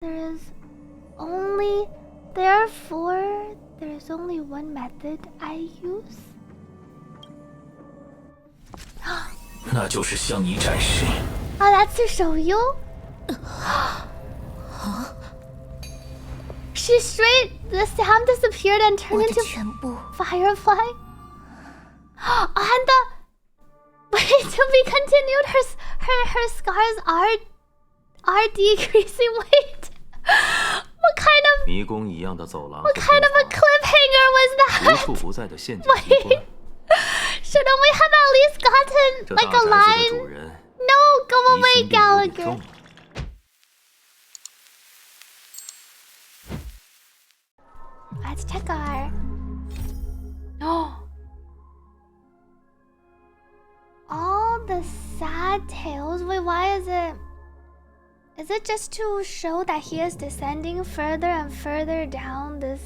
There is only... Therefore, there is only one method I use. 那就是向你展示。Oh, that's to show you? She straight... The sound disappeared and turned into firefly? And the... Wait, to be continued, her scars are decreasing. Wait. What kind of... 迷宫一样的走廊。 What kind of a cliffhanger was that? 无处不在的陷阱机关。 Shouldn't we have at least gotten like a line? No, go away, Gallagher. Let's check our... All the sad tales. Wait, why is it... Is it just to show that he is descending further and further down this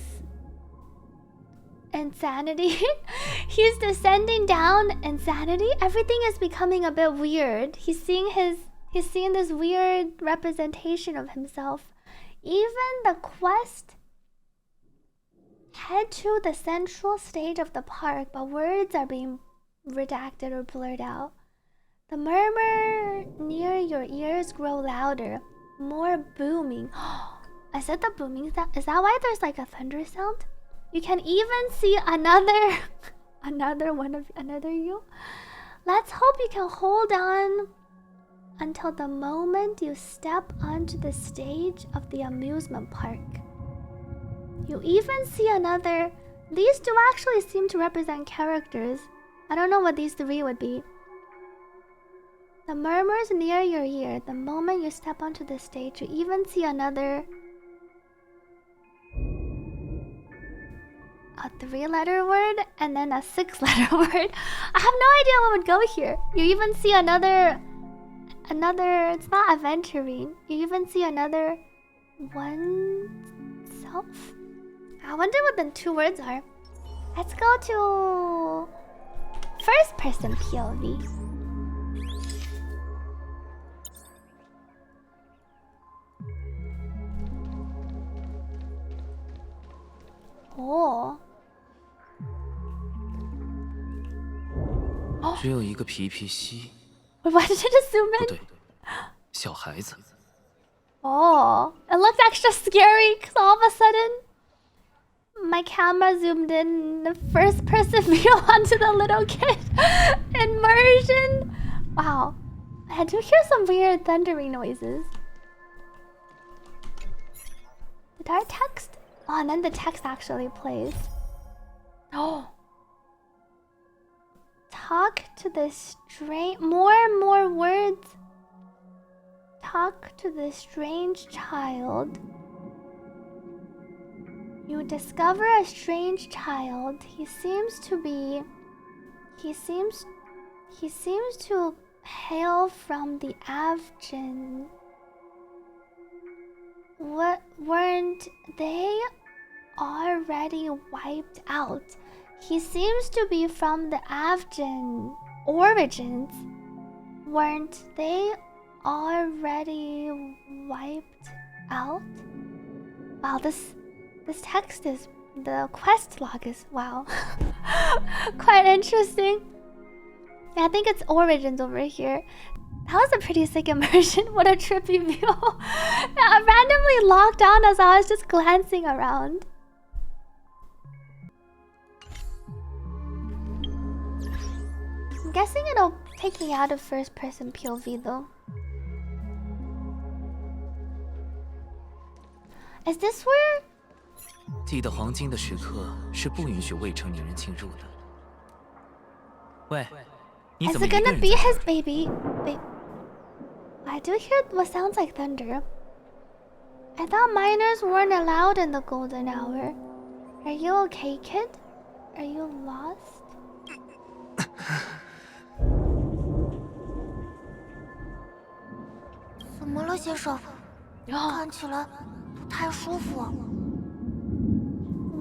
insanity? He's descending down insanity. Everything is becoming a bit weird. He's seeing this weird representation of himself. Even the quest, head to the central stage of the park, but words are being redacted or blurred out. The murmur near your ears grow louder, more booming. I said the booming sound. Is that why there's like a thunder sound? You can even see another you. Let's hope you can hold on until the moment you step onto the stage of the amusement park. You even see another... These two actually seem to represent characters. I don't know what these three would be. The murmurs near your ear. The moment you step onto the stage, you even see another... A 3-letter word and then a 6-letter word. I have no idea what would go here. You even see another... It's not aventurine. You even see another... One... Self? I wonder what the 2 words are. Let's go to... First person POV. Oh. 只有一个皮皮蜥。 Why did it just zoom in? 不对，小孩子。 Oh, it looked extra scary because all of a sudden my camera zoomed in the first person view onto the little kid. Immersion. Wow. I do hear some weird thundering noises. Did our text? Oh, and then the text actually plays. Oh. Talk to the strange... More and more words. Talk to the strange child. You discover a strange child. He seems to hail from the Avgin. What weren't they already wiped out? He seems to be from the Avgin origins. Weren't they already wiped out? Wow, this text is... The quest log is... Wow. Quite interesting. Yeah, I think it's origins over here. That was a pretty sick immersion. What a trippy view. Yeah, I randomly locked on as I was just glancing around. I'm guessing it'll take me out of first person POV though. Is this where... 记得黄金的时刻是不允许未成年人进入的。喂，你 Is 怎么 it 一个 gonna 人 be 在 his baby? Wait. I do hear what sounds like thunder. I thought minors weren't allowed in the golden hour. Are you okay, kid? Are you lost? 怎么了，先生？看起来不太舒服。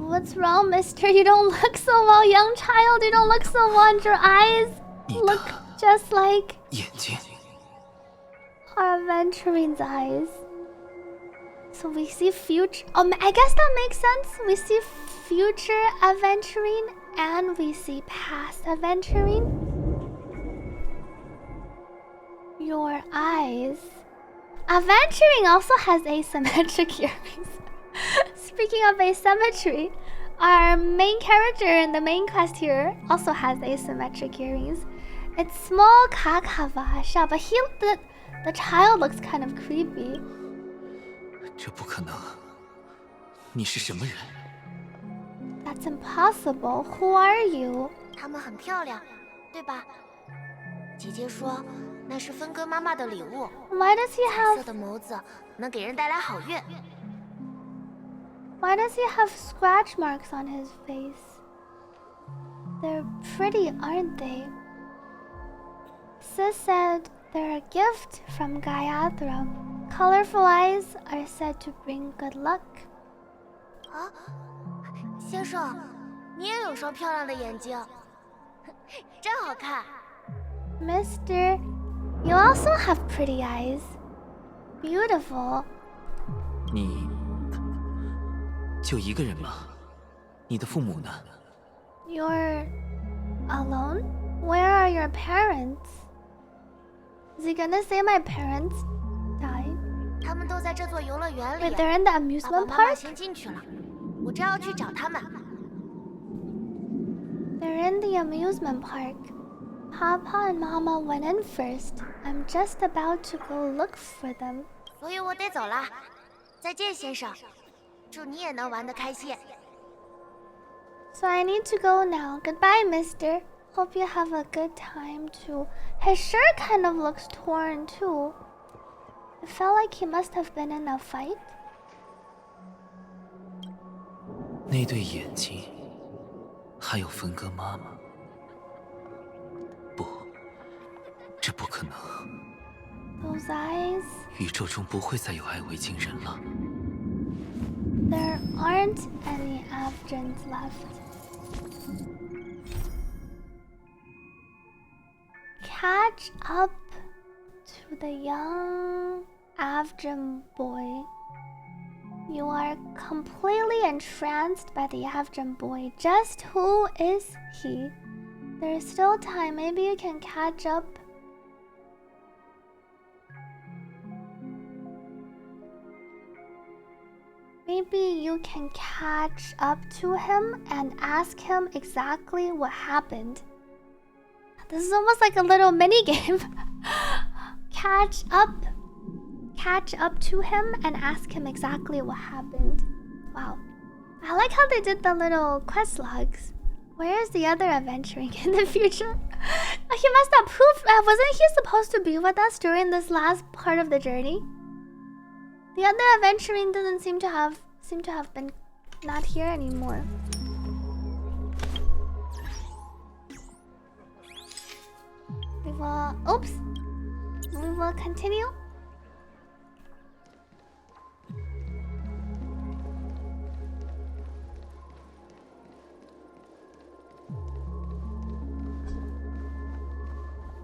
What's wrong, mister? You don't look so well, young child. You don't look so well, and your eyes look just like 眼睛。 our adventurine's eyes. So we see future. I guess that makes sense. We see future adventuring and we see past adventuring. Your eyes. Adventuring also has asymmetric earrings. Speaking of asymmetry, our main character in the main quest here also has asymmetric earrings. It's small kakavasha, but the child looks kind of creepy. 这不可能！你是什么人？ That's impossible. Who are you? 她们很漂亮，对吧？姐姐说那是分割妈妈的礼物。Why does he 彩色 have 的眸子能给人带来好运。Why does he have scratch marks on his face? They're pretty, aren't they? Sis said they're a gift from Gayatri. Colorful eyes are said to bring good luck. 啊，先生，你也有双漂亮的眼睛，真好看。Mister, you also have pretty eyes. Beautiful. 你就一个人吗？你的父母呢？ You're alone? Where are your parents? Is he gonna say my parents died? 他们都在这座游乐园里。 Wait, they're in the 爸爸 amusement 妈妈 park? 先进去了，我正要去找他们。 They're in the amusement park. Papa and Mama went in first. I'm just about to go look for them. 所以我得走了，再见，先生。祝你也能玩得开心。 So I need to go now. Goodbye, mister. Hope you have a good time too. His shirt kind of looks torn too. It felt like he must have been in a fight. 那对眼睛，还有分割妈妈。不，这不可能。 Those eyes. 宇宙中不会再有爱维京人了。 There aren't any Avgens left. Catch up to the young Avgen boy. You are completely entranced by the Avgen boy. Just who is he? There's still time. Maybe you can catch up. Maybe you can catch up to him and ask him exactly what happened. This is almost like a little mini game. Catch up to him and ask him exactly what happened. Wow. I like how they did the little quest logs. Where is the other adventuring in the future? He must have proved. Wasn't he supposed to be with us during this last part of the journey? The other adventuring doesn't seem to have been not here anymore. We will continue.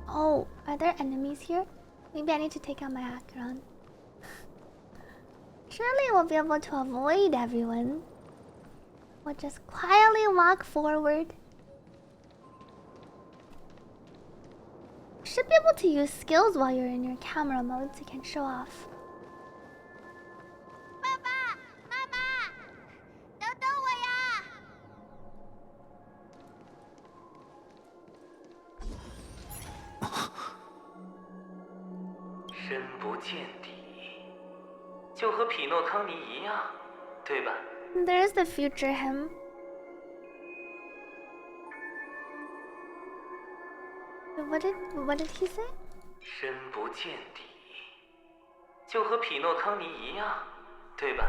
Oh, are there enemies here? Maybe I need to take out my Acheron. Surely we'll be able to avoid everyone. We'll just quietly walk forward. Should be able to use skills while you're in your camera mode so you can show off. 爸爸妈妈，等等我呀！深不见底，就和匹诺康尼一样，对吧？ There's the future him. What did he say? 深不见底，就和匹诺康尼一样，对吧？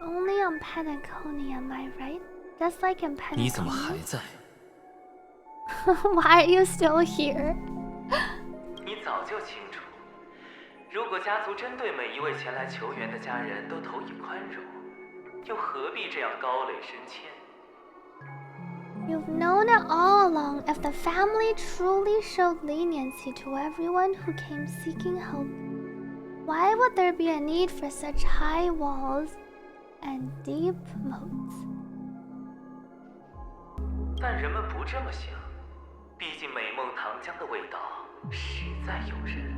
Only on Penacony, am I right? Just like in 你怎么 Penacony. 还在？ Why are you still here? 你早就清楚，如果家族针对每一位前来求援的家人都投以宽容，又何必这样高垒深堑？ You've known it all along. If the family truly showed leniency to everyone who came seeking help, Why would there be a need for such high walls and deep moats? 但人们不这么想，毕竟美梦糖浆的味道实在诱人。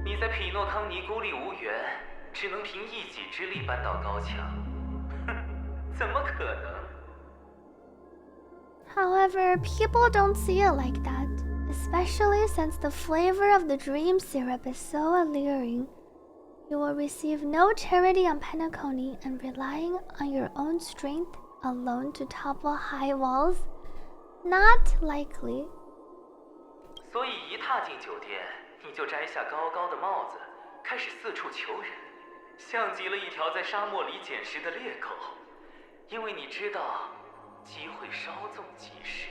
你在匹诺康尼孤立无援，只能凭一己之力搬到高墙，哼，怎么可能？ However, people don't see it like that, especially since the flavor of the dream syrup is so alluring. You will receive no charity on Penacony, and relying on your own strength alone to topple high walls? Not likely. 所以一踏进酒店，你就摘下高高的帽子，开始四处求人，像极了一条在沙漠里捡食的猎狗，因为你知道，机会稍纵即逝。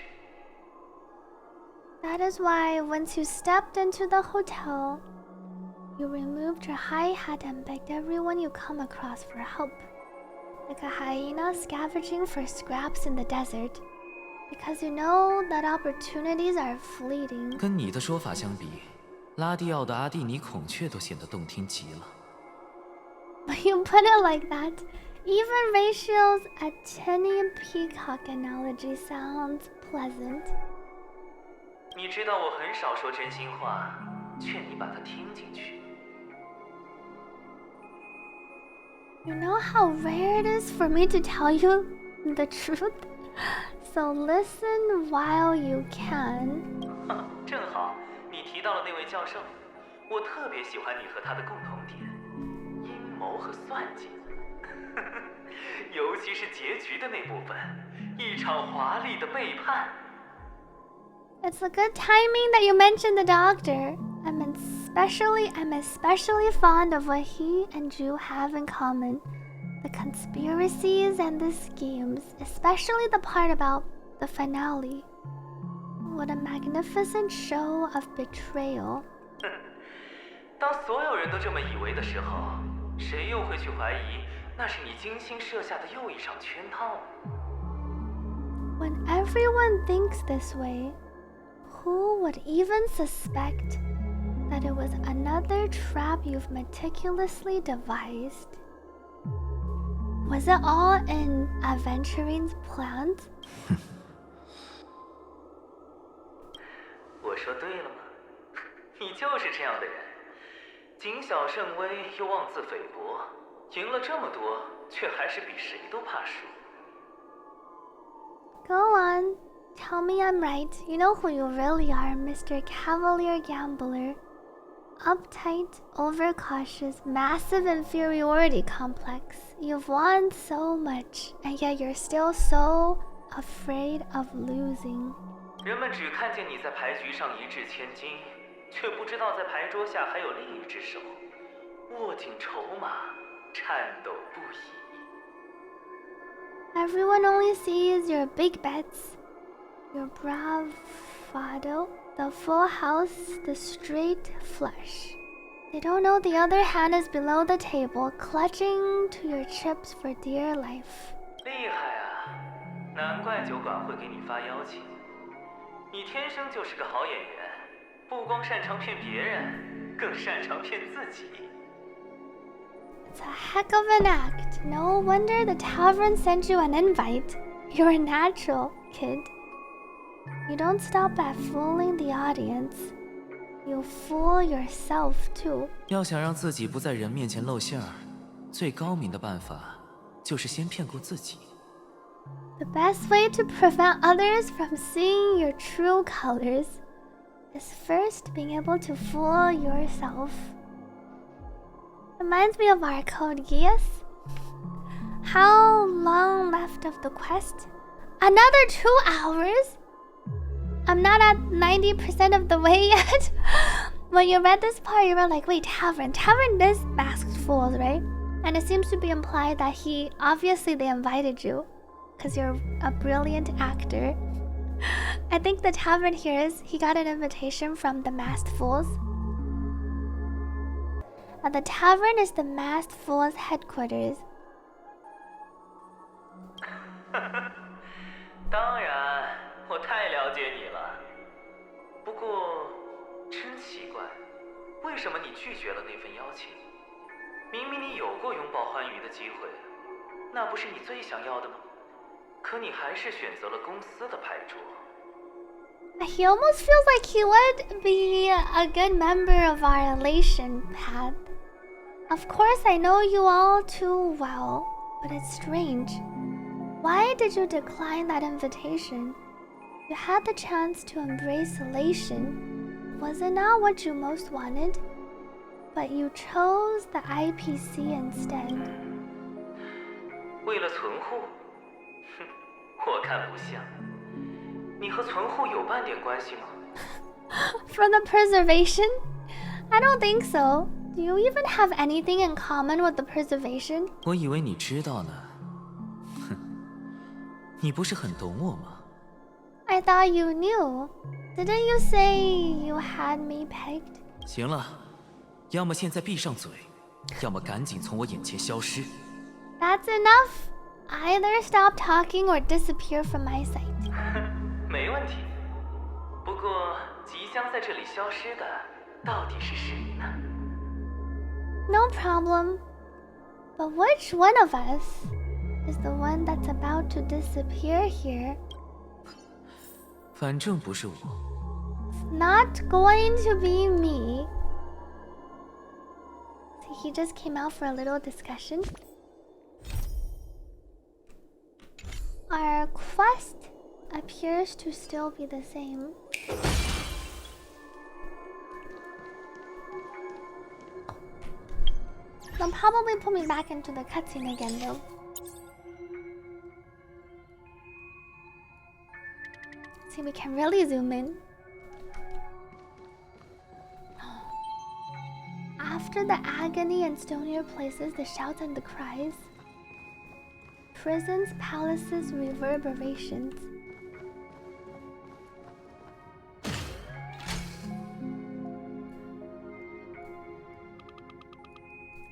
That is why once you stepped into the hotel, you removed your high hat and begged everyone you come across for help, like a hyena scavenging for scraps in the desert, because you know that opportunities are fleeting. 跟你的说法相比，拉蒂奥的阿蒂尼孔雀都显得动听极了。When you put it like that, even Rachel's Athenian peacock analogy sounds pleasant. 你知道我很少说真心话，劝你把它听进去。 You know how rare it is for me to tell you the truth? So listen while you can. 正好你提到了那位教授，我特别喜欢你和他的共同点：阴谋和算计。尤其是结局的那部分，一场华丽的背叛。 It's a good timing that you mentioned the doctor. I'm especially fond of what he and you have in common. The conspiracies and the schemes, especially the part about the finale. What a magnificent show of betrayal. 当所有人都这么以为的时候，谁又会去怀疑那是你精心设下的又一场圈套呢？ When everyone thinks this way, who would even suspect that it was another trap you've meticulously devised? Was it all in Aventurine's plans? 我说对了吗？你就是这样的人，谨小慎微又妄自菲薄，赢了这么多，却还是比谁都怕输。 Go on. Tell me I'm right. You know who you really are, Mr. Cavalier Gambler. Uptight, overcautious, massive inferiority complex. You've won so much, and yet you're still so afraid of losing. 人们只看见你在牌局上一掷千金，却不知道在牌桌下还有另一只手，握紧筹码，颤抖不已。 Everyone only sees your big bets, your bravado, the full house, the straight flush. They don't know the other hand is below the table, clutching to your chips for dear life. 厉害啊！难怪酒馆会给你发邀请。你天生就是个好演员，不光擅长骗别人，更擅长骗自己。 It's a heck of an act. No wonder the tavern sent you an invite. You're a natural, kid. You don't stop at fooling the audience. You fool yourself too. 要想让自己不在人面前露馅儿，最高明的办法就是先骗过自己。 The best way to prevent others from seeing your true colors is first being able to fool yourself. Reminds me of our code Geass. How long left of the quest? Another 2 hours? I'm not at 90% of the way yet. When you read this part, you were like, wait, Tavern is masked fools, right? And it seems to be implied that obviously they invited you because you're a brilliant actor. I think the Tavern here is he got an invitation from the masked fools. And the Tavern is the masked fools' headquarters. 当然，我太了解你了。不过，真奇怪，为为什么你拒绝了那份邀请？明明你有过拥抱欢愉的机会，那不是你最想要的吗？可你还是选择了公司的牌桌。He almost feels like he would be a good member of our elation path. Of course, I know you all too well, but it's strange. Why did you decline that invitation? You had the chance to embrace elation. Was it not what you most wanted? But you chose the IPC instead. 为了存户？哼，我看不像。你和存户有半点关系吗？ For the preservation? I don't think so. Do you even have anything in common with the preservation? 我以为你知道呢。哼，你不是很懂我吗？ I thought you knew. Didn't you say you had me pegged? 行了，要么现在闭上嘴，要么赶紧从我眼前消失。 That's enough. Either stop talking or disappear from my sight. 没问题。不过，即将在这里消失的到底是谁呢？ No problem. But which one of us is the one that's about to disappear here? 反正不是我。 It's not going to be me. So he just came out for a little discussion. Our quest appears to still be the same. They'll probably put me back into the cutscene again though. See, we can really zoom in. After the agony and stonier places, the shouts and the cries, prisons, palaces, reverberations.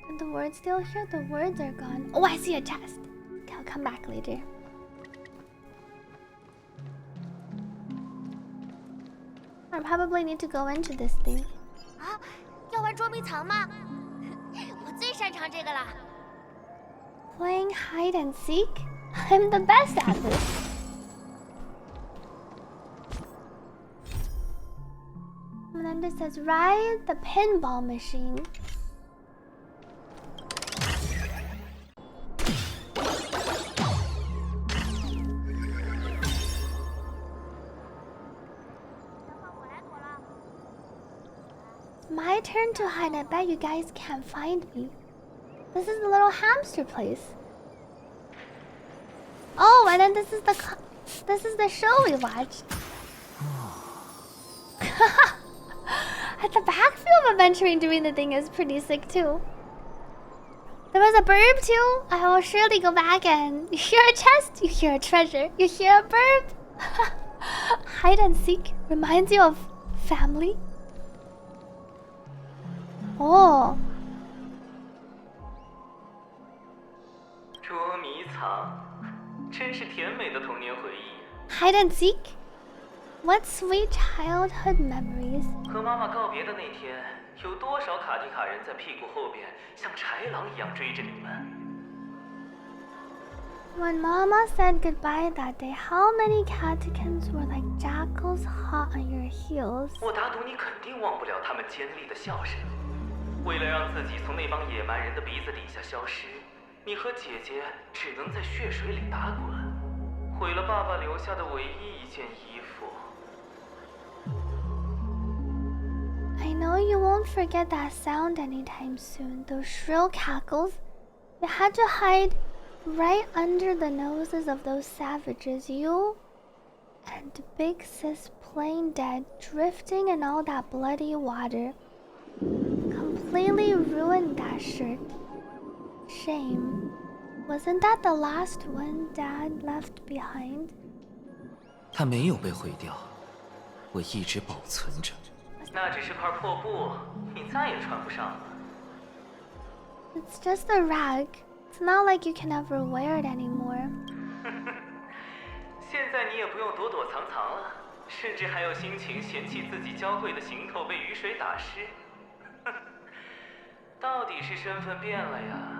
And the words still here? The words are gone. Oh, I see a chest. Okay, I'll come back later. I probably need to go into this thing. 啊，要玩捉迷藏吗？我最擅长这个啦。 Playing hide and seek? I'm the best at this. And then this says ride the pinball machine. My turn to hide. I bet you guys can't find me. This is the little hamster place. Oh, and then this is the show we watched. At the backfield of adventuring doing the thing is pretty sick too. There was a burb too. I will surely go back and you hear a chest, you hear a treasure, you hear a burb. Hide and seek reminds you of family. Oh. 捉迷藏，真是甜美的童年回忆。 Hide and seek? What sweet childhood memories. 和妈妈告别的那天，有多少卡迪卡人在屁股后边像豺狼一样追着你们？ When Mama said goodbye that day, how many catechins were like jackals hot on your heels? 我打赌你肯定忘不了他们尖利的笑声。为了让自己从那帮野蛮人的鼻子底下消失，你和姐姐只能在血水里打滚，毁了爸爸留下的唯一一件衣服。 I know you won't forget that sound anytime soon. Those shrill cackles. You had to hide right under the noses of those savages. You and Big Sis plain dead, drifting in all that bloody water. Completely ruined that shirt. Shame. Wasn't that the last one Dad left behind? 它没有被毁掉，我一直保存着。 那只是块破布，你再也穿不上了。 It's just a rag. It's not like you can ever wear it anymore. 现在你也不用躲躲藏藏了，甚至还有心情嫌弃自己娇贵的行头被雨水打湿。到底是身份变了呀？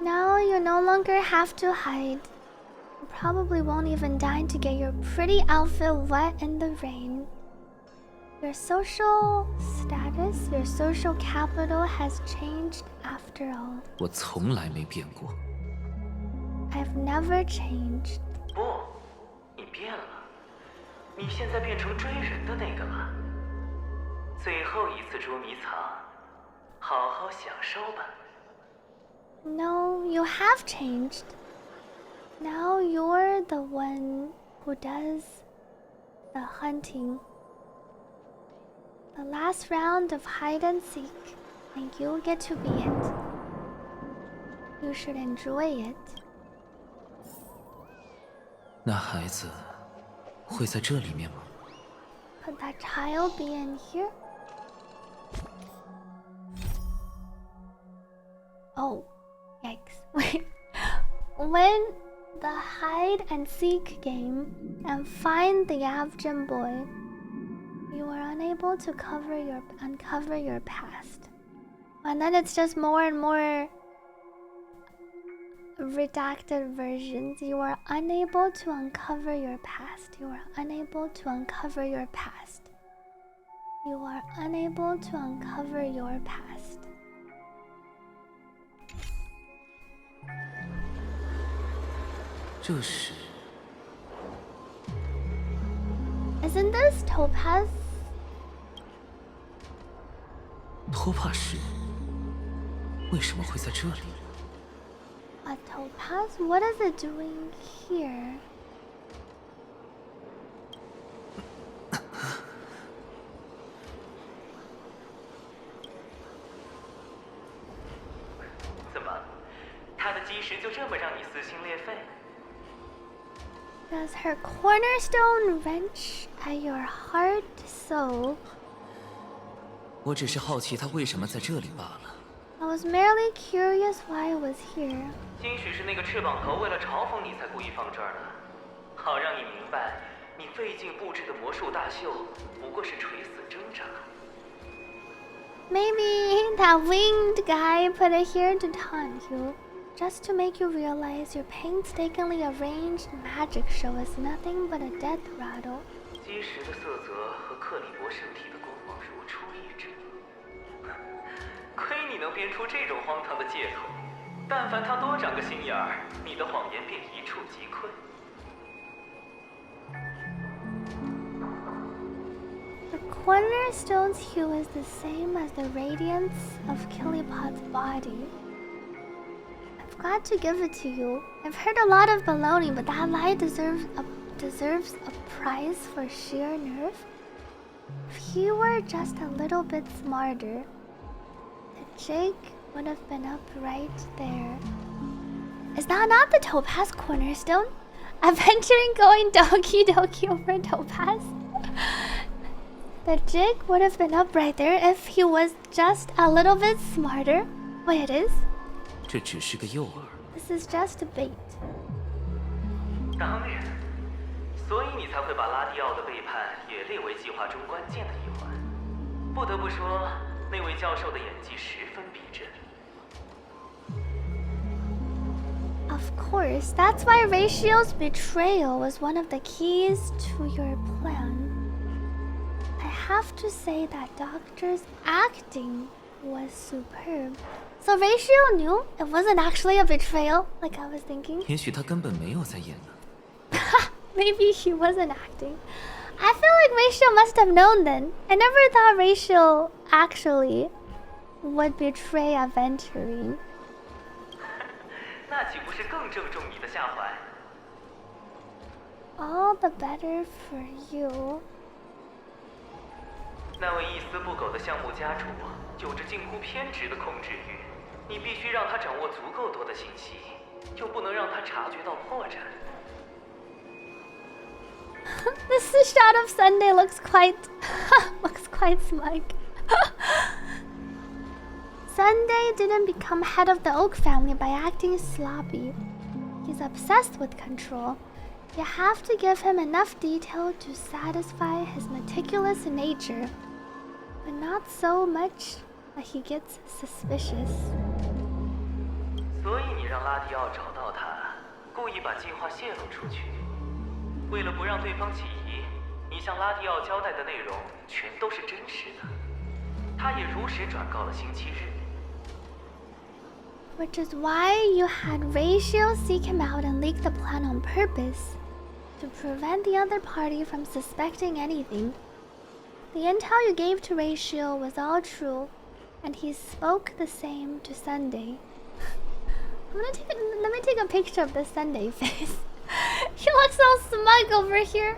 Now you no longer have to hide. You probably won't even deign to get your pretty outfit wet in the rain. Your social status, your social capital has changed after all. 我从来没变过。 I've never changed. 不，你变了，你现在变成追人的那个了。最后一次捉迷藏，好好享受吧。 No, you have changed. Now you're the one who does the hunting. The last round of hide and seek, and you get to be it. You should enjoy it. 那孩子会在这里面吗？ Could that child be in here? Oh, yikes. Wait. When the hide and seek game and find the Avgin boy, you are unable to uncover your past. And then it's just more and more redacted versions. You are unable to uncover your past. You are unable to uncover your past. You are unable to uncover your past. Isn't this topaz? 托帕石为什么会在这里？ A topaz? What is it doing here? 怎么，他的基石就这么让你撕心裂肺？ Does her cornerstone wrench at your heart so? 我只是好奇他为什么在这里罢了。 I was merely curious why it was here. 兴许是那个翅膀头为了嘲讽你才故意放这儿的，好让你明白，你费尽布置的魔术大秀不过是垂死挣扎。 Maybe that winged guy put it here to taunt you, just to make you realize your painstakingly arranged magic show is nothing but a death rattle. 基石的色泽和克里伯圣体的光芒如出一辙，亏你能编出这种荒唐的借口。但凡他多长个心眼儿，你的谎言便一触即溃。 The cornerstone's hue is the same as the radiance of Killipot's body. I've got to give it to you. I've heard a lot of baloney, but that lie deserves a prize for sheer nerve. If he were just a little bit smarter, the jig would have been up right there. Is that not the topaz cornerstone? Adventuring going doki doki over topaz? The jig would have been up right there if he was just a little bit smarter. Wait, it is? 这只是个诱饵。 This is just a bait. 当然，所以你才会把拉蒂奥的背叛也列为计划中关键的一环。不得不说，那位教授的演技十分逼真。 Of course, that's why Ratio's betrayal was one of the keys to your plan. I have to say that Doctor's acting was superb. So Ratio knew it wasn't actually a betrayal, like I was thinking. 也许他根本没有在演呢。 Maybe he wasn't acting. I feel like Ratio must have known then. I never thought Ratio actually would betray Aventurine. 那岂不是更正中你的下怀？ All the better for you. 那位一丝不苟的项目家主有着近乎偏执的控制欲，你必须让他掌握足够多的信息，又不能让他察觉到破绽。 This shot of Sunday looks quite smug. Sunday didn't become head of the Oak family by acting sloppy. He's obsessed with control. You have to give him enough detail to satisfy his meticulous nature, but not so much But he gets suspicious. 所以你让拉迪奥找到他，故意把计划泄露出去。为了不让对方起疑，你向拉迪奥交代的内容全都是真实的。他也如实转告了星期日。Which is why you had Ratio seek him out and leak the plan on purpose, to prevent the other party from suspecting anything. The intel you gave to Ratio was all true, and he spoke the same to Sunday. Let me take a picture of the Sunday face. He looks so smug over here.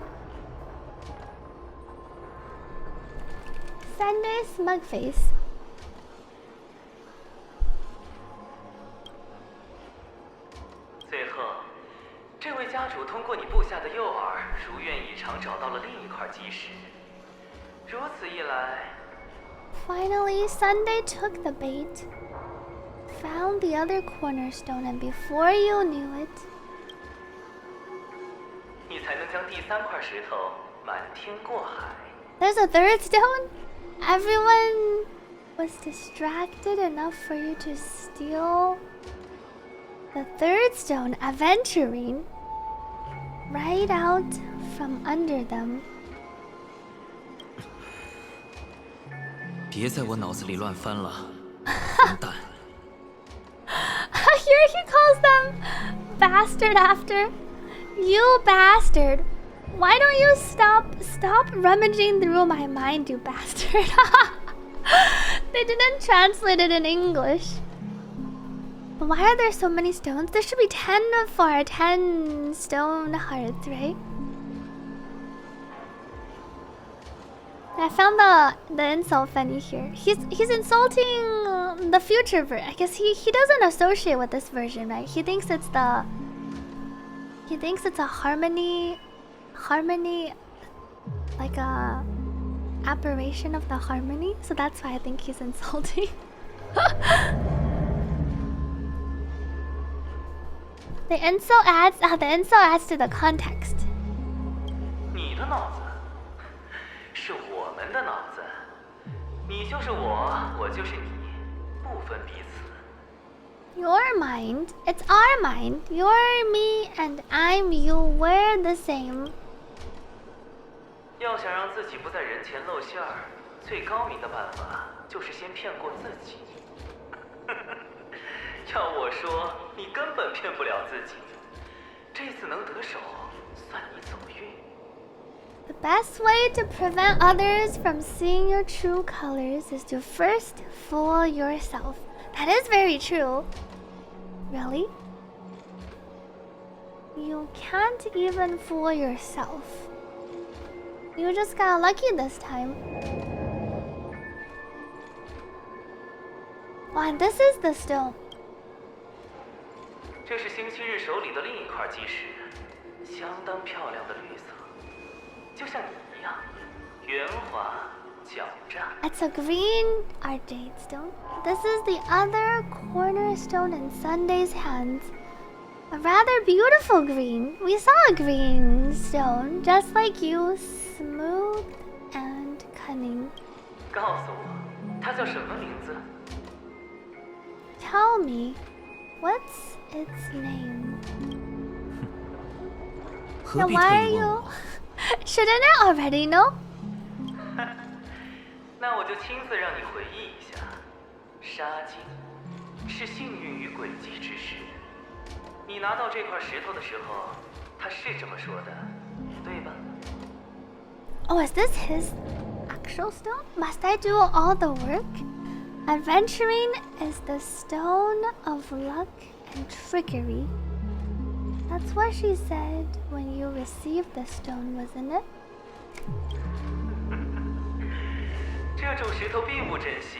Sunday smug face. 最后，这位家主通过你布下的诱饵，如愿以偿找到了另一块基石。如此一来 Finally, Sunday took the bait, found the other cornerstone, and before you knew it, 你才能将第三块石头瞒天过海。 there's a third stone? Everyone was distracted enough for you to steal the third stone, aventurine, right out from under them. 别在我脑子里乱翻了，混蛋！ Here he calls them bastard after. You bastard. Why don't you stop rummaging through my mind, you bastard? They didn't translate it in English. But why are there so many stones? There should be 10 for 10 stone hearts, right? I found the insult funny here. He's insulting the future version. I guess he doesn't associate with this version, right? He thinks it's a harmony, like a aberration of the harmony. So that's why I think he's insulting. The insult adds to the context. 你的脑子是我们的脑子，你就是我，我就是你，不分彼此。 Your mind, it's our mind. You're me and I'm you. We're the same. 要想让自己不在人前露馅儿，最高明的办法就是先骗过自己。要我说，你根本骗不了自己。这次能得手，算你走运。 The best way to prevent others from seeing your true colors is to first fool yourself. That is very true. Really? You can't even fool yourself. You just got lucky this time. Wow, this is the stone. 这是星期日手里的另一块基石，相当漂亮的绿色，就像你一样，圆滑狡诈。 It's a green jade stone. This is the other cornerstone in Sunday's hands. A rather beautiful green. We saw a green stone, just like you, smooth and cunning. 告诉我，它叫什么名字？ Tell me, what's its name? 何 Now 必 why 特 are 意问 you? 我？ Shouldn't it already know? 那我就亲自让你回忆一下。杀精是幸运与诡计之时。你拿到这块石头的时候，他是这么说的，对吧？ Oh, is this his actual stone? Must I do all the work? Adventuring is the stone of luck and trickery. That's what she said when you received the stone, wasn't it? 这种石头并不珍惜，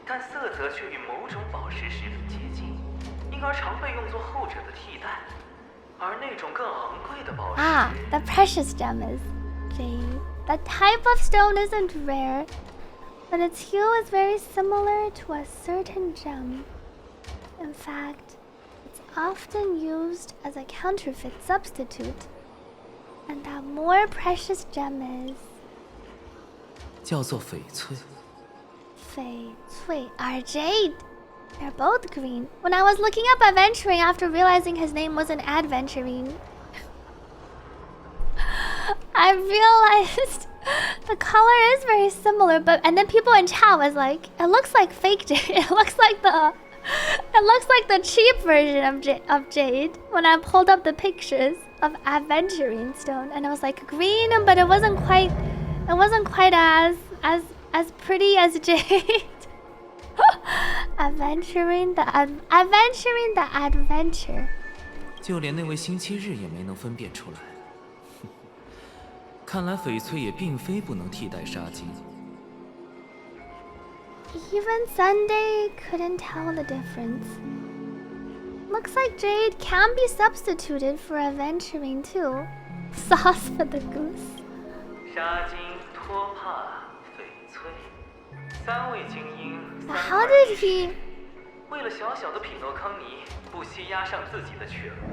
但色泽却与某种宝石十分接近，因而常被用作后者的替代。而那种更昂贵的宝石 Ah, the precious gem is jade. That type of stone isn't rare, but its hue is very similar to a certain gem. In fact, it's often used as a counterfeit substitute. And that more precious gem is 叫做翡翠。翡翠 are jade. They're both green. When I was looking up adventuring after realizing his name wasn't adventuring, I realized the color is very similar, and then people in chat was like, it looks like fake jade. It looks like the cheap version of jade when I pulled up the pictures of aventurine stone, and it was like green, but it wasn't quite as pretty as jade. Adventuring the adventure. 就连那位星期日也没能分辨出来。看来翡翠也并非不能替代纱金。Even Sunday couldn't tell the difference. Looks like jade can be substituted for aventurine too. Sauce for the goose. 纱金、托帕、翡翠，3位精英。How did he? 为了小小的匹诺康尼，不惜押上自己的全部。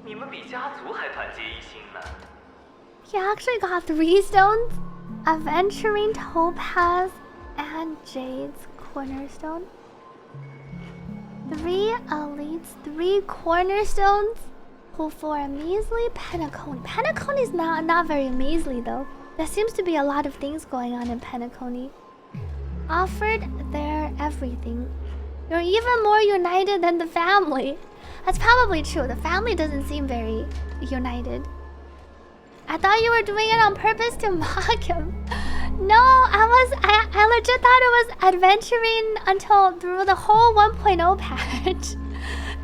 你们比家族还团结一心呢。He actually got 3 stones: aventurine, topaz, and jade's cornerstone. 3 elites, 3 cornerstones, who for a measly Penacony. Penacony is not very measly though. There seems to be a lot of things going on in Penacony. Offered their everything. You're even more united than the family. That's probably true. The family doesn't seem very united. I thought you were doing it on purpose to mock him. No, I legit thought it was adventuring until through the whole 1.0 patch.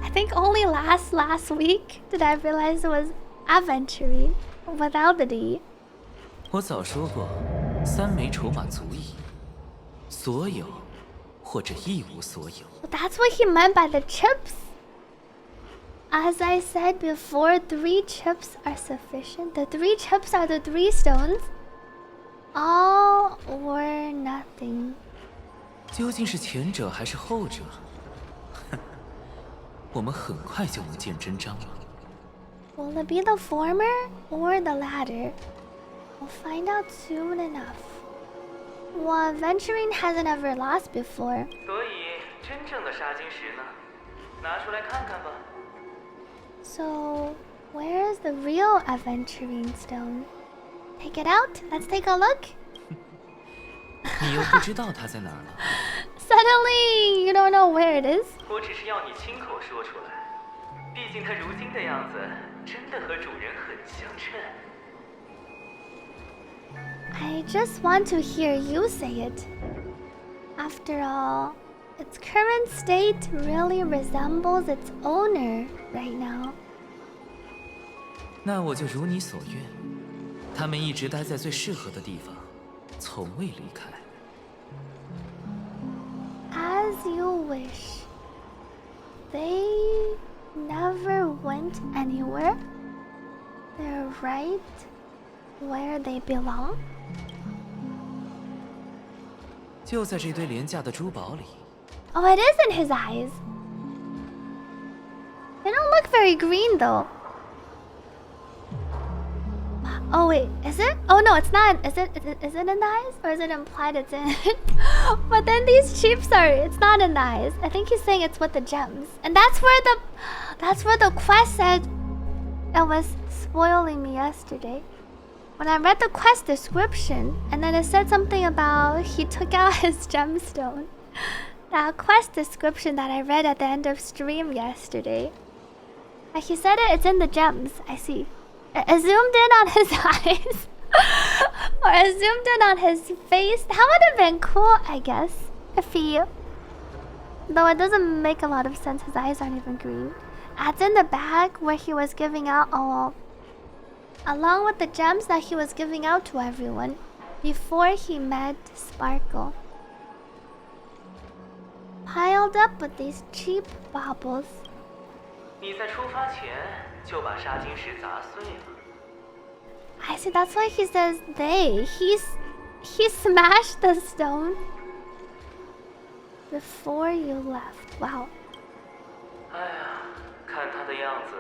I think only last week did I realize it was adventuring without the D. 我早说过，3枚筹码足矣，所有或者一无所有。That's what he meant by the chips. As I said before, 3 chips are sufficient. The 3 chips are the 3 stones. All or nothing. 究竟是前者还是后者？我们很快就能见真章了。Will it be the former or the latter? We'll find out soon enough. Well, adventuring hasn't ever lost before. 所以，真正的砂金石呢？拿出来看看吧。So, where is the real aventurine stone? Take it out. Let's take a look. 你又不知道它在哪儿了。Suddenly, you don't know where it is. 我只是要你亲口说出来，毕竟它如今的样子真的和主人很相称。I just want to hear you say it. After all, its current state really resembles its owner right now. 那我就如你所愿，他们一直待在最适合的地方，从未离开。As you wish. They never went anywhere. They're right where they belong. 就在这堆廉价的珠宝里。Oh, it is in his eyes. They don't look very green though. Oh wait, is it? Oh no, it's not. Is it in the eyes? Or is it implied it's in? But then these cheaps are, it's not in the eyes. I think he's saying it's with the gems. And that's where the quest said it was spoiling me yesterday. When I read the quest description, and then it said something about he took out his gemstone. That quest description that I read at the end of stream yesterday. He said it's in the gems, I see. I zoomed in on his eyes. Or I zoomed in on his face. That would have been cool, I guess. If he... Though it doesn't make a lot of sense, his eyes aren't even green. It's in the bag where he was giving out all... Along with the gems that he was giving out to everyone. Before he met Sparkle. Piled up with these cheap baubles. 你在出发前就把砂金石砸碎了。I see, that's why he says they. He smashed the stone before you left. Wow. 哎呀，看他的样子。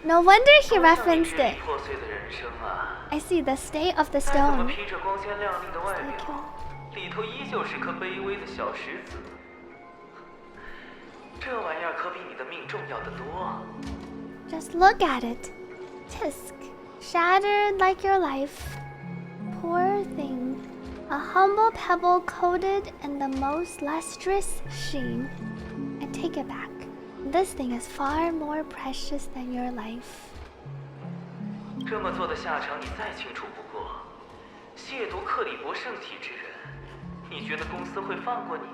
No wonder he referenced it. 破碎的人生啊。 I see the state of the 该怎么 stone. 披着光鲜亮丽的外表，里头依旧是颗卑微的小石子。这玩意儿可比你的命重要得多。Just look at it. Tisk, shattered like your life. Poor thing. A humble pebble coated in the most lustrous sheen. I take it back. This thing is far more precious than your life. 这么做的下场你再清楚不过，亵渎克里伯圣体之人，你觉得公司会放过你？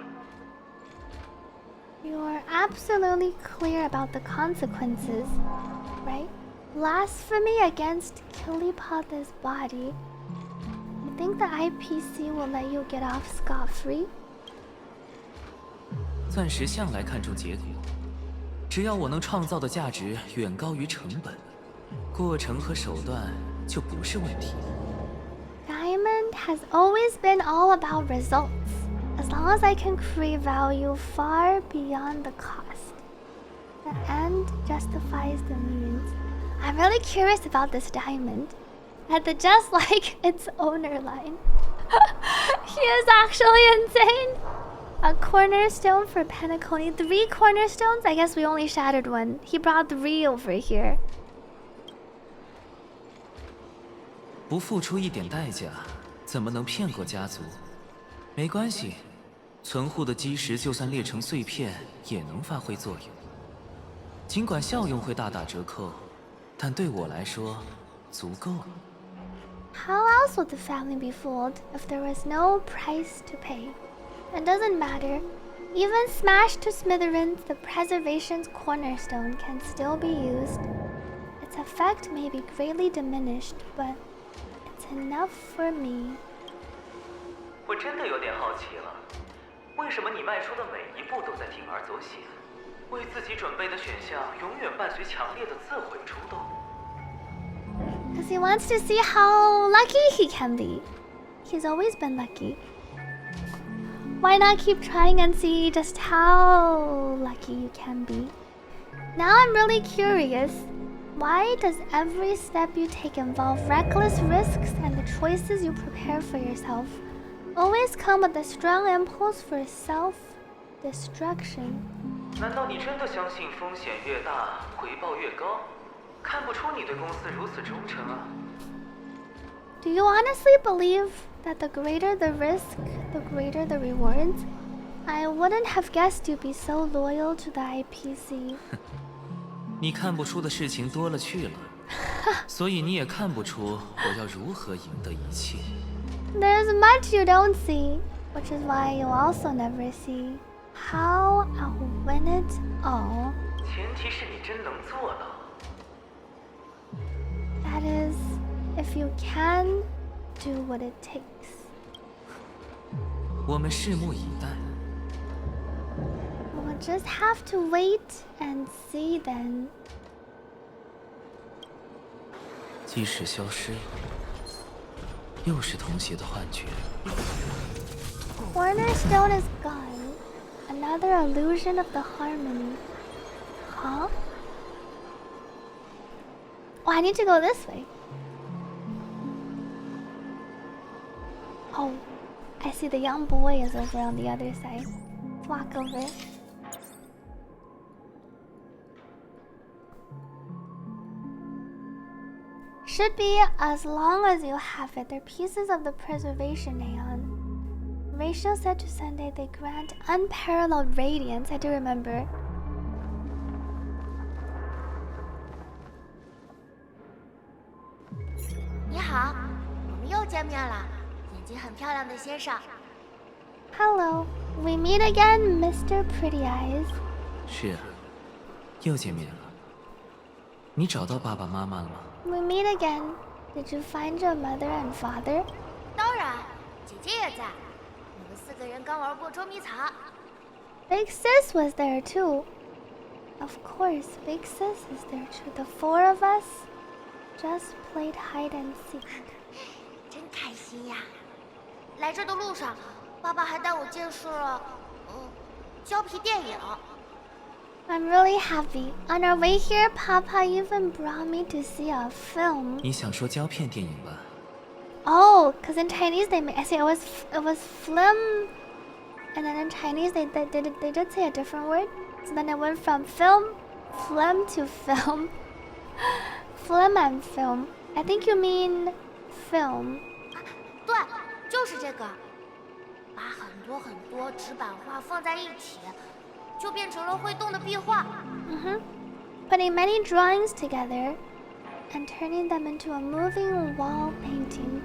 You are absolutely clear about the consequences, right? Blasphemy against Kilipatha's body. You think the IPC will let you get off scot-free? 暂时向来看重结果，只要我能创造的价值远高于成本，过程和手段就不是问题。Diamond has always been all about results. As long as I can create value far beyond the cost, the end justifies the means. I'm really curious about this diamond. At the just like its owner line. He is actually insane. A cornerstone for Penacony. 3 cornerstones? I guess we only shattered 1. He brought 3 over here. 不付出一点代价，怎么能骗过家族？没关系，存户的基石就算裂成碎片，也能发挥作用。尽管效用会大打折扣，但对我来说，足够了。How else would the family be fooled if there was no price to pay? It doesn't matter. Even smashed to smithereens, the preservation's cornerstone can still be used. Its effect may be greatly diminished, but it's enough for me. 我真的有点好奇了，为什么你迈出的每一步都在铤而走险？为自己准备的选项永远伴随强烈的自毁冲动。Because he wants to see how lucky he can be. He's always been lucky. Why not keep trying and see just how lucky you can be? Now I'm really curious. Why does every step you take involve reckless risks and the choices you prepare for yourself always come with a strong impulse for self-destruction? 难道你真的相信风险越大，回报越高？看不出你对公司如此忠诚啊。Do you honestly believe that the greater the risk, the greater the rewards? I wouldn't have guessed you'd be so loyal to the IPC. 你看不出的事情多了去了，所以你也看不出我要如何赢得一切。There's much you don't see, which is why you also never see how I'll win it all. 前提是你真能做到。That is, if you can do what it takes. 我们拭目以待。We'll just have to wait and see then. 即使消失了，又是童鞋的幻觉。Cornerstone is gone. Another illusion of the harmony. Huh? Oh, I need to go this way. Oh, I see the young boy is over on the other side. Let's walk over. Should be as long as you have it. They're pieces of the preservation aeon. Ratio said to Sunday they grant unparalleled radiance. I do remember. 你好，我们又见面了，眼睛很漂亮的先生。Hello, we meet again, Mr. Pretty Eyes. 是啊，又见面了。你找到爸爸妈妈了吗？ We meet again. Did you find your mother and father? 当然，姐姐也在。我们4个人刚玩过捉迷藏。Big Sis was there too. Of course, Big Sis is there too. The 4 of us just played hide and seek. 真开心呀！来这的路上，爸爸还带我见识了，胶皮电影。I'm really happy. On our way here, Papa even brought me to see a film. 你想说胶片电影吧？ Oh, because in Chinese I say it was film, and then in Chinese they did say a different word. So then it went from phlegm to film, phlegm and film. I think you mean film. 对，就是这个，把很多纸板画放在一起，就变成了会动的壁画。Putting many drawings together and turning them into a moving wall painting.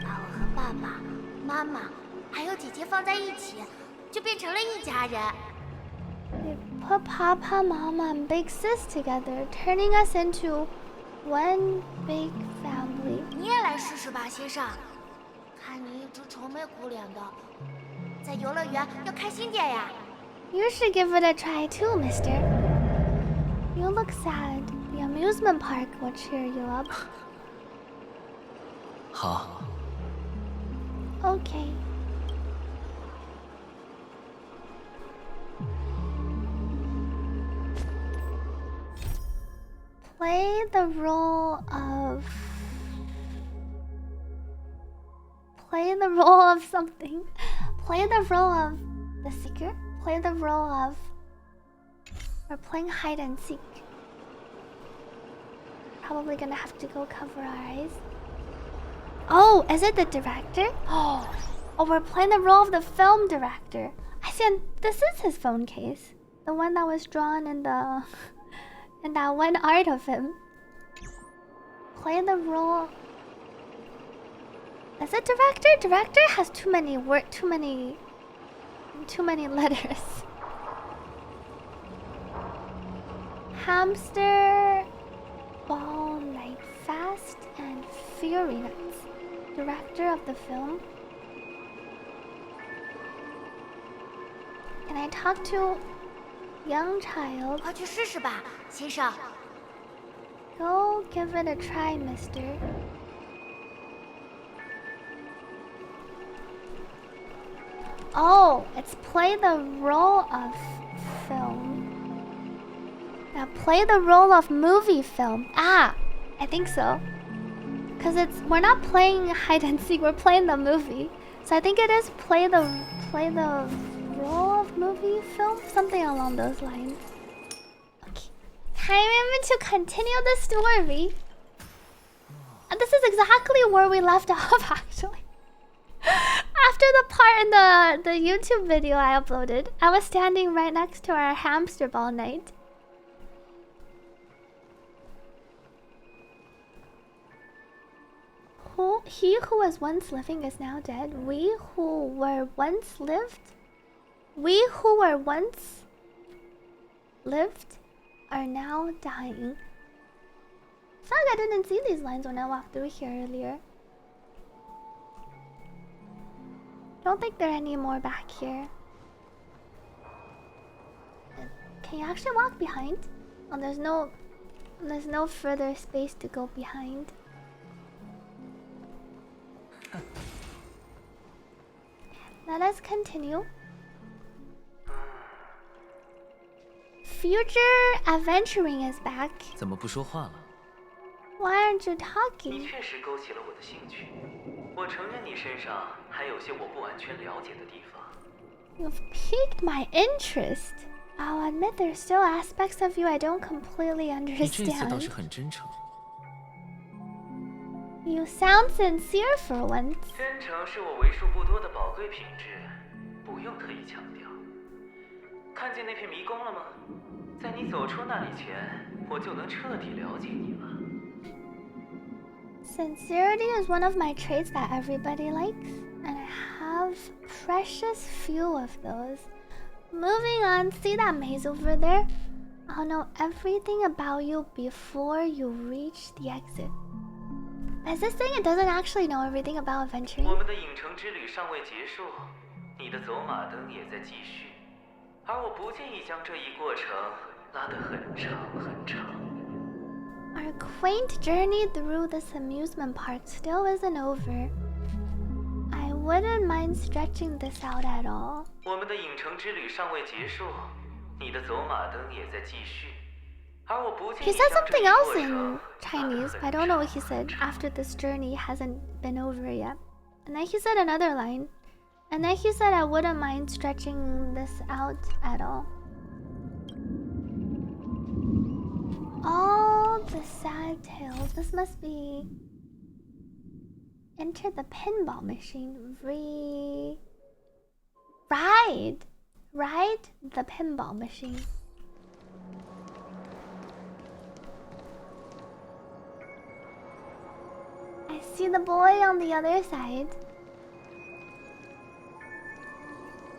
把我和爸爸妈妈还有姐姐放在一起，就变成了一家人。We put Papa, Mama, and Big Sis together, turning us into one big family. 你也来试试吧，先生。看你一直愁眉苦脸的，在游乐园要开心点呀。You should give it a try too, mister. You look sad. The amusement park will cheer you up. 好。 Okay. Play the role of something. Play the role of the seeker. Play the role of... We're playing hide and seek. Probably gonna have to go cover our eyes. Oh, is it the director? Oh, we're playing the role of the film director. I see, and this is his phone case. The one that was drawn in the... in that one art of him. Play the role... Is it director? Director has too many letters. Hamster... Ball like Fast and Fury Nuts. Director of the film. Can I talk to young child? 快去试试吧，先生。 Go give it a try, mister. Oh, it's play the role of film. Now play the role of movie film. Ah, I think so. Cause we're not playing hide and seek, we're playing the movie. So I think it is play the role of movie film, something along those lines. Okay, time to continue the story. And this is exactly where we left off, actually. After the part in the YouTube video I uploaded, I was standing right next to our hamster ball night. He who was once living is now dead. We who were once lived are now dying. I feel like I didn't see these lines when I walked through here earlier. Don't think there are any more back here. Can you actually walk behind? Oh, there's no further space to go behind. Let us continue. Future adventuring is back. 怎么不说话了？ Why aren't you 你 talking? 确实勾起了我的兴趣。我承认你身上还有些我不完全了解的地方。 You've piqued my interest. I'll admit there's still aspects of you I don't completely 你这次倒是 understand. 很真诚。 You sound sincere for once. 真诚是我为数不多的宝贵品质，不用特意强调。看见那片迷宫了吗？在你走出那里前，我就能彻底了解你了。 Sincerity is one of my traits that everybody likes, and I have precious few of those. Moving on, see that maze over there? I'll know everything about you before you reach the exit. Is this saying it doesn't actually know everything about 我 adventuring? 们的影城之旅尚未结束，你的走马灯也在继续，而我不建议将这一过程拉得很长很长。 Our quaint journey through this amusement park still isn't over. I wouldn't mind stretching this out at all. 我们的影城之旅尚未结束，你的走马灯也在继续， He said something else in Chinese, but I don't know what he said after this journey hasn't been over yet. And then he said another line. And then he said I wouldn't mind stretching this out at all. All the sad tales. This must be... Enter the pinball machine. Ride the pinball machine. I see the boy on the other side.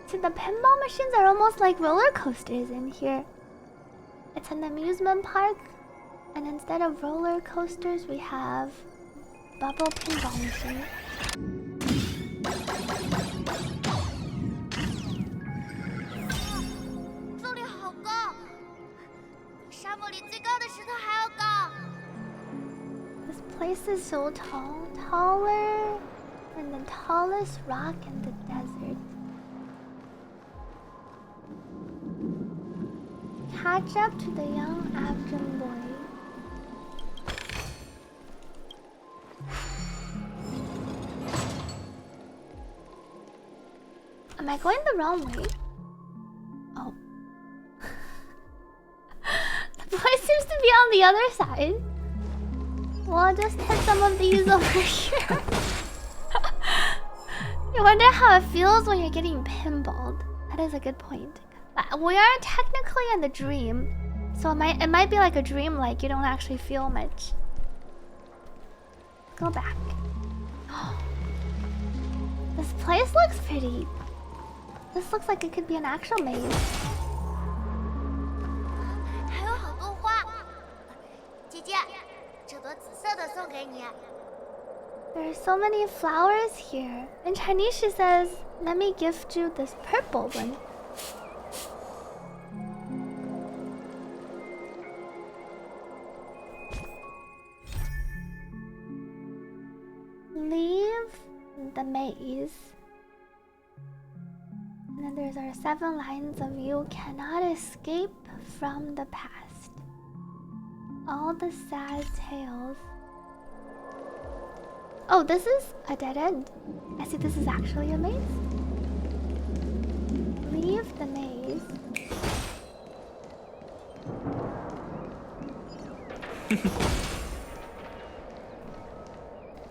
See, the pinball machines are almost like roller coasters in here. It's an amusement park, and instead of roller coasters, we have bubble pinball machines. 这里好高，比沙漠里最高的石头还要高。 This place is so tall, taller than the tallest rock in the desert. Catch up to the young Afghan boy. Am I going the wrong way? Oh. The boy seems to be on the other side. Well, I'll just hit some of these over here. You wonder how it feels when you're getting pinballed. That is a good point. But we are technically in the dream, so it might be like a dream, like you don't actually feel much. Go back. This place looks pretty. This looks like it could be an actual maze. 还有好多花，姐姐，这朵紫色的送给你。 There are so many flowers here. In Chinese, she says, "Let me gift you this purple one." Leave the maze. And then there's our 7 lines of you cannot escape from the past. All the sad tales. Oh, this is a dead end. I see this is actually a maze. Leave the maze.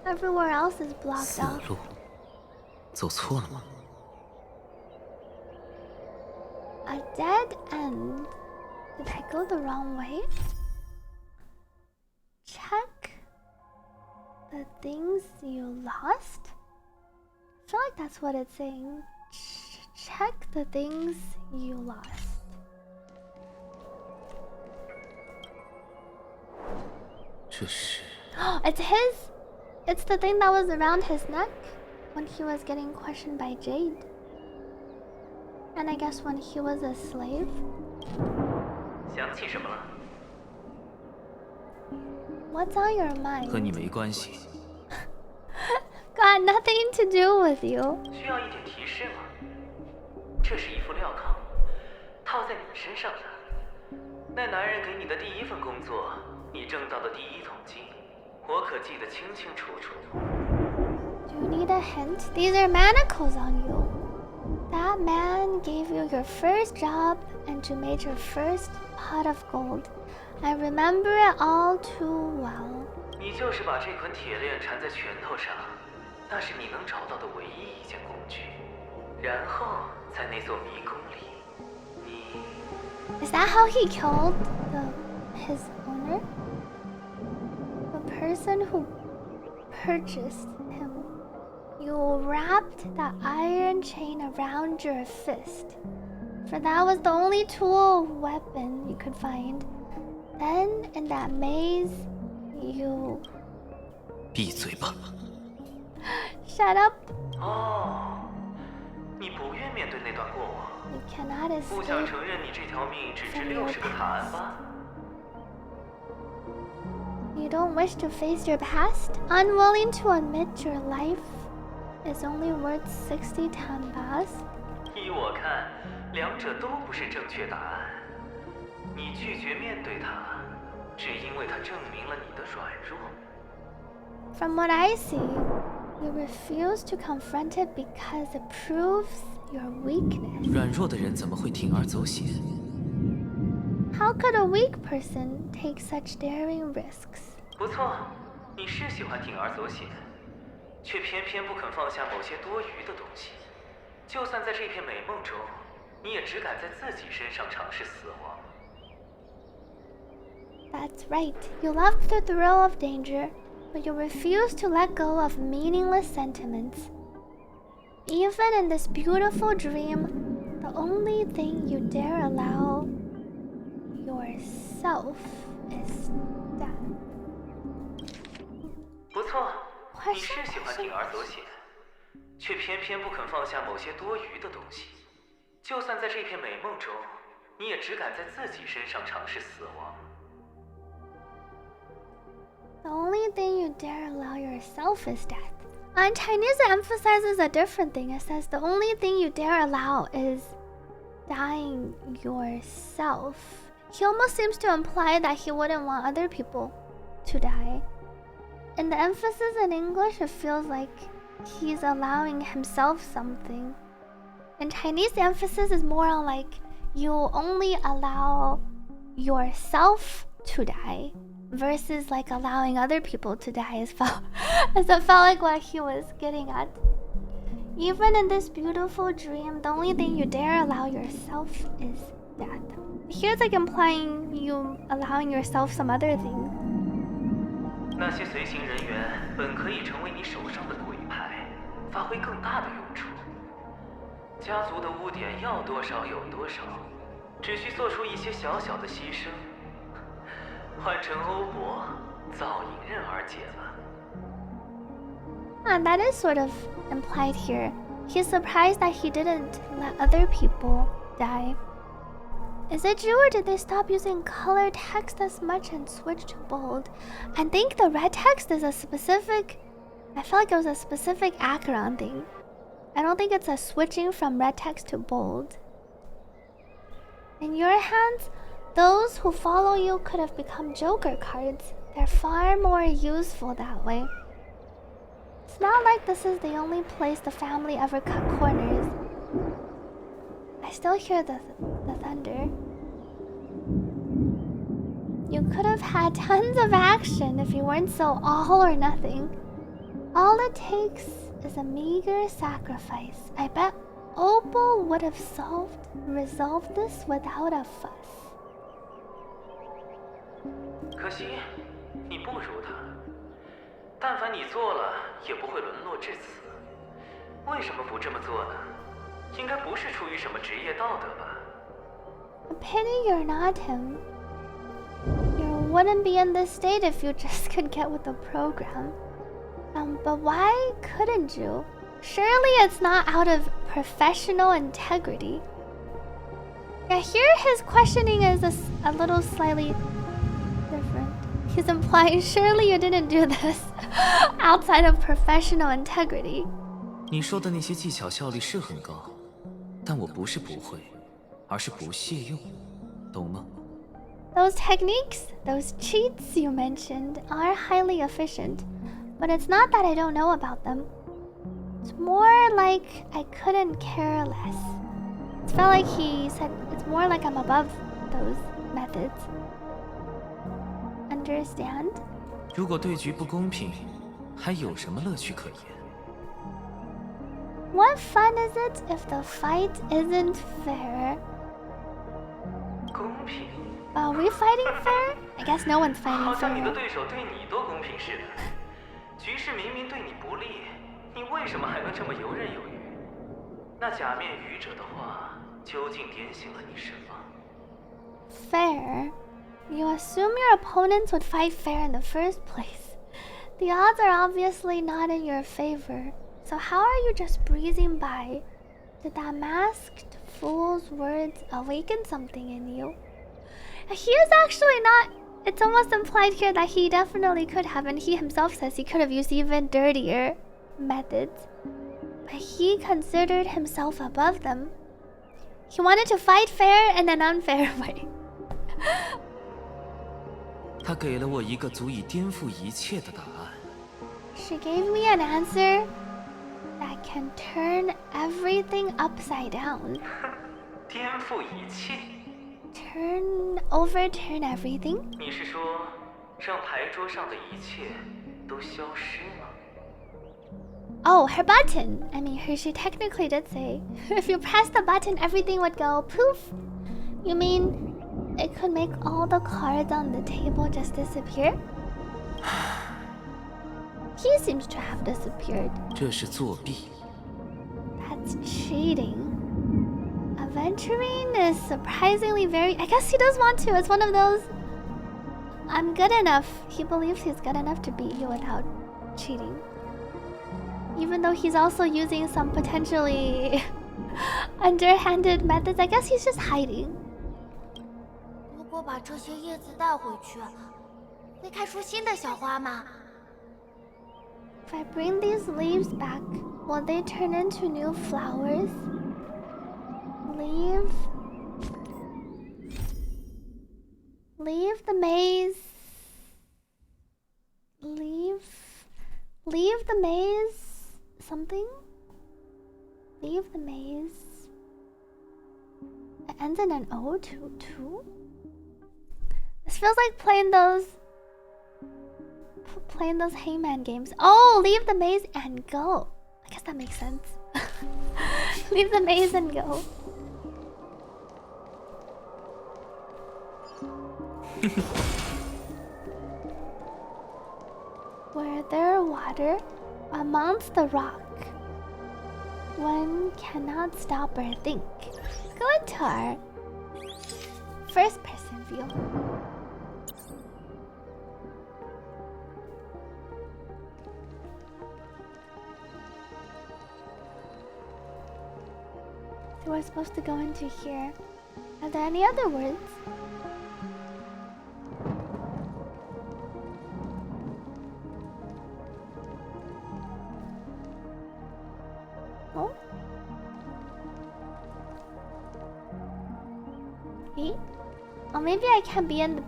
Everywhere else is blocked off. 死路，走错了吗？ A dead end. Did I go the wrong way? Check the things you lost? I feel like that's what it's saying. Check the things you lost. It's his. It's the thing that was around his neck when he was getting questioned by Jade. And I guess when he was a slave. 想起什么了？ What's on your mind? 和你没关系。 Got nothing to do with you. 需要一点提示吗？这是一副镣铐，套在你身上的。那男人给你的第一份工作，你挣到的第一桶金，我可记得清清楚楚。 Do you need a hint? These are manacles on you. That man gave you your first job and you made your first pot of gold. I remember it all too well. 你就是把这捆铁链缠在拳头上，那是你能找到的唯一一件工具。然后在那座迷宫里，你 Is that how he killed his owner? The person who purchased him. You wrapped the iron chain around your fist, for that was the only tool weapon you could find. Then in that maze, you 闭嘴吧！ shut up. 哦，你不愿面对那段过往， You cannot 不想 escape. 承认你这条命只值60个塔安吧？ You don't wish to face your past, unwilling to admit your life is only worth 60 tambas. 依我看，两者都不是正确答案。你拒绝面对它，只因为它证明了你的软弱。From what I see, you refuse to confront it because it proves your weakness. 软弱的人怎么会铤而走险？ How could a weak person take such daring risks? 不错，你是喜欢铤而走险，却偏偏不肯放下某些多余的东西。就算在这片美梦中，你也只敢在自己身上尝试死亡。That's right. You love the thrill of danger, but you refuse to let go of meaningless sentiments. Even in this beautiful dream, the only thing you dare allow yourself is death. 不错，你是喜欢铤而走险，却偏偏不肯放下某些多余的东西。就算在这片美梦中，你也只敢在自己身上尝试死亡。The only thing you dare allow yourself is death. And Chinese emphasizes a different thing. It says the only thing you dare allow is dying yourself. He almost seems to imply that he wouldn't want other people to die. In the emphasis in English, it feels like he's allowing himself something. In Chinese, the emphasis is more on like you only allow yourself to die versus like allowing other people to die as well. As it felt like what he was getting at. Even in this beautiful dream, the only thing you dare allow yourself is death. Here it's like implying you allowing yourself some other thing. 那些随行人员本可以成为你手上的鬼牌，发挥更大的用处。家族的污点要多少有多少，只需做出一些小小的牺牲，换成欧帛，早迎刃而解了。And that is sort of implied here. He's surprised that he didn't let other people die. Is it true, or did they stop using colored text as much and switch to bold? I think the red text is a specific... I felt like it was a specific Acheron thing. I don't think it's a switching from red text to bold. In your hands, those who follow you could have become Joker cards. They're far more useful that way. It's not like this is the only place the family ever cut corners. I still hear the thunder. You could have had tons of action if you weren't so all or nothing. All it takes is a meager sacrifice. I bet Opal would have resolved this without a fuss. 可惜，你不如他。但凡你做了，也不会沦落至此。为什么不这么做呢？应该不是出于什么职业道德吧？ A pity you're not him. You wouldn't be in this state if you just could get with the program. But why couldn't you? Surely it's not out of professional integrity. Yeah, here his questioning is a little slightly different. He's implying surely you didn't do this outside of professional integrity. 你说的那些技巧效率是很高，但我不是不会，而是不屑用，懂吗？ Those techniques, those cheats you mentioned are highly efficient, but it's not that I don't know about them. It's more like I couldn't care less. It felt like he said it's more like I'm above those methods. Understand? 如果对局不公平，还有什么乐趣可言？ What fun is it if the fight isn't fair? 公平？ Are we fighting fair? I guess no one's 好 fighting 像你的 fair. 对手对你多公平似的。局势明明对你不利，你为什么还能这么游刃有余？那假面愚者的话，究竟点醒了你什么？ Fair? You assume your opponents would fight fair in the first place. The odds are obviously not in your favor. So how are you just breezing by? Did that masked fool's words awaken something in you? He is actually not... It's almost implied here that he definitely could have, and he himself says he could have used even dirtier methods. But he considered himself above them. He wanted to fight fair in an unfair way. 他给了我一个足以颠覆一切的答案。She gave me an answer that can turn everything upside down. 颠覆一切？ Overturn everything? 你是说让牌桌上的一切都消失吗？ Oh, her button. I mean, she technically did say if you press the button, everything would go poof. You mean it could make all the cards on the table just disappear? He seems to have disappeared. 这是作弊。 That's cheating. Aventuring is surprisingly very... I guess he does want to. It's one of those... I'm good enough. He believes he's good enough to beat you without cheating. Even though he's also using some potentially underhanded methods, I guess he's just hiding. 如果把这些叶子带回去，会开出新的小花吗？ If I bring these leaves back, will they turn into new flowers? Leave the maze. Leave the maze. Something? Leave the maze. It ends in an O too? This feels like playing those Hangman games. Oh, leave the maze and go. I guess that makes sense. Leave the maze and go. Where there water amongst the rock, one cannot stop or think. Go into our first person view. So we're supposed to go into here. Are there any other words? Oh? Wait. Oh, maybe I can be in the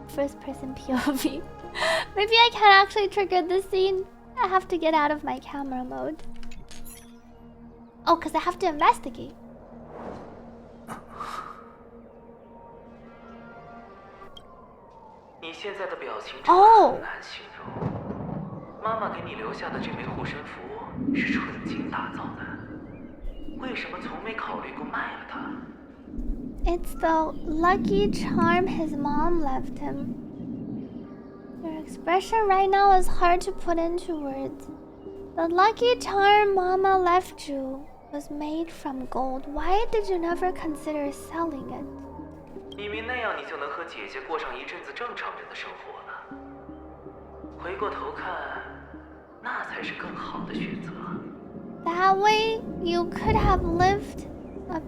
first person POV. Maybe I can actually trigger this scene. I have to get out of my camera mode. Oh, because I have to investigate. 你现在的表情真的很难形容。妈妈给你留下的这枚护身符是纯金打造的，为什么从没考虑过卖了它？ It's the lucky charm his mom left him. Your expression right now is hard to put into words. The lucky charm Mama left you was made from gold. Why did you never consider selling it? 以为那样你就能和姐姐过上一阵子正常人的生活了。回过头看，那才是更好的选择。 That way, you could have lived a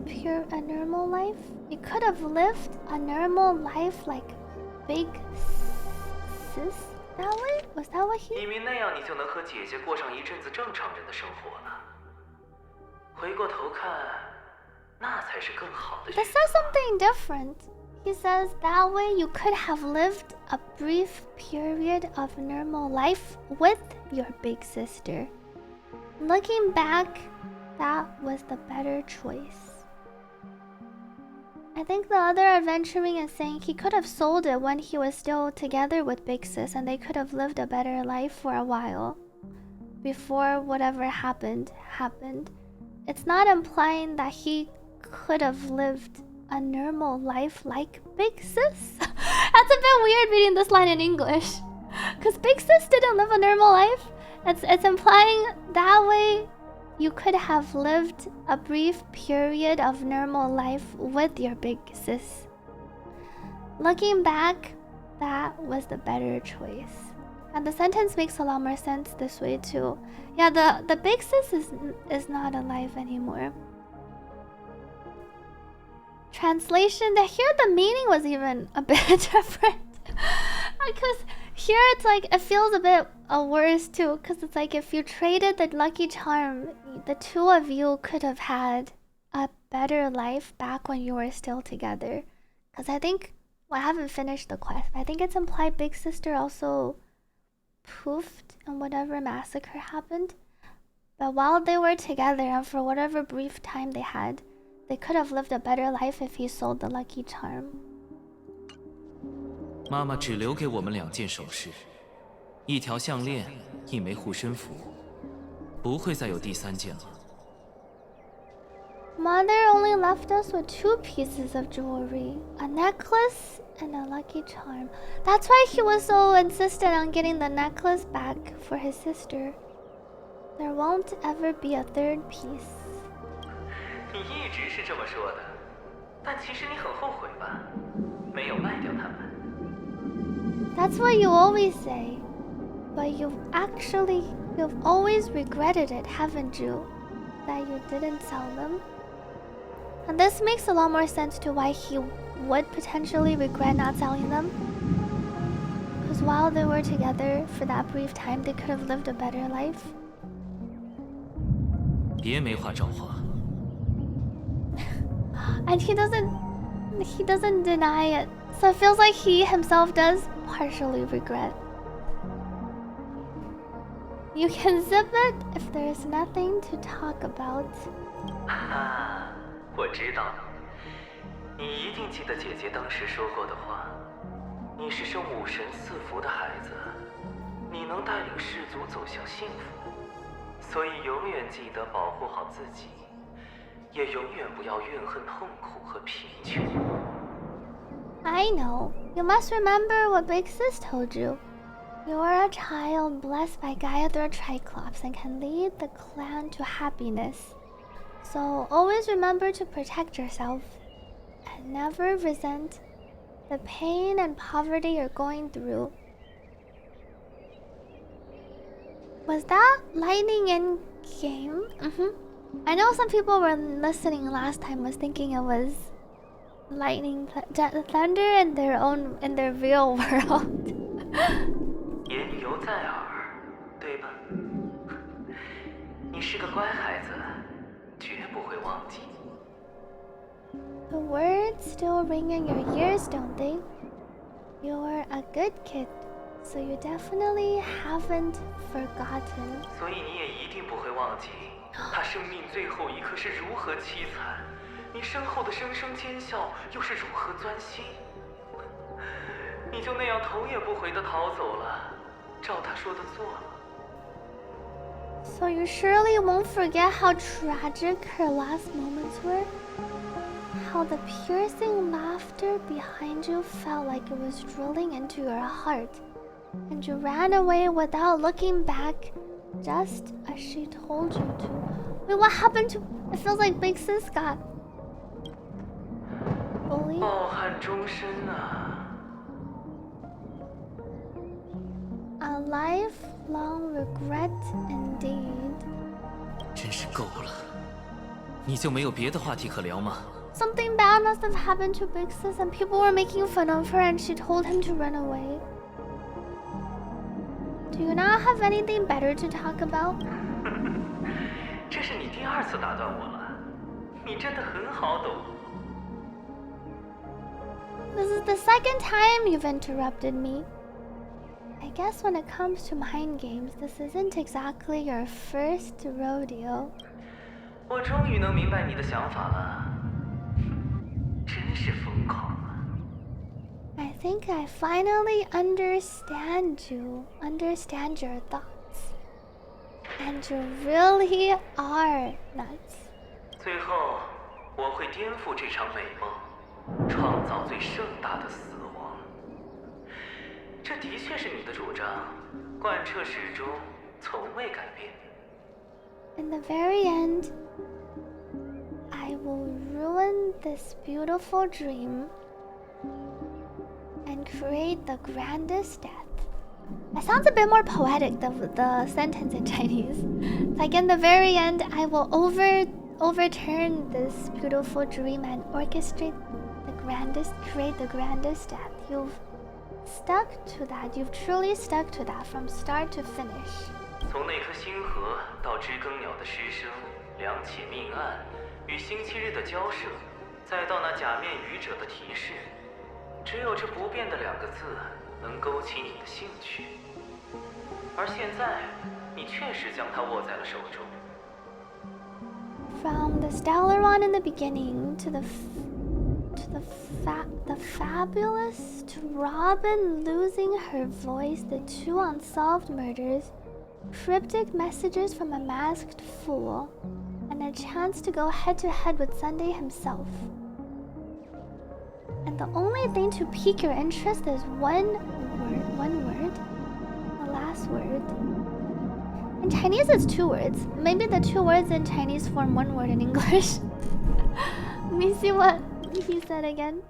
normal life. You could have lived a normal life like big sis. That way? Was that what he? 以为那样你就能和姐姐过上一阵子正常人的生活了。回过头看，那才是更好的选 This 择。 says something different. He says that way you could have lived a brief period of normal life with your big sister. Looking back, that was the better choice. I think the other adventuring is saying he could have sold it when he was still together with Big Sis and they could have lived a better life for a while. Before whatever happened. It's not implying that he could have lived a normal life like Big Sis. That's a bit weird reading this line in English. Because Big Sis didn't live a normal life. It's implying that way you could have lived a brief period of normal life with your Big Sis. Looking back, that was the better choice. And the sentence makes a lot more sense this way too. Yeah, the Big Sis is not alive anymore. Translation, here the meaning was even a bit different. Because here it's like, it feels a bit worse too. Because it's like if you traded the lucky charm, the two of you could have had a better life back when you were still together. Because I think Well, I haven't finished the quest, but I think it's implied Big Sister also poofed and whatever massacre happened. But while they were together and for whatever brief time they had, they could have lived a better life if he sold the lucky charm. 妈妈只留给我们2件首饰，一条项链，一枚护身符，不会再有第3件了。 Mother only left us with 2 pieces of jewelry, a necklace and a lucky charm. That's why he was so insistent on getting the necklace back for his sister. There won't ever be a 3rd piece. 你一直是这么说的，但其实你很后悔吧？没有卖掉它们。 That's what you always say, but you've always regretted it, haven't you? That you didn't sell them? And this makes a lot more sense to why he would potentially regret not selling them. Because while they were together for that brief time, they could have lived a better life. 别没话找话。 And he doesn't deny it. So it feels like he himself does partially regret. You can zip it if there's nothing to talk about. 啊，我知道了，你一定记得姐姐当时说过的话。你是生5神4福的孩子，你能带领氏族走向幸福，所以永远记得保护好自己，也永远不要怨恨痛苦和贫穷。 I know. You must remember what Big Sis told you. You are a child blessed by Gaia the Triclops and can lead the clan to happiness. So always remember to protect yourself and never resent the pain and poverty you're going through. Was that lightning in game? I know some people were listening last time was thinking it was lightning thunder in their real world. 言犹在耳，对吧？你是个乖孩子，绝不会忘记。 The words still ring in your ears, don't they? You're a good kid, so you definitely haven't forgotten. 所以你也一定不会忘记，他生命最后一刻是如何凄惨，你身后的声声尖笑又是如何钻心。你就那样头也不回地逃走了，照他说的做了。 So you surely won't forget how tragic her last moments were? How the piercing laughter behind you felt like it was drilling into your heart, and you ran away without looking back, just as she told you to. Wait, what happened to... It feels like Big Sis got bullied. 抱憾终身啊！ A lifelong regret indeed. 真是够了，你就没有别的话题可聊吗？ Something bad must have happened to Big Sis and people were making fun of her and she told him to run away. Do you not have anything better to talk about? 这是你第2次打断我了，你真的很好懂。 This is the 2nd time you've interrupted me. I guess when it comes to mind games, this isn't exactly your first rodeo. 我终于能明白你的想法了，真是疯狂啊！ I think I finally understand your thoughts. And you really are nuts. 最后，我会颠覆这场美梦，创造最盛大的死亡。这的确是你的主张，贯彻始终，从未改变。 In the very end, I will ruin this beautiful dream and create the grandest death. It sounds a bit more poetic than the sentence in Chinese. Like in the very end, I will overturn this beautiful dream and orchestrate create the grandest death. You've stuck to that. You've truly stuck to that from start to finish. 从那颗星河到知更鸟的失声，2起命案与星期日的交涉，再到那假面愚者的提示，只有有这不变的2个字能勾起你的兴趣，而现在你确实将它握在了手中。From the stellaron in the beginning to the fabulous to Robin losing her voice, the 2 unsolved murders, cryptic messages from a masked fool, and a chance to go head-to-head with Sunday himself. And the only thing to pique your interest is one word, the last word. In Chinese it's 2 words. Maybe the 2 words in Chinese form 1 word in English. Let me see what he said again.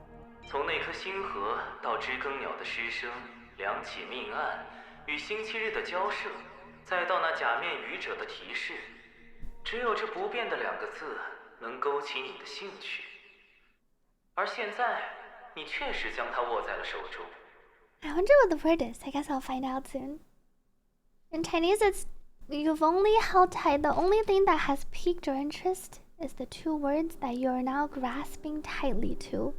从那颗星河到知更鸟的失声，2起命案与星期日的交涉，再到那假面愚者的提示，只有这不变的2个字能勾起你的兴趣，而现在你确实将它握在了手中。I wonder what the word is. I guess I'll find out soon. In Chinese it's you've only held tight. The only thing that has piqued your interest is the 2 words that you are now grasping tightly to.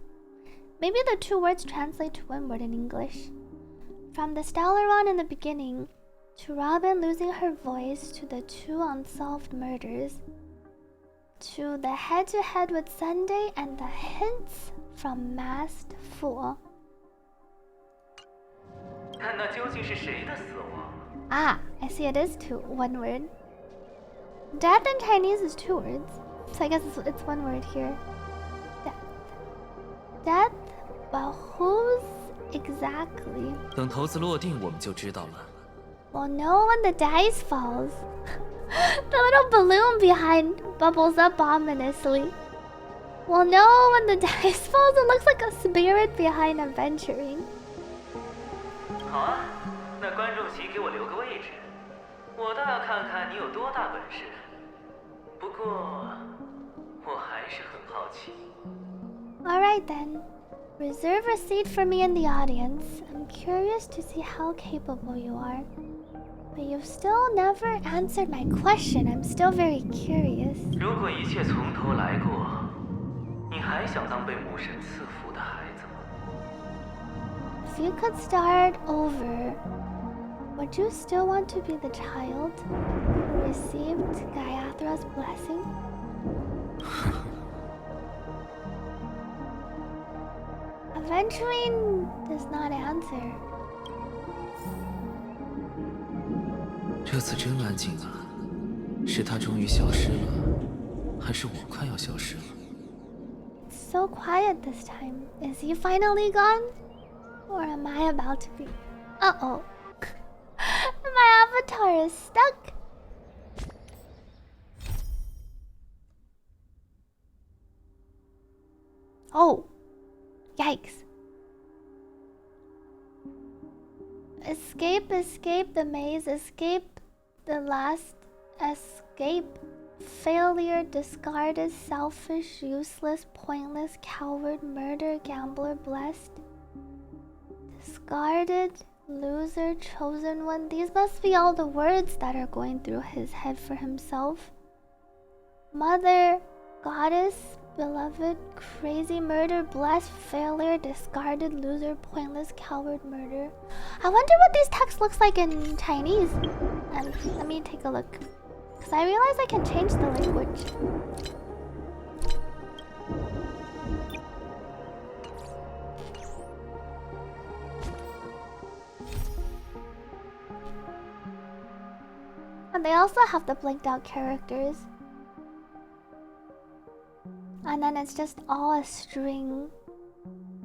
Maybe the 2 words translate to 1 word in English. From the stellaron in the beginning, to Robin losing her voice, to the 2 unsolved murders, to the head-to-head with Sunday and the hints from masked fool. 看那究竟是谁的死亡？ Ah, I see it is 1 word. Death in Chinese is 2 words, so I guess it's 1 word here. Death? Well, whose exactly? 等骰子落定，我们就知道了。 We'll know when the dice falls. The little balloon behind bubbles up ominously. We'll know when the dice falls. It looks like a spirit behind adventuring. 好啊，那观众席给我留个位置，我倒要看看你有多大本事。不过，我还是很好奇。 Alright then. Reserve a seat for me in the audience. I'm curious to see how capable you are. But you've still never answered my question. I'm still very curious. 如果一切从头来过，你还想当被母神赐福的孩子吗？ If you could start over, would you still want to be the child who received Gayathra's blessing? Adventuring does not answer. 这次真安静啊，是他终于消失了，还是我快要消失了？ It's so quiet this time. Is he finally gone? Or am I about to be? Uh-oh. My avatar is stuck. Oh. Yikes. Escape the maze, escape the last escape. Failure, discarded, selfish, useless, pointless, coward, murder, gambler, blessed. Discarded, loser, chosen one. These must be all the words that are going through his head for himself. Mother, goddess, beloved, crazy, murder, blessed, failure, discarded, loser, pointless, coward, murder. I wonder what these texts looks like in Chinese. Let me take a look. Because I realize I can change the language. And they also have the blanked out characters. And then it's just all a string.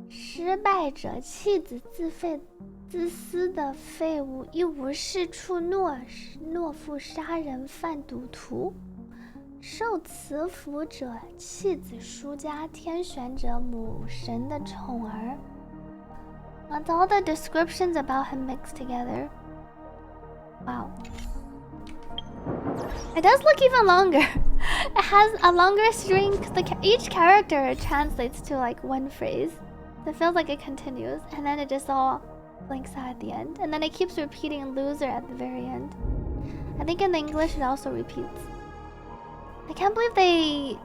失败者，弃子自废，自私的废物，一无是处，懦夫杀人犯，赌徒。受慈福者，弃子输家，天选者，母神的宠儿。That's all the descriptions about him mixed together. Wow. It does look even longer. It has a longer string because each character translates to like one phrase. So it feels like it continues, and then it just all blinks out at the end, and then it keeps repeating loser at the very end. I think in the English it also repeats. I can't believe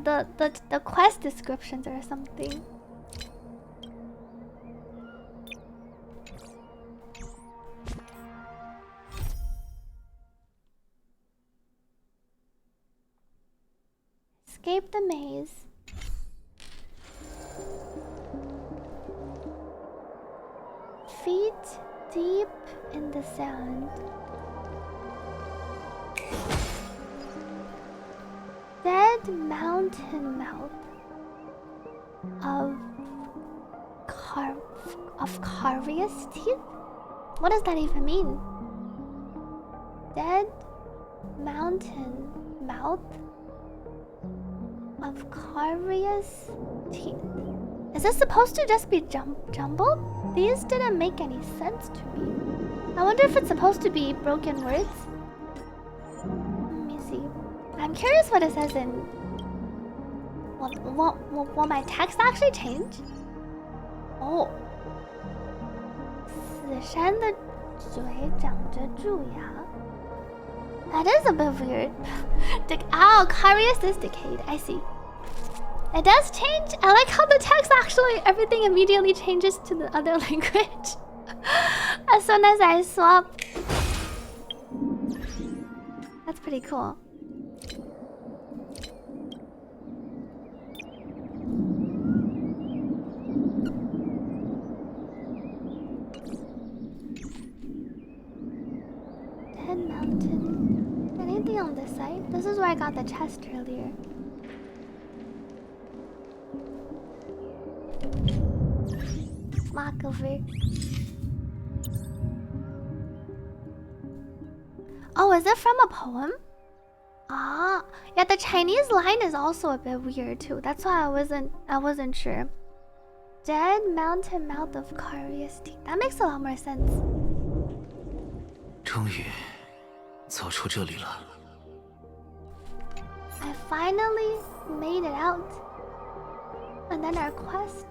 the quest descriptions or something. Escape the maze. Feet deep in the sand. Dead mountain mouth of carious teeth? What does that even mean? Dead mountain mouth of carious teeth. Is this supposed to just be jumbled? These didn't make any sense to me. I wonder if it's supposed to be broken words. Let me see. I'm curious what it says in... Will my text actually change? Oh. 死山的嘴长着蛀牙. That is a bit weird. Oh, carious is decayed. I see. It does change. I like how the text actually, everything immediately changes to the other language. As soon as I swap. That's pretty cool. Dead mountain. Anything on this side? This is where I got the chest earlier. Walk over. Oh, is it from a poem? Ah, yeah. The Chinese line is also a bit weird too. That's why I wasn't sure. Dead mountain mouth of carious teeth. That makes a lot more sense. 终于走出这里了。 I finally made it out. And then our quest.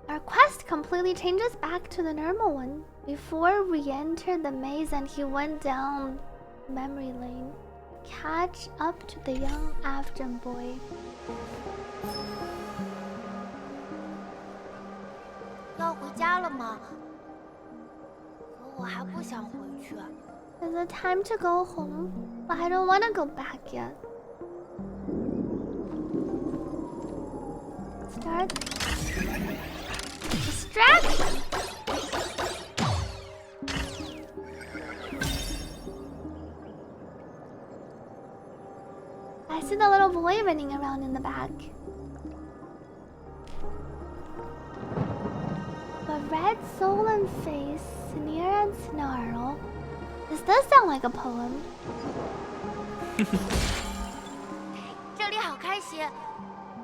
Our quest completely changes back to the normal one. Before we entered the maze and he went down memory lane. Catch up to the young Afghan boy. 要回家了吗？可我还不想回去。 Is it time to go home? But I don't want to go back yet. Start. Distraction! I see the little boy running around in the back. The red soul and face, sneer and snarl. This does sound like a poem. 这里好开心，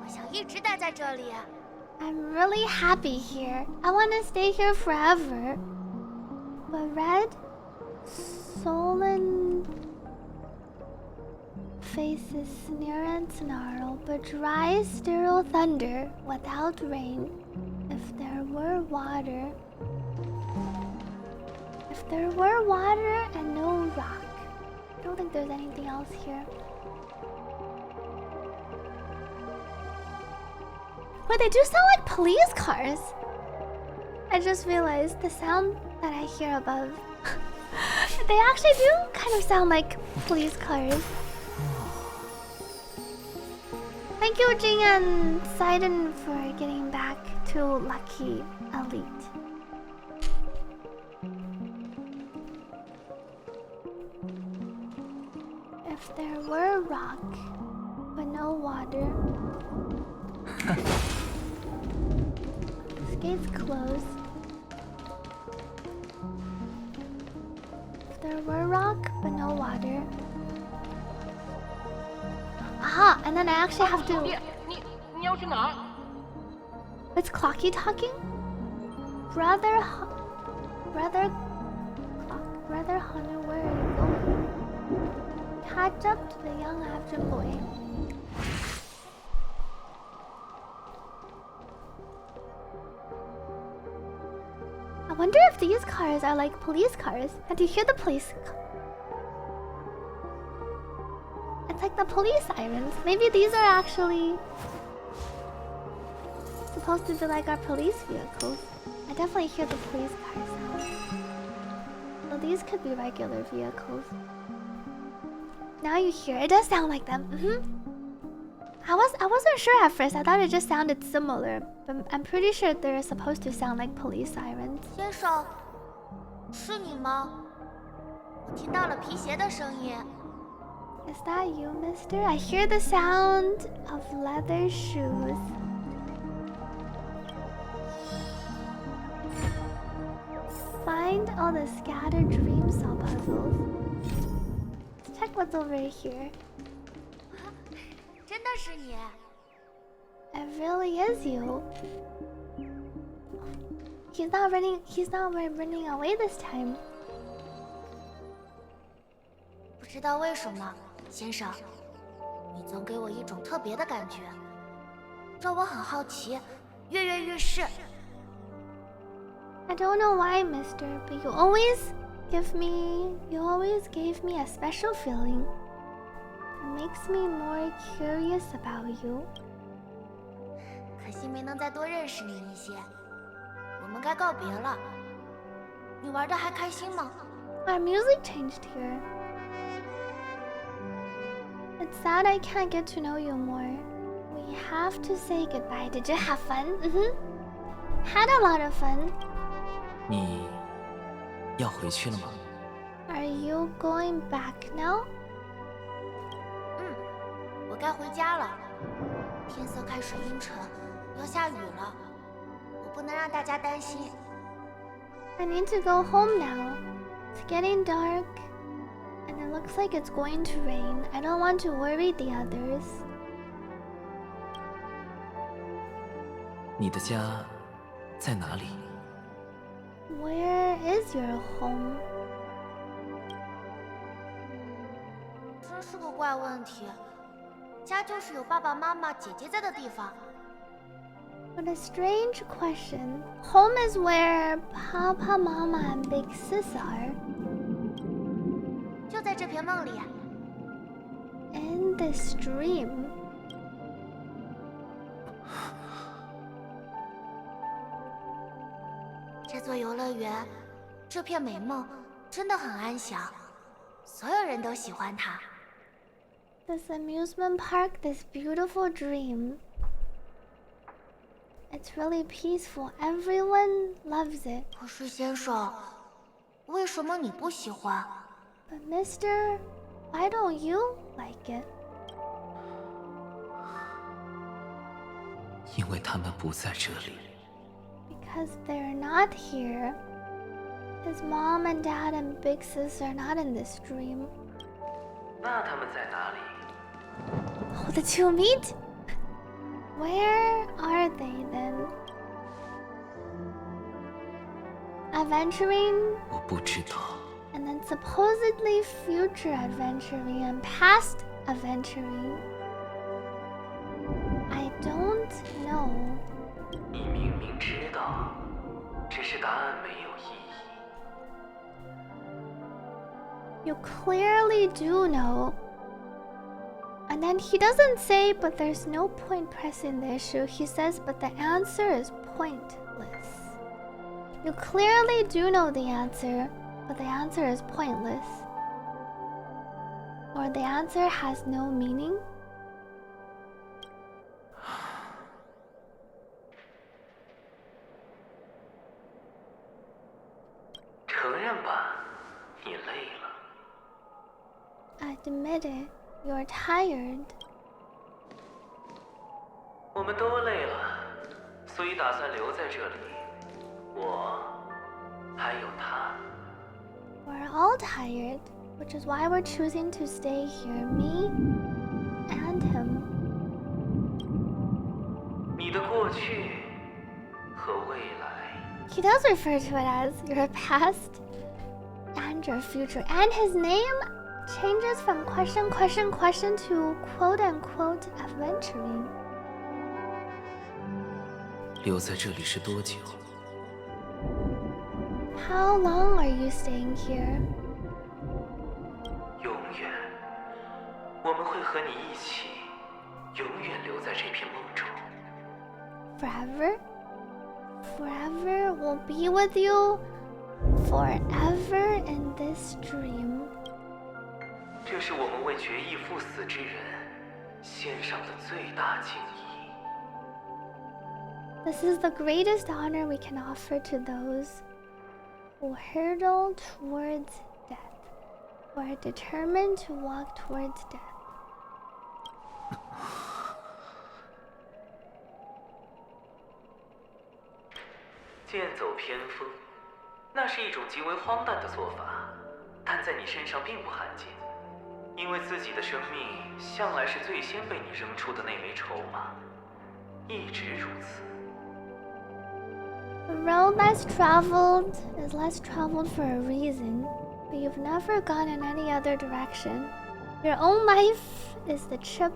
我想一直待在这里。 I'm really happy here. I want to stay here forever. But red, sullen faces sneer and snarl, but dry, sterile thunder without rain. If there were water. If there were water and no rock. I don't think there's anything else here. But they do sound like police cars. I just realized the sound that I hear above. They actually do kind of sound like police cars. Thank you, Jing and Sidon, for getting back to Lucky Elite. If there were rock, but no water. This gate's closed. If there were rock, but no water. Aha! And then I actually have to... 你要去哪？ It's Clocky talking? Brother Hunter, where are you going? Catch up to the young Afghan boy. I wonder if these cars are like police cars. And do you hear the police? It's like the police sirens. Maybe these are actually supposed to be like our police vehicles. I definitely hear the police car sounds. So these could be regular vehicles. Now you hear it does sound like them. I wasn't sure at first. I thought it just sounded similar, but I'm pretty sure they're supposed to sound like police sirens. 先生，是你吗？我听到了皮鞋的声音。Is that you, mister? I hear the sound of leather shoes. Find all the scattered dream cell puzzles. Let's check what's over here. 真的是你？ It really is you. He's not running away this time. 不知道为什么，先生，你总给我一种特别的感觉，让我很好奇，跃跃欲试。I don't know why, mister, but you always gave me a special feeling. It makes me more curious about you. 可惜没能再多认识你一些，我们该告别了。你玩的还开心吗？ Our music changed here. It's sad I can't get to know you more. We have to say goodbye. Did you have fun? Had a lot of fun. 你要回去了吗？ Are you going back now? 我该回家了。天色开始阴沉，要下雨了，我不能让大家担心。 I need to go home now. It's getting dark, and it looks like it's going to rain. I don't want to worry the others. 你的家在哪里？ Where is your home? 真是个怪问题。家就是有爸爸妈妈、姐姐在的地方。 What a strange question. Home is where Papa, Mama, and Big Sis are. 就在这片梦里。 In this dream. 这座游乐园，这片美梦真的很安详，所有人都喜欢它。 This amusement park, this beautiful dream. It's really peaceful. Everyone loves it. 可是先生，为什么你不喜欢？ But mister, why don't you like it? 因为他们不在这里。 Because they're not here. His mom and dad and big sis are not in this dream. 那他们在哪里？ Oh, the two meet? Where are they then? Adventuring, 我不知道。 and then supposedly future adventuring and past adventuring. I don't know. 你明明知道，只是答案没有意义。 You clearly do know. And then he doesn't say, but there's no point pressing the issue. He says, but the answer is pointless. You clearly do know the answer, but the answer is pointless. Or the answer has no meaning. 承认吧，你累了。 Admit it, you're tired. 我们都累了，所以打算留在这里。我，还有他。 We're all tired, which is why we're choosing to stay here, me and him. 你的过去和未来。 He does refer to it as your past and your future. And his name changes from question to quote unquote adventuring. 留在这里是多久？ How long are you staying here? 永远，我们会和你一起，永远留在这片梦中。 Forever? Forever will be with you forever in this dream. 这是我们为决意赴死之人献上的最大敬意。This is the greatest honor we can offer to those who hurtle towards death, who are determined to walk towards death. 剑走偏锋，那是一种极为荒诞的做法，但在你身上并不罕见，因为自己的生命向来是最先被你扔出的那枚筹码，一直如此。The road less traveled is less traveled for a reason, but you've never gone in any other direction. Your own life is the chip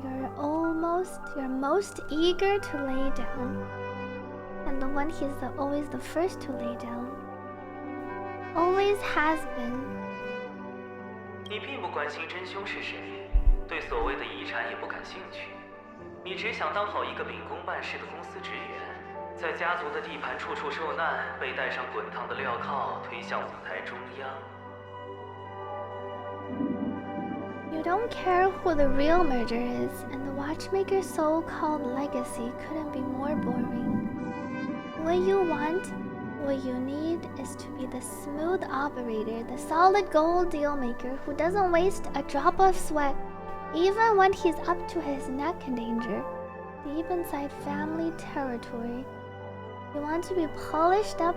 you're most eager to lay down, and the one he's always the first to lay down. Always has been. 你并不关心真凶是谁，对所谓的遗产也不感兴趣，你只想当好一个秉公办事的公司职员，在家族的地盘处处受难，被带上滚烫的镣铐推向舞台中央。You don't care who the real murderer is, and the watchmaker's so-called legacy couldn't be more boring. What you want, what you need is to be the smooth operator, the solid gold deal maker who doesn't waste a drop of sweat, even when he's up to his neck in danger, deep inside family territory. You want to be polished up,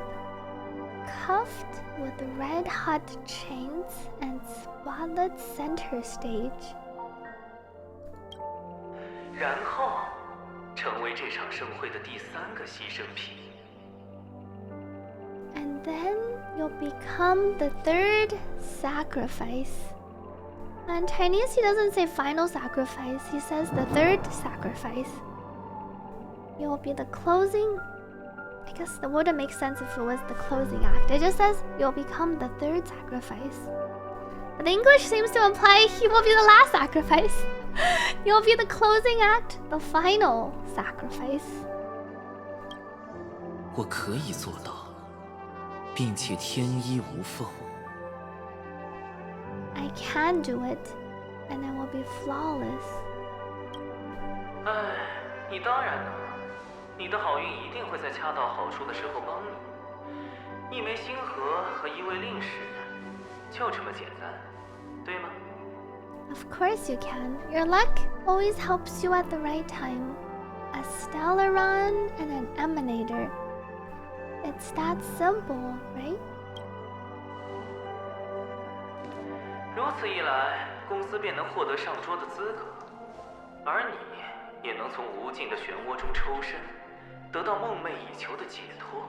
cuffed with red-hot chains and spotlit center stage. 然后，成为这场盛会的第3个牺牲品。And then you'll become the third sacrifice. In Chinese, he doesn't say final sacrifice, he says the third sacrifice. You'll be the closing. I guess the wouldn't make sense if it was the closing act. It just says you'll become the third sacrifice. But the English seems to imply he will be the last sacrifice. You'll be the closing act, the final sacrifice. 我可以做到，并且天衣无缝。I can do it, and I will be flawless. 唉，你当然能。你的好运一定会在恰到好处的时候帮你。一枚星河和一位令使，就这么简单，对吗？ Of course you can. Your luck always helps you at the right time. A stellaron and an emanator. It's that simple, right? 如此一来，公司便能获得上桌的资格，而你也能从无尽的漩涡中抽身，得到梦寐以求的解脱。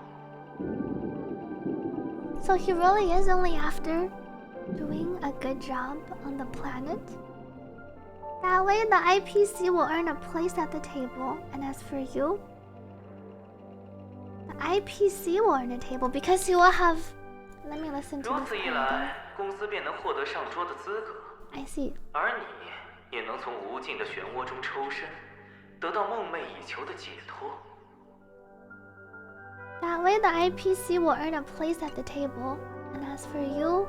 So he really is only after doing a good job on the planet? That way the IPC will earn a place at the table, and as for you, the IPC will earn a table because you will have... Let me listen to 如 this 此一 part 来，公司便能获得上桌的资格， again. I see. 而你也能从无尽的漩涡中抽身，得到梦寐以求的解脱。 That way the IPC will earn a place at the table, and as for you,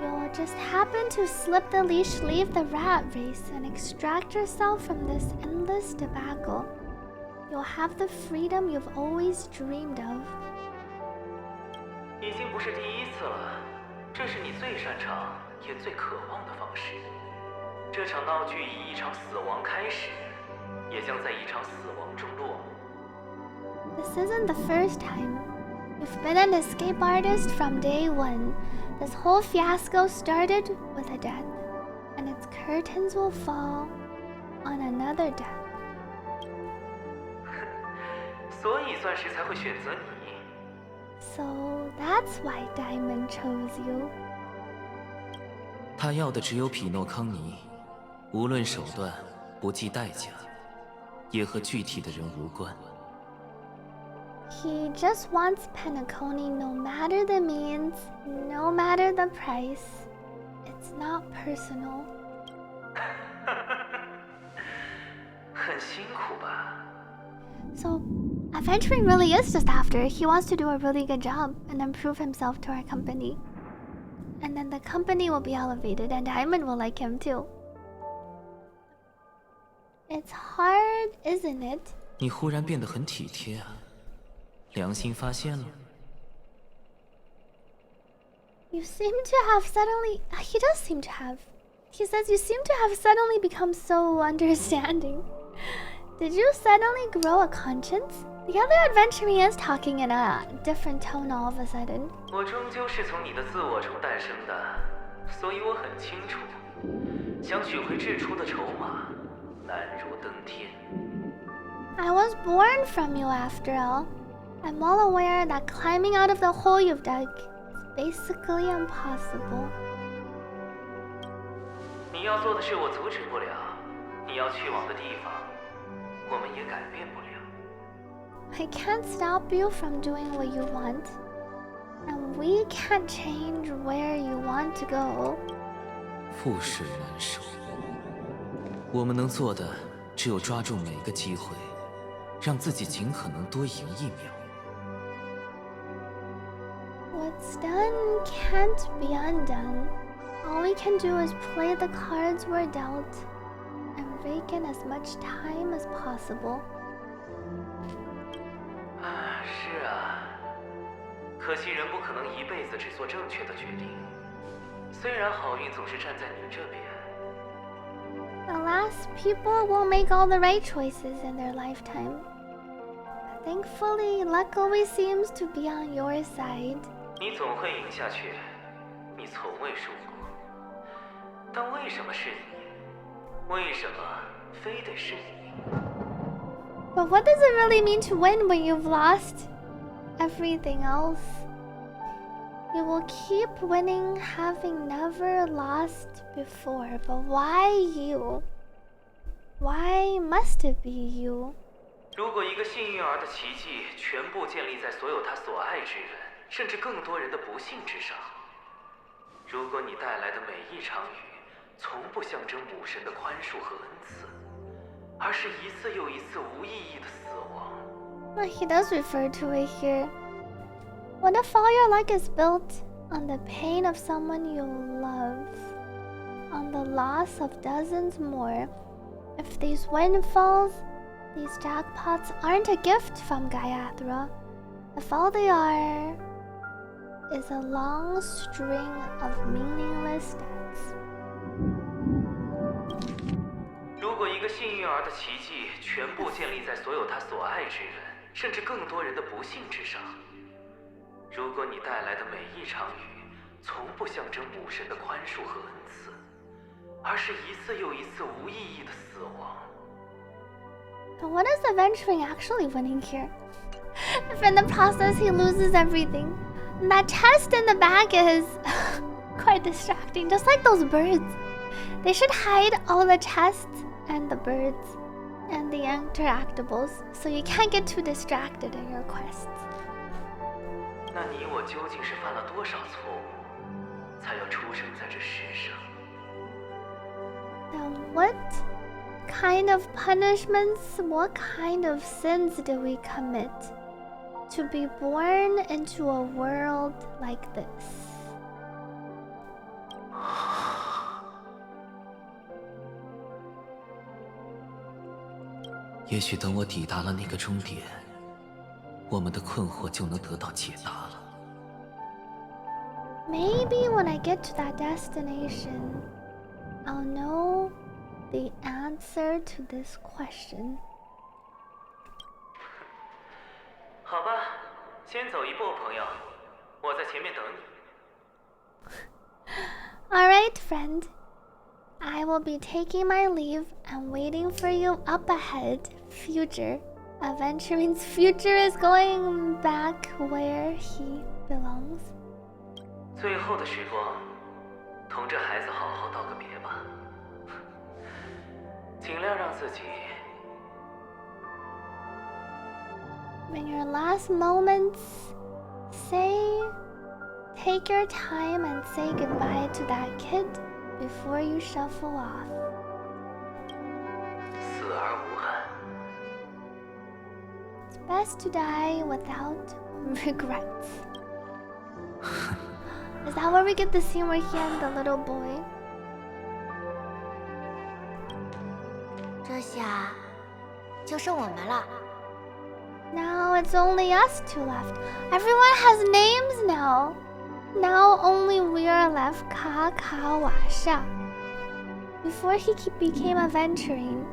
you'll just happen to slip the leash, leave the rat race, and extract yourself from this endless debacle. You'll have the freedom you've always dreamed of. 已经不是第一次了，这是你最擅长也最渴望的方式。这场闹剧以一场死亡开始，也将在一场死亡中落幕。 This isn't the first time. You've been an escape artist from day one. This whole fiasco started with a death, and its curtains will fall on another death. 所以钻石才会选择你。 So that's why Diamond chose you. 他要的只有匹诺康尼，无论手段，不计代价，也和具体的人无关。 He just wants Penacony no matter the means, no matter the price. It's not personal. 很辛苦吧？ So, adventuring really is just after. He wants to do a really good job and then prove himself to our company. And And then the company will be elevated, and Diamond will like him too. It's hard, isn't it? 你忽然变得很体贴啊，良心发现了。You seem to have suddenly. He does seem to have. He says you seem to have suddenly become so understanding. Did you suddenly grow a conscience? The other adventurer is talking in a different tone all of a sudden. 我终究是从你的自我中诞生的，所以我很清楚，想取回最初的筹码，难如登天。I was born from you after all. I'm well aware that climbing out of the hole you've dug is basically impossible. 你要做的事我阻止不了，你要去往的地方，我们也改变不了。 I can't stop you from doing what you want, and we can't change where you want to go. 覆水难收。我们能做的只有抓住每个机会，让自己尽可能多赢一秒。 What's done can't be undone. All we can do is play the cards we're dealt and rake in as much time as possible. 是啊，可惜人不可能一辈子只做正确的决定。虽然好运总是站在你这边。 Alas, people will make all the right choices in their lifetime. Thankfully, luck always seems to be on your side. 你总会赢下去，你从未输过。但为什么是你？为什么非得是你？ But what does it really mean to win when you've lost everything else? You will keep winning having never lost before, but why you? Why must it be you? 如果一个幸运儿的奇迹全部建立在所有他所爱之人，甚至更多人的不幸之上，如果你带来的每一场雨从不象征母神的宽恕和恩赐，而是一次又一次无意义的死亡。 Well, he does refer to it here. What if all your luck is built on the pain of someone you love? On the loss of dozens more? If these windfalls, these jackpots aren't a gift from Gayatri, if all they are is a long string of meaningless debts. 如果一个幸运儿的奇迹全部建立在所有他所爱之人，甚至更多人的不幸之上，如果你带来的每一场雨从不象征母神的宽恕和恩赐，而是一次又一次无意义的死亡。 But what is adventuring actually winning here? If in the process he loses everything, that chest in the back is quite distracting, just like those birds. They should hide all the chests and the birds and the interactables so you can't get too distracted in your quests. 那你我究竟是犯了多少错误，才要出生在这世上？ Now what kind of punishments, what kind of sins do we commit to be born into a world like this? 也许等我抵达了那个终点，我们的困惑就能得到解答了。 Maybe when I get to that destination, I'll know the answer to this question. 好吧，先走一步，朋友，我在前面等你。Alright, friend. I will be taking my leave and waiting for you up ahead, future. Adventuring's future is going back where he belongs. 最后的时光，同这孩子好好道个别吧，尽量让自己。 In your last moments, take your time and say goodbye to that kid before you shuffle off. 死而无憾。 It's best to die without regrets. Is that where we get the scene where he and the little boy? 这下就剩我们了。 Now it's only us two left. Everyone has names now. Now only we are left Kakavasha. Before he became aventurine,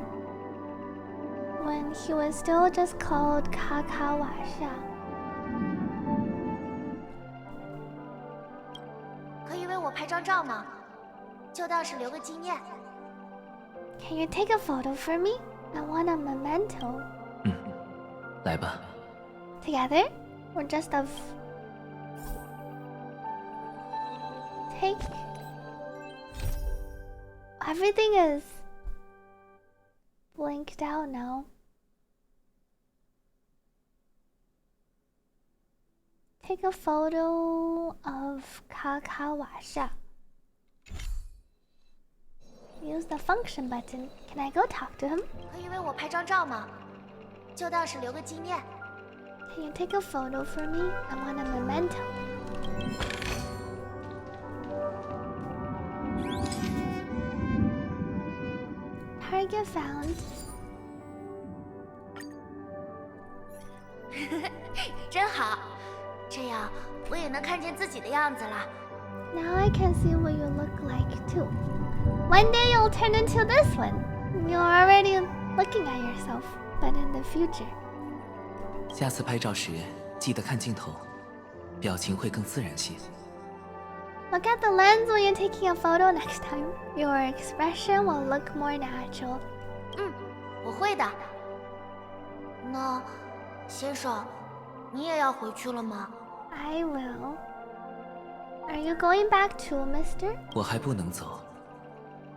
when he was still just called kakavasha. 可以为我拍张照吗？就当是留个纪念。 Can you take a photo for me? I want a memento. 来吧。 Together? Or just of... Take... Everything is... blinked out now. Take a photo of kakavasha. Use the function button. Can I go talk to him? 可以为我拍张照吗？就当是留个纪念。 Can you take a photo for me? I want a memento. Target found. 真好，这样我也能看见自己的样子了。 Now I can see what you look like too. One day you'll turn into this one. You're already looking at yourself, but in the future. 下次拍照时记得看镜头，表情会更自然些。 Look at the lens when you're taking a photo next time. Your expression will look more natural. 我会的。那，先生，你也要回去了吗？ I will. Are you going back too, mister? 我还不能走，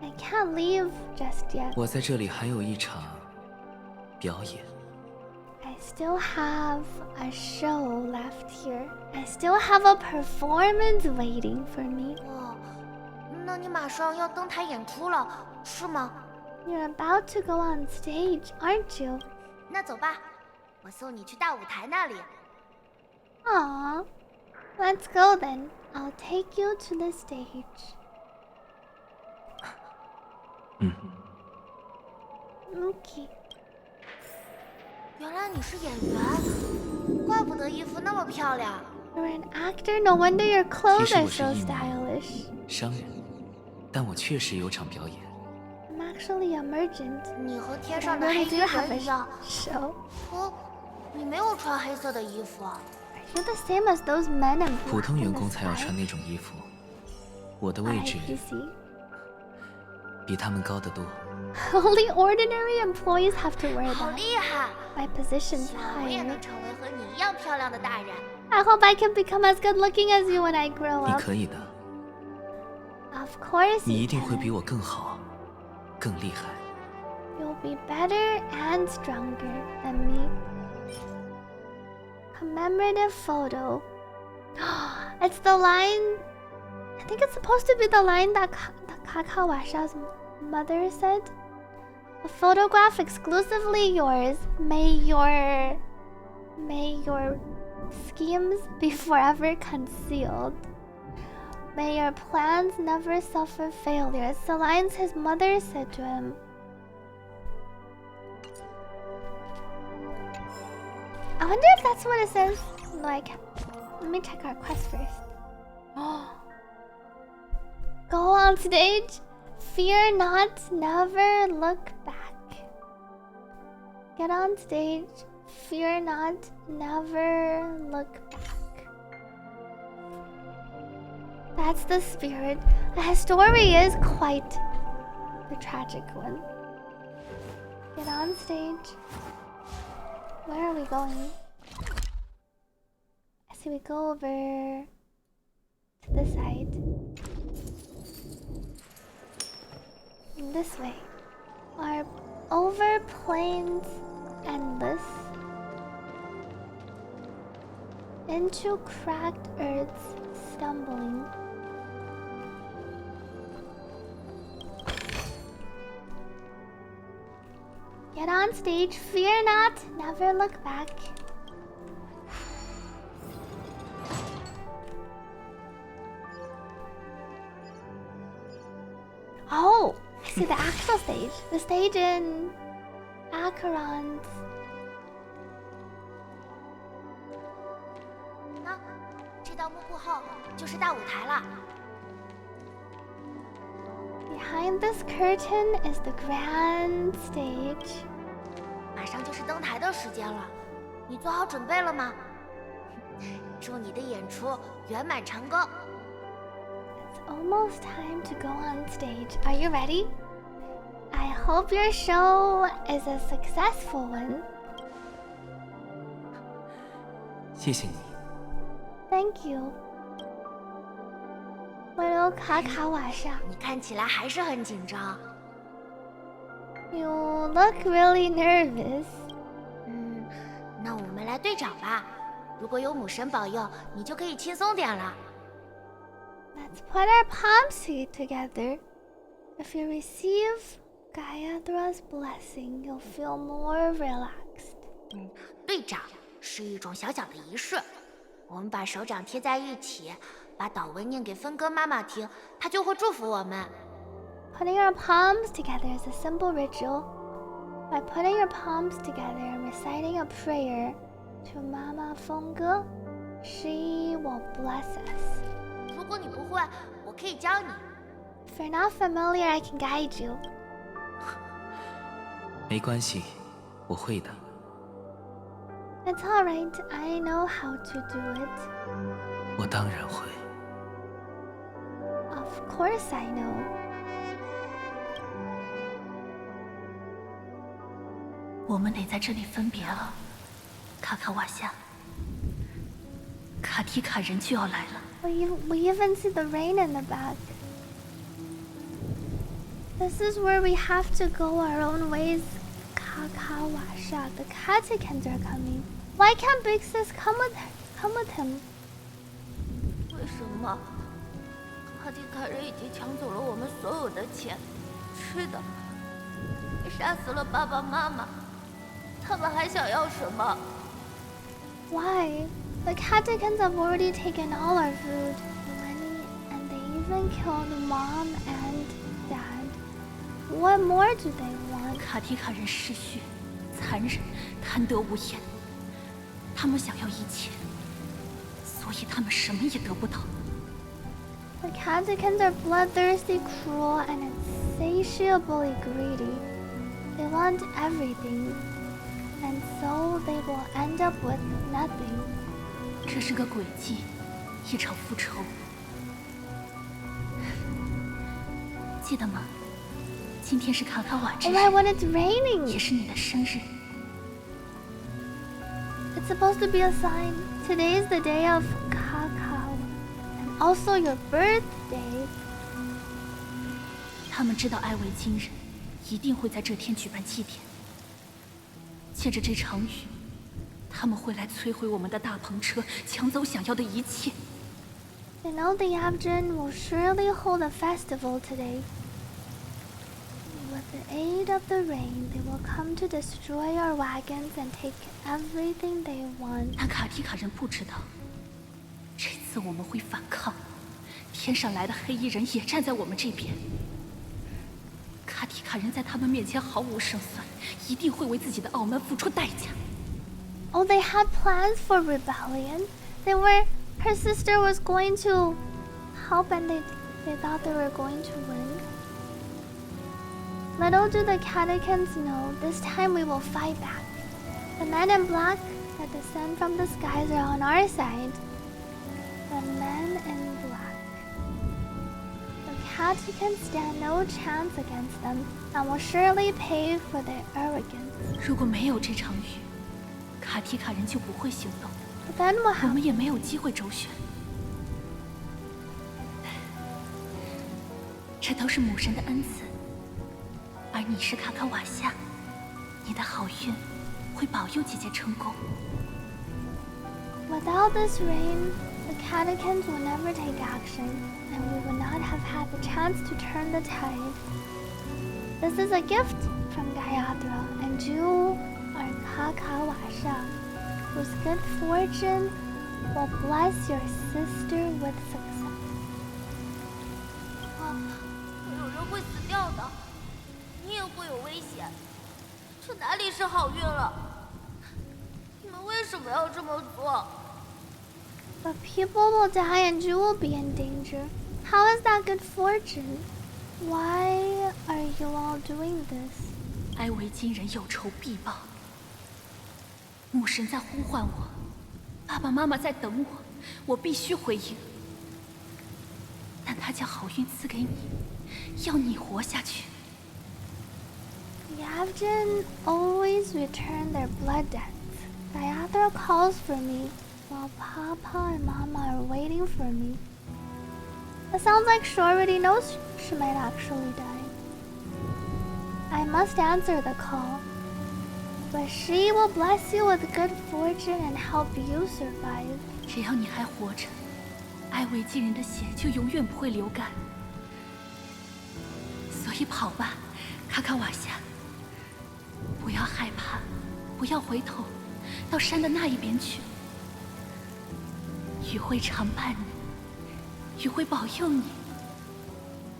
I can't leave just yet. 我在这里还有一场表演。 I still have a show left here. I still have a performance waiting for me. 哦，那你马上要登台演出了，是吗？ You're about to go on stage, aren't you? 那走吧，我送你去大舞台那里。 Aw. Let's go then. I'll take you to the stage. 嗯， Okay. 原来你是演员，怪不得衣服那么漂亮。 You're an actor. No wonder your 其 clothes 实 are 我是 so 一名 stylish. 商人，但我确实有场表演。 I'm actually a merchant. 你和天 But I 上的黑 really 衣 do have 人 a 一样。 show. 哦，你没有穿黑色的衣服。 Are you the same as those men in 普 black 通员 in the 工才要 sky? 穿那种衣服，我的位置 IPC. 比他们高得多。 Only ordinary employees have to wear 好 that. 厉害！ My position's 希望我也 higher. 能成为和你一样漂亮的大人。 I hope I can become as good looking as you when I grow 你 up. 可以的， Of course 你 you 一定会 can. 比我更好，更厉害。 You'll be better and stronger than me. Commemorative photo. It's the line. I think it's supposed to be the line that Kakavasha's mother said. A photograph exclusively yours. May your schemes be forever concealed. May your plans never suffer failure. It's the lines his mother said to him. I wonder if that's what it says. Like, let me check our quest first. Go on stage. Fear not, never look back. Get on stage. Fear not, never look back. That's the spirit. The story is quite the tragic one. Get on stage. Where are we going? I see we go over to this side. This way. Are over plains endless. Into cracked earths stumbling. Get on stage, fear not, never look back. Oh, I see the actual stage. The stage in Acheron's. 那这道幕布后就是大舞台了。 Behind this curtain is the grand stage. 马上就是登台的时间了，你做好准备了吗？祝你的演出圆满成功。 It's almost time to go on stage. Are you ready? I hope your show is a successful one. 谢谢你。 Thank you. Little kakavasha. 你看起来还是很紧张。 You look really nervous. 那我们来对掌吧。如果有母神保佑，你就可以轻松点了。 Let's put our palms together. If you receive Gayadra's blessing, you'll feel more relaxed. 对掌是一种小小的仪式，我们把手掌贴在一起，把祷文念给分割妈妈听，她就会祝福我们。 Putting our palms together is a simple ritual. By putting your palms together and reciting a prayer to Mama Funga, she will bless us. 如果你不会，我可以教你。 If you're not familiar, I can guide you. 没关系，我会的。 It's alright, I know how to do it. 我当然会。 Of course I know. 我们得在这里分别了，卡卡瓦夏。卡提卡人就要来了。 We even see the rain in the back. This is where we have to go our own ways. Kakavasha, the catechins are coming. Why can't Big Sis come with her? Come with him. 为什么？卡提卡人已经抢走了我们所有的钱、吃的，也杀死了爸爸妈妈。他们还想要什么？ Why? The catechins have already taken all our food, money, and they even killed Mom and Dad. What more do they want? 卡提卡人嗜血、残忍、贪得无厌，他们想要一切，所以他们什么也得不到。 The catechins are bloodthirsty, cruel, and insatiably greedy. They want everything, and so they will end up with nothing. 这是个诡计，一场复仇。记得吗？今天是卡卡瓦之 Oh 日， my, when it's raining! 也是你的生日。 It's supposed to be a sign. Today is the day of Kakao, and also your birthday. 他们知道埃维今日一定会在这天举办祭典，借着这场雨，他们会来摧毁我们的大篷车，抢走想要的一切。 They know the Abjin will surely hold a festival today. With the aid of the rain, they will come to destroy our wagons and take everything they want. 但卡提卡人不知道，这次我们会反抗。天上来的黑衣人也站在我们这边。卡提卡人在他们面前毫无胜算，一定会为自己的傲慢付出代价。 Oh, they had plans for rebellion. Her sister was going to help, and they thought they were going to win. Little do the catechins know, this time we will fight back. The men in black that descend from the skies are on our side. The men in black. The catechins stand no chance against them, and will surely pay for their arrogance. 如果没有这场雨，卡提卡人就不会行动， But then what 我 happened? 们也没有机会周旋。这都是母神的恩赐，而你是卡卡瓦夏，你的好运会保佑姐姐成功。 Without this rain, the catechins will never take action, and we would not have had the chance to turn the tide. This is a gift from Gayadra, and you are Kakavasha, whose good fortune will bless your sister with success. 有人会死掉的，你也会有危险，这哪里是好运了？你们为什么要这么做？ But people will die and you will be in danger. How is that good fortune? Why are you all doing this? 埃维金人有仇必报。母神在呼唤我，爸爸妈妈在等我，我必须回应。但他将好运赐给你，要你活下去。 The Avgin always return their blood debts. Diathra calls for me, while Papa and Mama are waiting for me. It sounds like she already knows she might actually die. I must answer the call, but she will bless you with good fortune and help you survive. 只要你还活着，埃维金人的血就永远不会流干。所以跑吧，卡卡瓦夏。不要害怕，不要回头，到山的那一边去。雨会常伴你，雨会保佑你。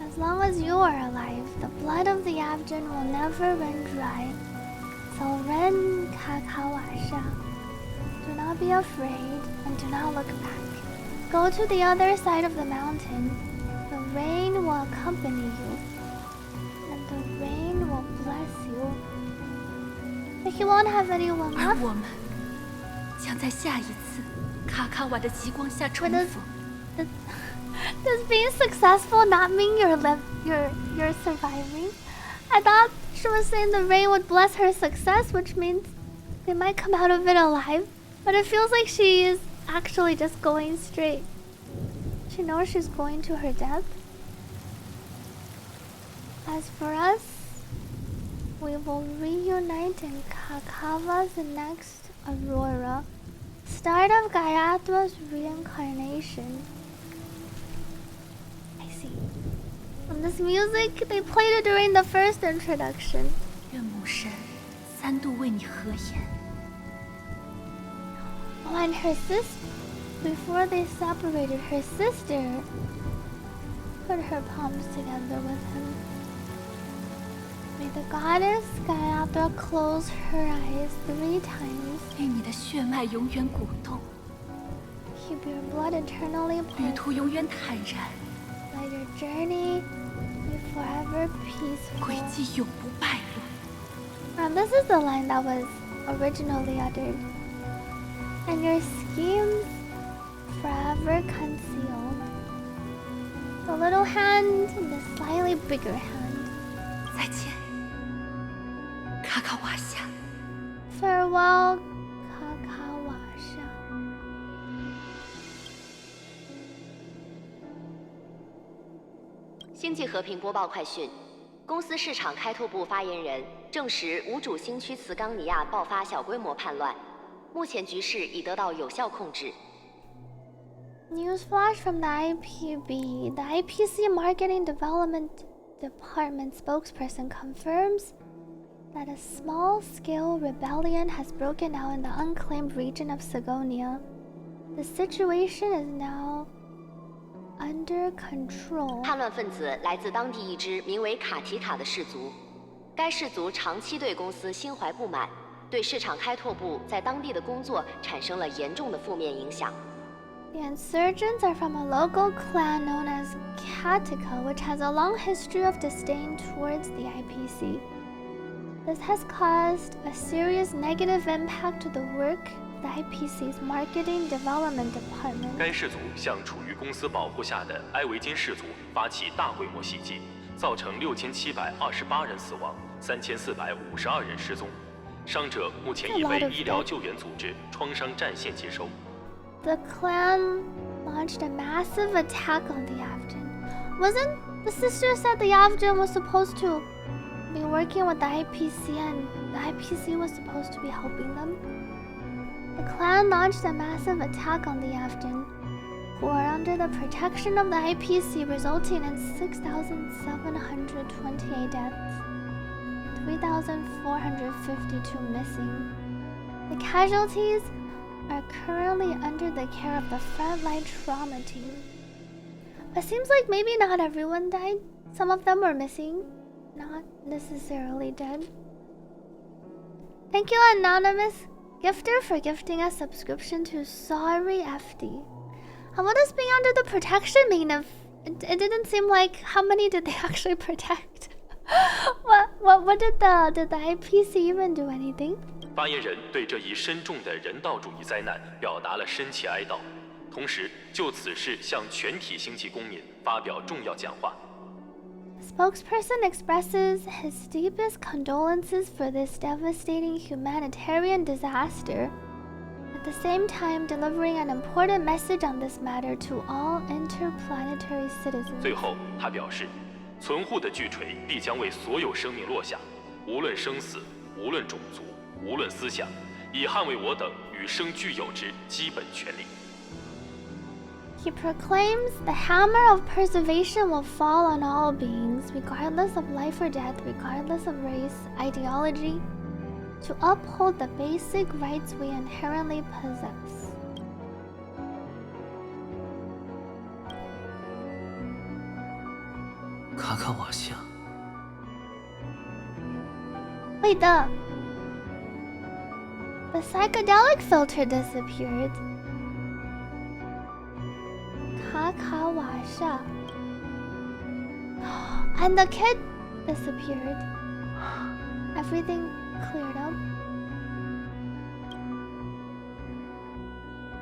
As long as you are alive, the blood of the Avgin will never run dry. So Ren Kakavasha. Do not be afraid and do not look back. Go to the other side of the mountain. The rain will accompany you, and the rain will bless you. But you won't have anyone 而 left. 我们将在下一次卡卡瓦的极光下重逢。 Does being successful not mean you're surviving? I thought she was saying the rain would bless her success, which means they might come out of it alive. But it feels like she is actually just going straight. She knows she's going to her death. As for us, we will reunite in Kakava's next Aurora, start of Gayathra's reincarnation. I see. And this music, they played it during the first introduction. 愿母神三度为你合眼。 Oh, and her sister, before they separated, her sister put her palms together with him. May the goddess Gayathra close her eyes 3 times. 愿你的血脉永远鼓动， Keep your blood eternally 旅 pulsing. 途永远坦然， Let your journey be forever 轨 peaceful. 迹永不败露。 And this is the line that was originally uttered. And your schemes forever concealed. The little hand and the slightly bigger hand. 再见，卡卡瓦夏。 Farewell, kakavasha. 星际和平播报快讯：公司市场开拓部发言人证实，无主星区茨冈尼亚爆发小规模叛乱，目前局势已得到有效控制。 News flash from the IPB. The IPC Marketing Development Department spokesperson confirms that a small-scale rebellion has broken out in the unclaimed region of Sigonia. The situation is now under control. 叛乱分子来自当地一支名为卡提卡的氏族，该氏族长期对公司心怀不满，对市场开拓部在当地的工作产生了严重的负面影响。 The insurgents are from a local clan known as Katika, which has a long history of disdain towards the IPC. This has caused a serious negative impact to the work of the IPC's Marketing Development Department. 该氏族向处于公司保护下的埃维金氏族发起大规模袭击，造成6728人死亡，3452人失踪，伤者目前已为医疗救援组织创伤战线接收。 The clan launched a massive attack on the Avgin. Wasn't the sister said the Avgin was supposed to be working with the IPC and the IPC was supposed to be helping them? The clan launched a massive attack on the Avgin, who are under the protection of the IPC, resulting in 6,728 deaths, 3,452 missing. The casualties are currently under the care of the frontline trauma team. It seems like maybe not everyone died. Some of them were missing, not necessarily dead. Thank you, anonymous gifter, for gifting a subscription to Sorry FD. And what does being under the protection mean? If it didn't seem like how many did they actually protect? what did the IPC even do anything? 发言人对这一深重的人道主义灾难表达了深切哀悼，同时就此事向全体星际公民发表重要讲话。 Spokesperson expresses his deepest condolences for this devastating humanitarian disaster, at the same time delivering an important message on this matter to all interplanetary citizens. 最后，他表示，存护的巨锤必将为所有生命落下，无论生死，无论种族，无论思想，以捍卫我等与生俱有之基本权利。 He proclaims the hammer of preservation will fall on all beings, regardless of life or death, regardless of race, ideology, to uphold the basic rights we inherently possess. kakavasha. Wait, the psychedelic filter disappeared. Kakavasha. And the kid disappeared. Everything cleared up.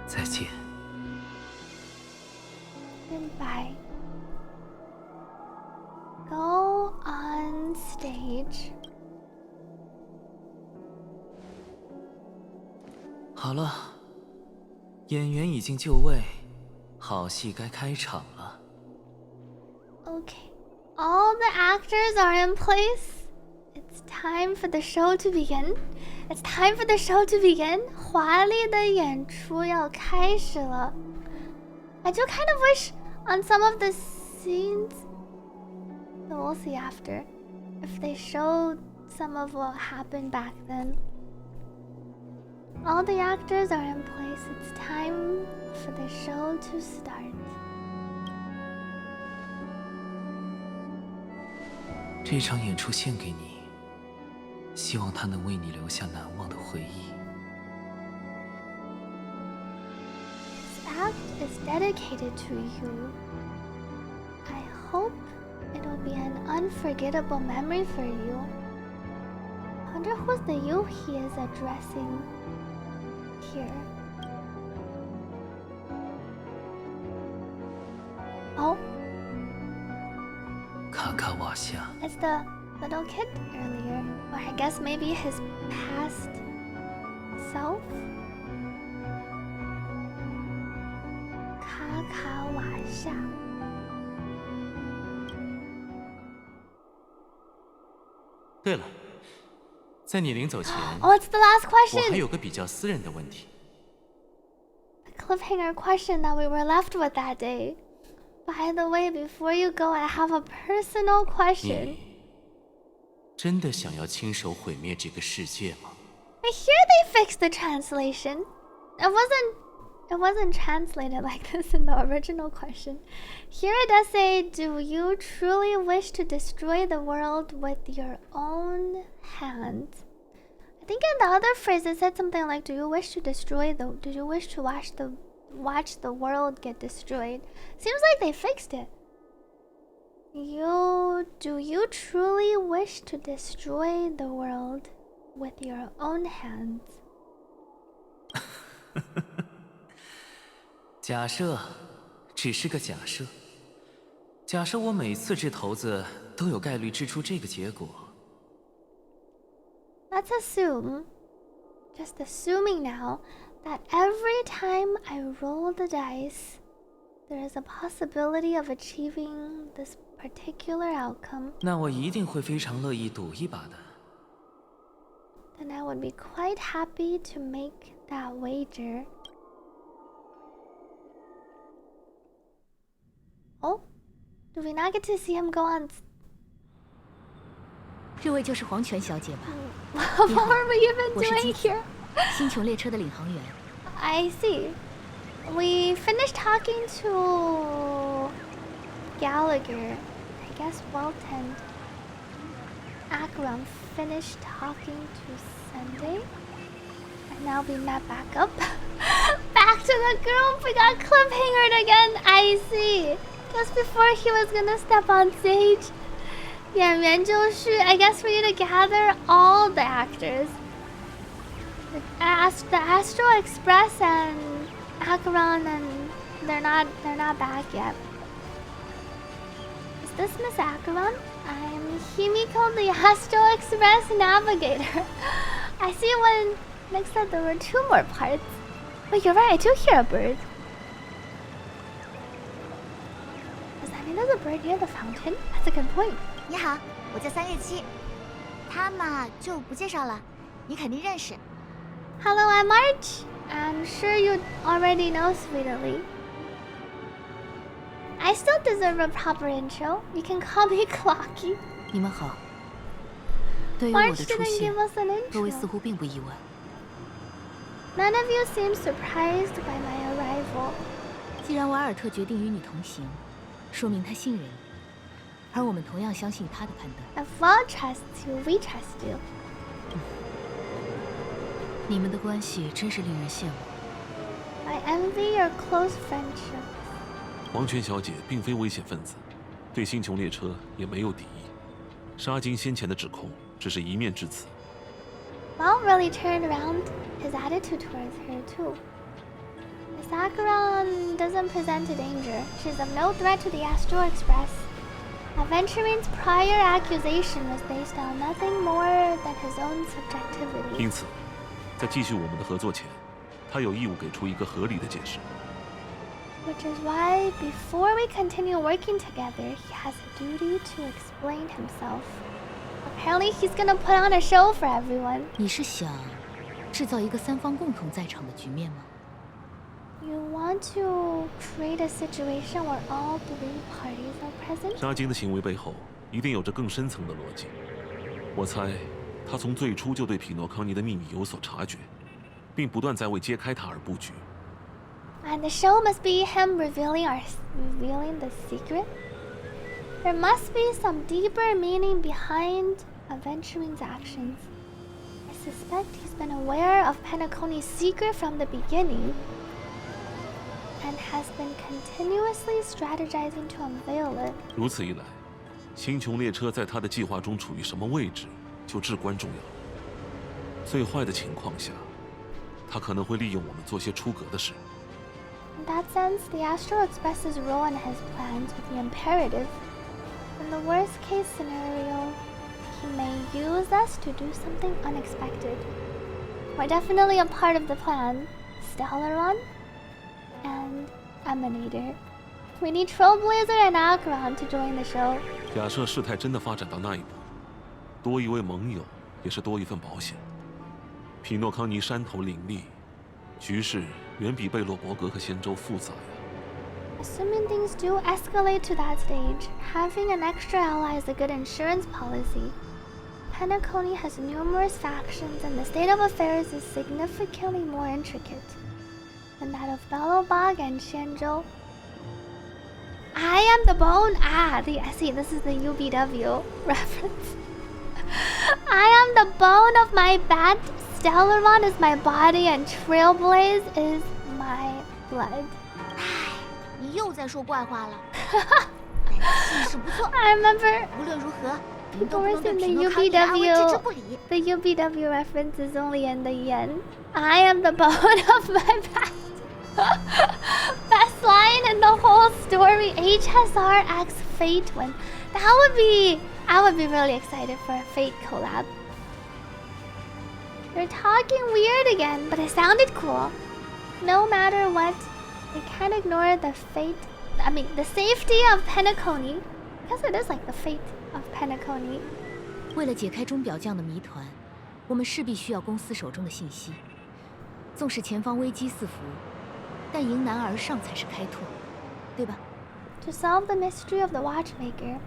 再见。 Goodbye. Go on stage. 好了，演员已经就位，好戏该开场了。 Okay. All the actors are in place. It's time for the show to begin. It's time for the show to begin. 华丽的演出要开始了。I do kind of wish on some of the scenes, but we'll see after, if they showed some of what happened back then. All the actors are in place. It's time for the show to start. 这场演出献给你，希望它能为你留下难忘的回忆。 This act is dedicated to you. I hope it will be an unforgettable memory for you. I wonder who's the you he is addressing here. Oh, kakavasha. it's the little kid earlier. Or I guess maybe his past self? kakavasha. 对了，在你临走前， Oh, it's the last 我还 question! 有个比较私人的问题。 The cliffhanger question that we were left with that day. By the way, before you go, I have a personal question. 你真的想要亲手毁灭这个世界吗？ I hear they fixed the translation. It wasn't translated like this in the original question. Here it does say, do you truly wish to destroy the world with your own hands? I think in the other phrase it said something like, do you wish to watch the world get destroyed? Seems like they fixed it. Do you truly wish to destroy the world with your own hands? 假设，只是个假设。假设我每次掷骰子都有概率掷出这个结果。 Let's assume, just assuming now, that every time I roll the dice, there is a possibility of achieving this particular outcome. 那我一定会非常乐意赌一把的。 Then I would be quite happy to make that wager. Oh, do we not get to see him go on? 这位就是黄泉小姐吧？ What are we even 我是 doing 机体 here? 星球列车的领航员。 I see. We finished talking to Gallagher. I guess Walt and Acheron finished talking to Sunday. And now we met back up. Back to the group. We got cliffhangered again. I see. Just before he was gonna step on stage. 演员就是 I guess for you to gather all the actors. The Astral Express and Acheron, and they're not back yet. Is this Miss Acheron? I'm Himiko, the Astral Express navigator. I see when Nick said there were 2 more parts. But you're right, I do hear a bird. Does that mean there's a bird near the fountain? That's a good point. 你好，我叫3月7，他嘛就不介绍了，你肯定认识。Hello, I'm March. I'm sure you already know Sweetly. I still deserve a proper intro. You can call me Clocky. 你们好。对于我的 March 出 didn't 现 give，us an 各位似 intro. 乎并不意外。 None of you seem surprised by my arrival. 既然瓦尔特决定与你同行，说明他信任你，而我们同样相信他的判断。If Walt trusts you, we trust you. 你们的关系真是令人羡慕。 I envy your close friendship. 王权小姐并非危险分子，对星穹列车也没有敌意。沙金先前的指控只是一面之词。 Walt really turned around his attitude towards her too. Miss Acheron doesn't present a danger. She's of no threat to the Astral Express. Aventurine's prior accusation was based on nothing more than his own subjectivity. 因此，在继续我们的合作前，他有义务给出一个合理的解释。 Which is why, before we continue working together, he has a duty to explain himself. Apparently, he's gonna put on a show for everyone. 你是想制造一个3方共同在场的局面吗？ You want to create a situation where all 3 parties are present? 沙金的行为背后一定有着更深层的逻辑。我猜，他从最初就对匹诺康尼的秘密有所察觉，并不断在为揭开它而布局。 And the show must be him revealing the secret. There must be some deeper meaning behind Aventurine's actions. I suspect he's been aware of Penacony's secret from the beginning, and has been continuously strategizing to unveil it. 如此一来，星穹列车在他的计划中处于什么位置，就至关重要。最坏的情况下，他可能会利用我们做些出格的事。 In that sense, the Astral Express's role in his plans would be imperative. In the worst case scenario, he may use us to do something unexpected. We're definitely a part of the plan. Stellaron and Emanator. We need Trailblazer and Acheron to join the show. 假设事态真的发展到那一步，多一位盟友也是多一份保险。匹诺康尼山头林立，局势远比贝洛伯格和仙州复杂呀。 Assuming things do escalate to that stage, having an extra ally is a good insurance policy. Penacony has numerous factions, and the state of affairs is significantly more intricate than that of Belobog and Xianzhou. I am the bone. See, this is the UBW reference. I am the bone of my bat. Stellaron is my body, and Trailblaze is my blood. 你又在说怪话了。但气势不错。I remember 无论如何， people were saying the the UBW reference is only in the yen. I am the bone of my back. Best line in the whole story. HSR X Fate win. I would be really excited for a Fate collab. You're talking weird again, but it sounded cool. No matter what, we can't ignore the safety of Penacony. I guess it is like the fate of Penacony. 为了解开钟表匠的谜团，我们势必需要公司手中的信息。纵使前方危机四伏，但迎难而上才是开拓，对吧？ To solve the mystery of the watchmaker,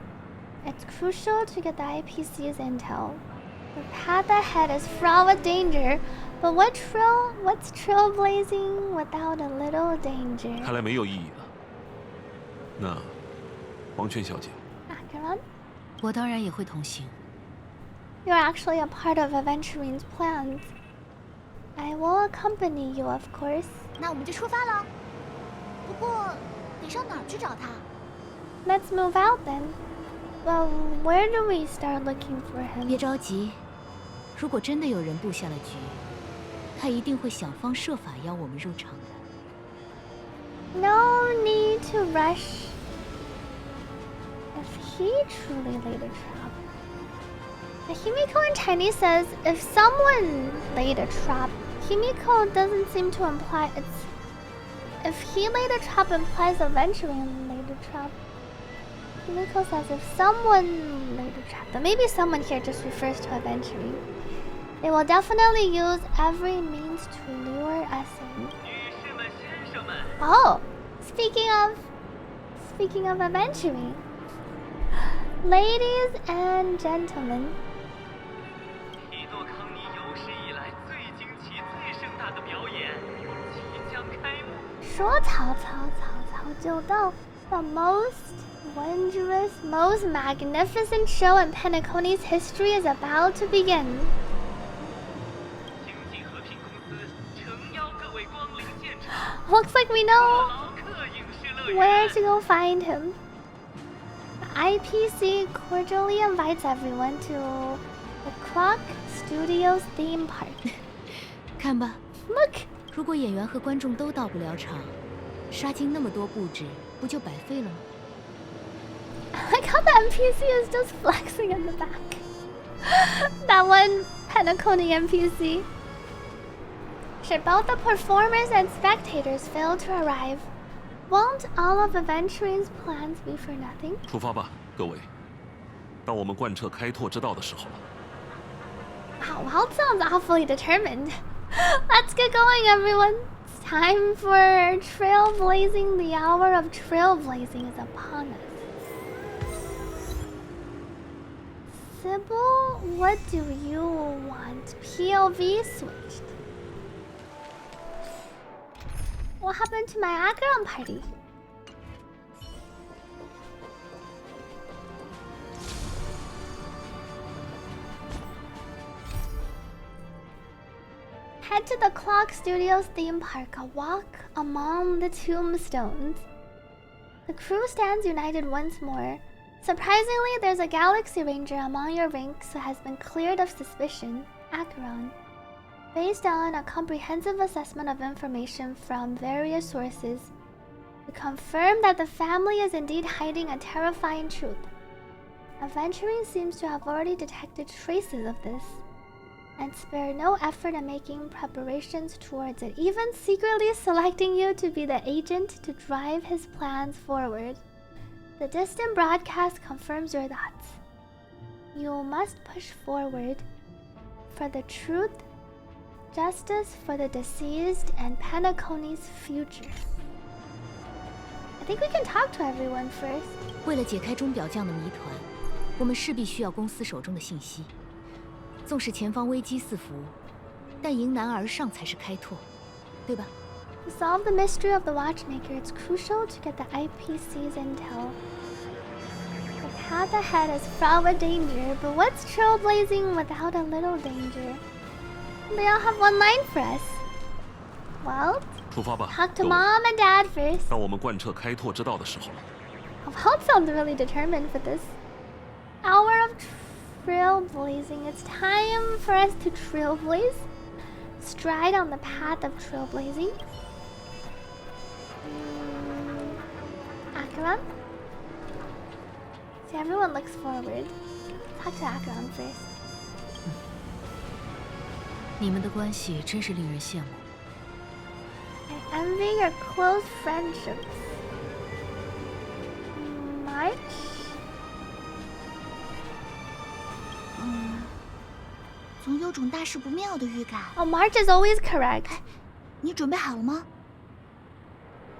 it's crucial to get the IPC's intel. The path ahead is fraught with danger, but what's trailblazing without a little danger? 看来没有意义了。那，王权小姐， Acheron? 我当然也会同行。 You're actually a part of Aventurine's plans. I will accompany you, of course. 那我们就出发了。不过，得上哪儿去找他？ Let's move out then. Well, where do we start looking for him? 别着急，如果真的有人布下了局，他一定会想方设法邀我们入场的。 No need to rush. If he truly laid a trap. Himiko in Chinese says if someone laid a trap. Himiko doesn't seem to imply it's... If he laid a trap implies Aventurine laid a trap. Himiko says if someone laid a trap, but maybe someone here just refers to Aventurine. They will definitely use every means to lure us in. Oh, speaking of Aventurine. Ladies and gentlemen. 匹诺康尼有史以来最惊奇、最盛大的表演即将开幕。说曹操就到 the most wondrous, most magnificent show in Penacony's history is about to begin. 经济和平公司诚邀各位光临现场。 Looks like we know 劳克影视乐园。 where to go find him. The IPC cordially invites everyone to the Clock Studios theme park. 看吧， Look, 如果演员和观众都到不了场，杀进那么多布置，不就白费了吗？ I like how the NPC is just flexing in the back. That one Penacony NPC. Should both the performers and spectators fail to arrive, won't all of Aventurine's plans be for nothing? 出发吧，各位。当我们贯彻开拓之道的时候了。 Wow, Walt sounds awfully determined. Let's get going, everyone. It's time for trailblazing. The hour of trailblazing is upon us. Sybil, what do you want? POV switched. What happened to my Acheron party? Head to the Clock Studios theme park, a walk among the tombstones. The crew stands united once more. Surprisingly, there's a Galaxy Ranger among your ranks who has been cleared of suspicion, Acheron. Based on a comprehensive assessment of information from various sources, we confirm that the family is indeed hiding a terrifying truth. Aventurine seems to have already detected traces of this, and spare no effort in making preparations towards it, even secretly selecting you to be the agent to drive his plans forward. The distant broadcast confirms your thoughts. You must push forward for the truth, justice for the deceased, and Penacony's future. I think we can talk to everyone first. 为了解开钟表匠的谜团，我们势必需要公司手中的信息。纵使前方危机四伏，但迎难而上才是开拓，对吧？ To solve the mystery of the watchmaker, it's crucial to get the IPC's intel. The path ahead is fraught with danger, but what's trailblazing without a little danger? They all have one line for us. Well, 出发吧， talk to 各位。 Mom and Dad first. 当我们贯彻开拓之道的时候了。 Well, sounds really determined for this. Hour of trailblazing. It's time for us to trailblaze. Stride on the path of trailblazing. Acheron? See, everyone looks forward. Talk to Acheron first. 你们的关系真是令人羡慕。 I envy your close friendships. March? 总有种大事不妙的预感。 Oh, March is always correct. 你准备好了吗？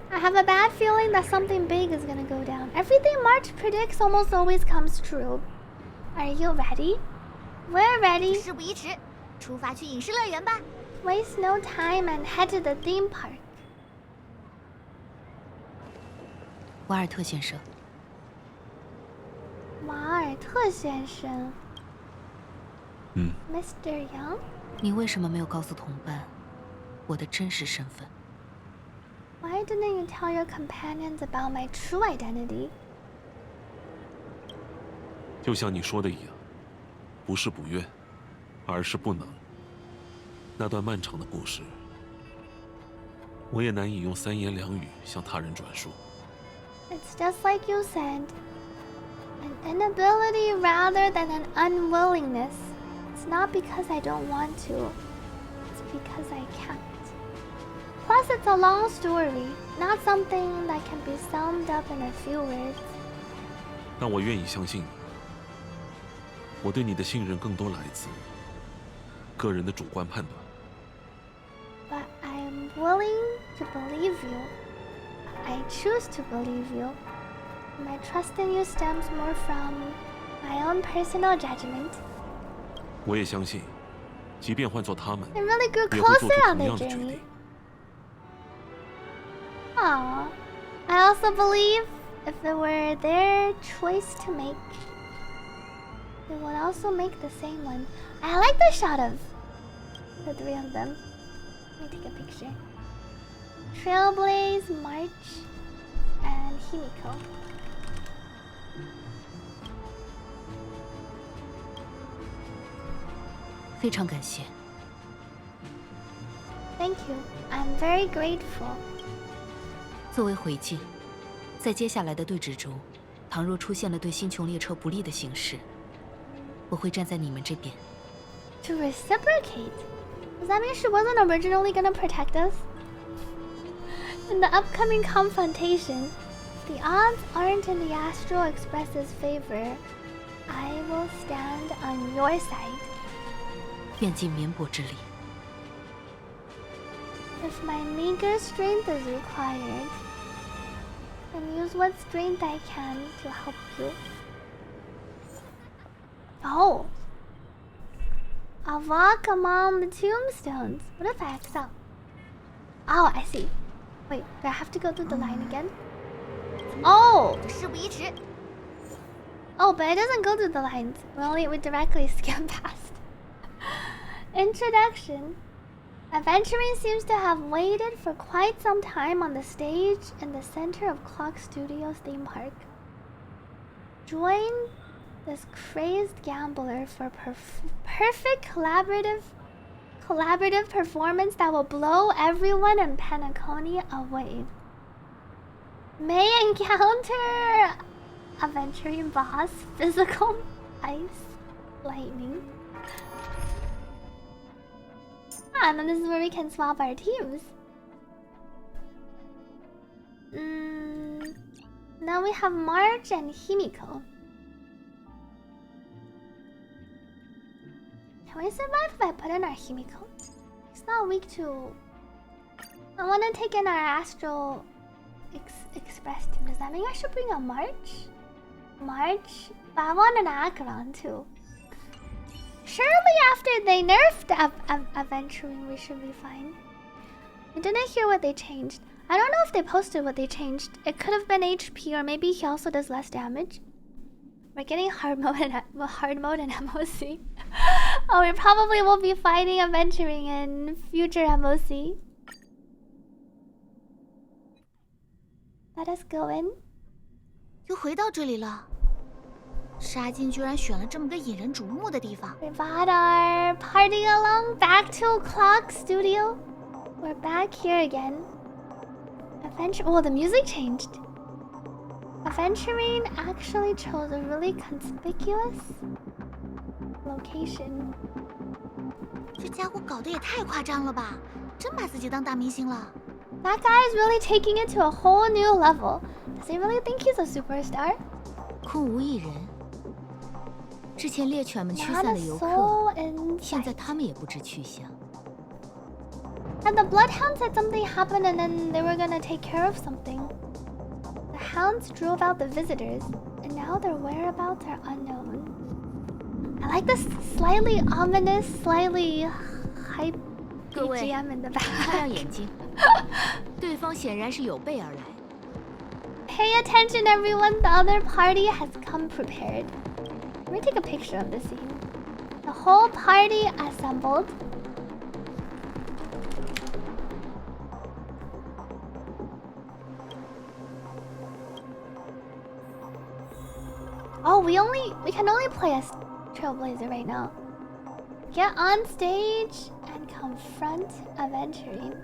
I have a bad feeling that something big is gonna go down. Everything March predicts almost always comes true. Are you ready? We're ready. 事不宜迟，出发去影视乐园吧。 Waste no time and head to the theme park. 瓦尔特先生，瓦尔特先生。Mr. Young。你为什么没有告诉同伴我的真实身份？ Why didn't you tell your companions about my true identity? 就像你说的一样，不是不愿，而是不能。那段漫长的故事，我也难以用3言2语向他人转述。It's just like you said, an inability rather than an unwillingness. It's not because I don't want to, it's because I can't. Plus, it's a long story, not something that can be summed up in a few words. 但我愿意相信你。我对你的信任更多来自个人的主观判断。But I am willing to believe you. I choose to believe you. My trust in you stems more from my own personal judgment. 我也相信，即便换做他们， They really grew 也会做出 closer on 同 their 样的决 journey. 定。Aww. I also believe if it were their choice to make, they would also make the same one. I like the shot of the 3 of them. Let me take a picture. Trailblaze, March, and Himiko. Thank you. I'm very grateful. 作为回敬，在接下来的对峙中，倘若出现了对星穹列车不利的形势，我会站在你们这边。To reciprocate? Does that mean she wasn't originally gonna protect us? In the upcoming confrontation, if the odds aren't in the Astral Express's favor, I will stand on your side. 愿尽绵薄之力。 If my meager strength is required, then use what strength I can to help you. Oh! A walk among the tombstones. What if I X out? Oh, I see. Wait, do I have to go through the line again? Oh! 事不宜迟。 Oh, but it doesn't go through the lines. We directly skim past. Introduction. Adventuring seems to have waited for quite some time on the stage in the center of Clock Studios theme park. Join this crazed gambler for perfect collaborative performance that will blow everyone in Penacony away. May encounter adventuring boss, physical, ice, lightning. And then this is where we can swap our teams. Now we have March and Himiko. Can we survive if I put in our Himiko? It's not weak to... I want to take in our Astral Express team. Does that mean I should bring a March? March? But I want an Acheron too. Surely after they nerfed Adventuring, we should be fine. I didn't hear what they changed. I don't know if they posted what they changed. It could have been HP, or maybe he also does less damage. We're getting hard mode and MOC. Oh, we probably will be fighting Adventuring in future MOC. Let us go in. 又回到这里了。沙金居然选了这么个引人瞩目的地方。We brought our party along back to Clock Studio. We're back here again. Oh, the music changed. Adventuring actually chose a really conspicuous location. 这家伙搞得也太夸张了吧！真把自己当大明星了。That guy is really taking it to a whole new level. Does he really think he's a superstar? 空无一人。之前猎犬们驱散了游客，现在他们也不知去向。And the bloodhound said something happened and then they were gonna take care of something. The hounds drove out the visitors, and now their whereabouts are unknown. I like this slightly ominous, slightly hype BGM in the back. 擦亮眼睛，对方显然是有备而来。Pay attention, everyone. The other party has come prepared. Let me take a picture of the scene. The whole party assembled. Oh, we can only play as Trailblazer right now. Get on stage and confront Aventurine.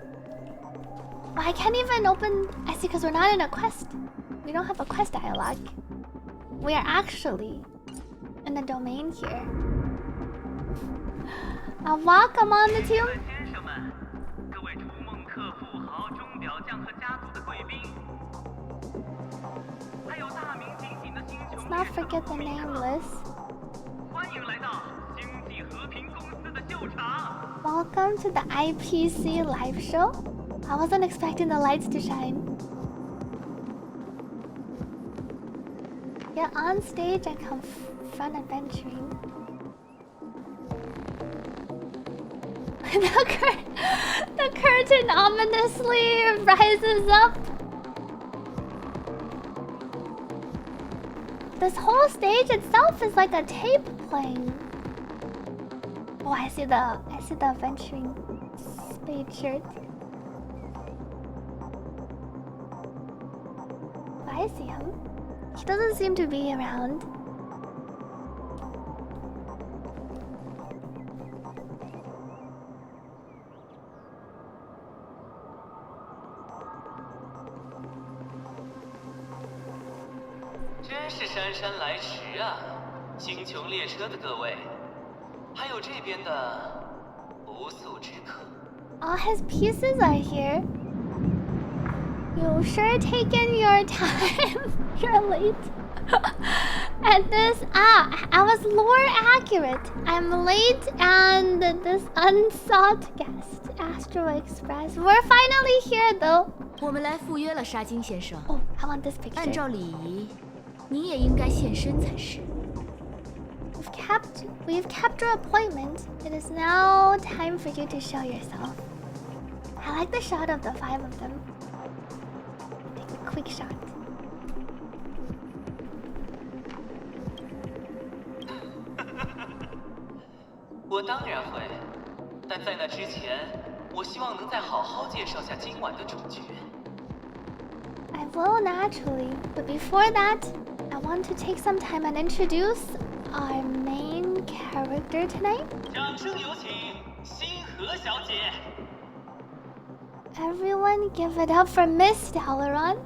Oh, I can't even open. I see, because we're not in a quest. We don't have a quest dialogue. We are actually in the domain here. Welcome on the team. Let's not forget the nameless. Welcome to the IPC live show. I wasn't expecting the lights to shine. Get on stage and confront Aventurine. The curtain ominously rises up. This whole stage itself is like a tape playing. Oh, I see the Aventurine spade shirt. I see him. He doesn't seem to be around.真是姗姗来迟啊，星穹列车的各位，还有这边的不速之客。All his pieces are here. You sure taken your time. You're late. And this, I was lore accurate. I'm late and this unsought guest, Astro Express. We're finally here though. 我们来赴约了，沙金先生。 Oh, I want this picture. 按照礼仪，你也应该现身才是。 We've kept your appointment. It is now time for you to show yourself. I like the shot of the 5 of them. Take a quick shot.我当然会，但在那之前，我希望能再好好介绍下今晚的主角。 I will naturally, but before that, I want to take some time and introduce our main character tonight. 掌声有请星河小姐。 Everyone give it up for Miss Stellaron.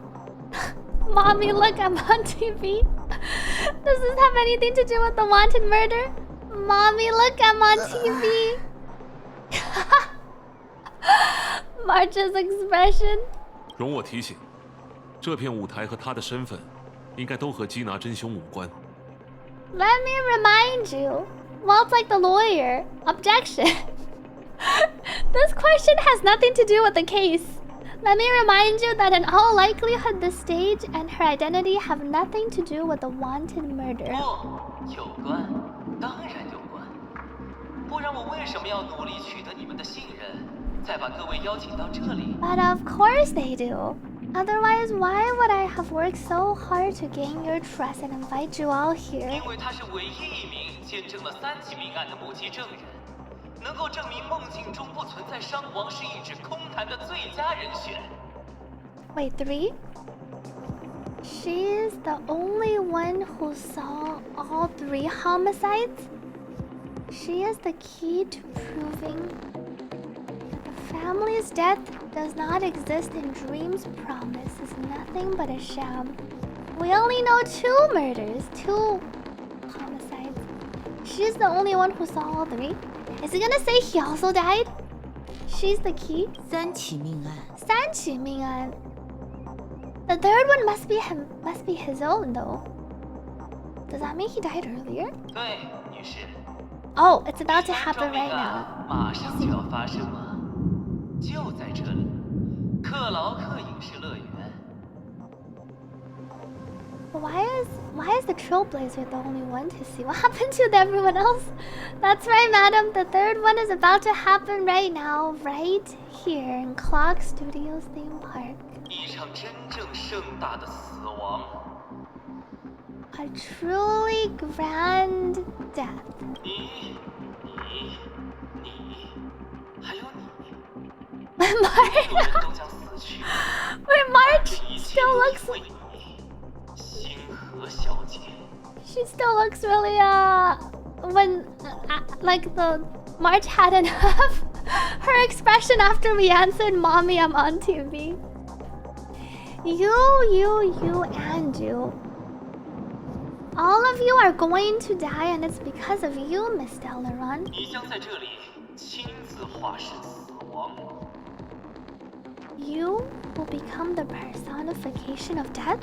Mommy, look, I'm on TV. Does this have anything to do with the wanted murder? Mommy, look, I'm on TV. March's expression. 容我提醒，这片舞台和他的身份，应该都和缉拿真凶无关。 Let me remind you. Walt's like the lawyer. Objection. This question has nothing to do with the case. Let me remind you that in all likelihood the stage and her identity have nothing to do with the wanted murder. 有关，当然有关。不然我为什么要努力取得你们的信任，再把各位邀请到这里？ But of course they do. Otherwise, why would I have worked so hard to gain your trust and invite you all here? 因为他是唯一一名见证了3起命案的目击证人，能够证明梦境中不存在伤亡是一纸空谈的最佳人选。 Wait, 3? She's the only one who saw all 3 homicides? She is the key to proving that the family's death does not exist and Dream's promise is nothing but a sham. We only know 2 murders, 2 homicides. She's the only one who saw all 3. Is he gonna say he also died? She's the key? 3起命案。 3起命案. The third one must be his own though. Does that mean he died earlier? 对，女士。 Oh, it's about to happen right now. 马上就要发生了，就在这里，克劳克影视乐园。 Why Why is the trailblazer the only one to see? What happened to everyone else? That's right, madam. The third one is about to happen right now, right here in Clock Studios theme park. 一场真正盛大的死亡。 A truly grand death. 你，还有你， March. 所有人都将死去。 Wait, March 一切 still 都 looks. 因为你，星河小姐。 She still looks really when like the March had enough. Her expression after we answered, "Mommy, I'm on TV." You, and you. All of you are going to die, and it's because of you, Miss stellaron. 你将在这里亲自化身死亡。 You will become the personification of death?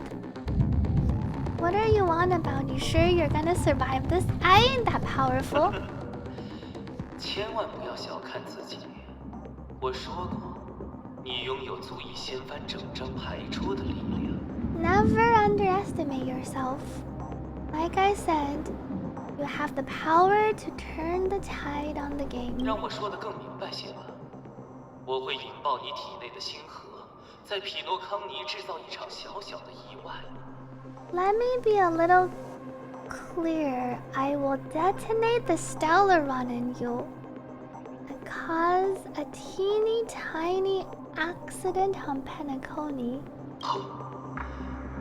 What are you on about? You sure you're gonna survive this? I ain't that powerful. 千万不要小看自己。我说过，你拥有足以掀翻整张牌桌的力量。 Never underestimate yourself. Like I said, you have the power to turn the tide on the game. 让我说得更明白些吧。我会引爆你体内的星河，在匹诺康尼制造一场小小的意外。 Let me be a little clear. I will detonate the stellaron in you and cause a teeny tiny accident on Penacony.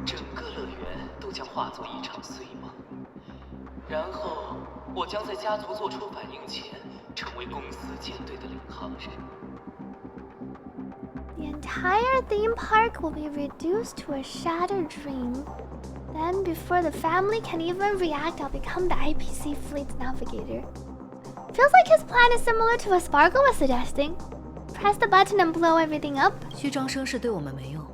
整个乐园都将化作一场碎梦，然后我将在家族做出反应前，成为公司舰队的领航人。 The entire theme park will be reduced to a shattered dream. Then, before the family can even react, I'll become the IPC fleet's navigator. Feels like his plan is similar to what Sparkle was suggesting. Press the button and blow everything up. 虚张声势对我们没用。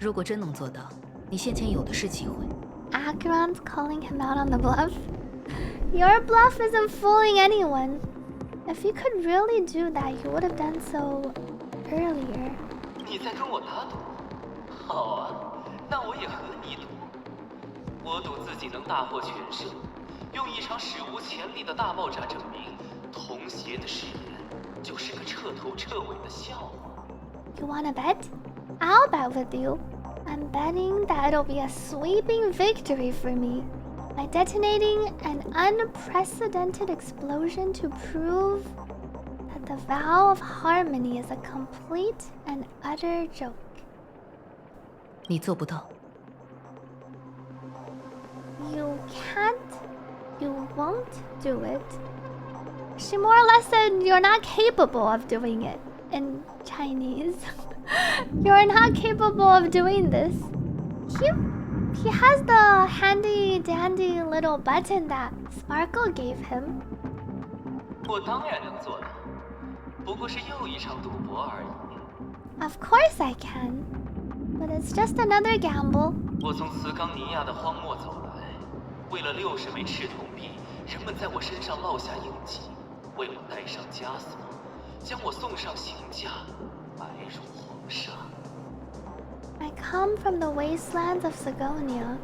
如果真能做到，你先前有的是机会。 Acheron's calling him out on the bluff. Your bluff isn't fooling anyone. If you could really do that, you would have done so earlier. 你在跟我打赌？好啊，那我也和你赌。我赌自己能大获全胜，用一场史无前例的大爆炸证明，同邪的誓言就是个彻头彻尾的笑话。 You wanna bet? I'll bet with you. I'm betting that it'll be a sweeping victory for me by detonating an unprecedented explosion to prove that the vow of harmony is a complete and utter joke. 你做不到。 You can't, you won't do it. She more or less said you're not capable of doing it in Chinese. You're not capable of doing this. He has the handy dandy little button that Sparkle gave him. 我当然能做到，不过是又一场赌博而已。 Of course I can, but it's just another gamble. 我从茨冈尼亚的荒漠走来，为了60枚赤铜币，人们在我身上烙下印记，为我戴上枷锁，将我送上刑架，埋入黄沙。 I come from the wastelands of Sigonia.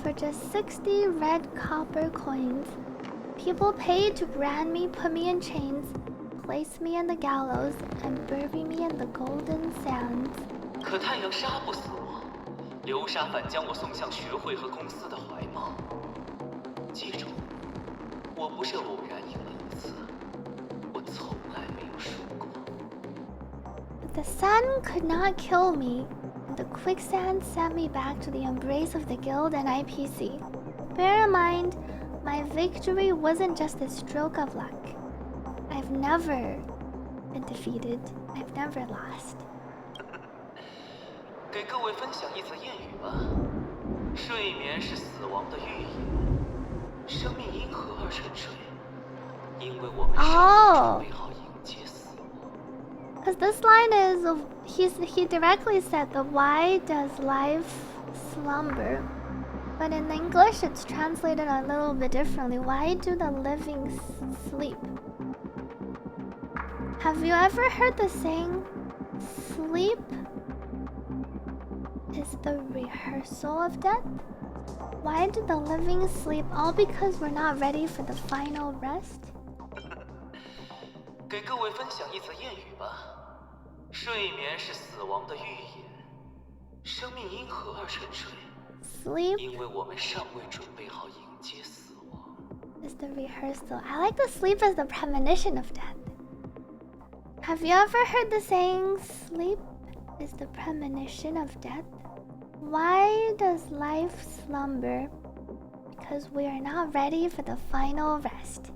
For just 60 red copper coins, people paid to brand me, put me in chains, place me in the gallows, and bury me in the golden sands. 可太阳杀不死我，流沙反将我送向学会和公司的怀抱。记住，我不是偶然赢了一次，我从来没有输过。 But the sun could not kill me, and the quicksand sent me back to the embrace of the guild and IPC. Bear in mind, my victory wasn't just a stroke of luck. I've never been defeated. I've never lost. 给各位分享一则谚语吧：睡眠是死亡的寓意，生命因何而沉睡？因为我们尚未准备好迎接死亡。 Because this line is, he directly said the why does life slumber? But in English it's translated a little bit differently. Why do the living sleep? Have you ever heard the saying, sleep is the rehearsal of death? Why do the living sleep? All because we're not ready for the final rest? 给各位分享一则谚语吧：睡眠是死亡的预言，生命因何而沉睡？ Sleep 因为我们尚未准备好迎接死亡。 is the rehearsal. I like the sleep as the premonition of death. Have you ever heard the saying, sleep is the premonition of death? Why does life slumber? Because we are not ready for the final rest.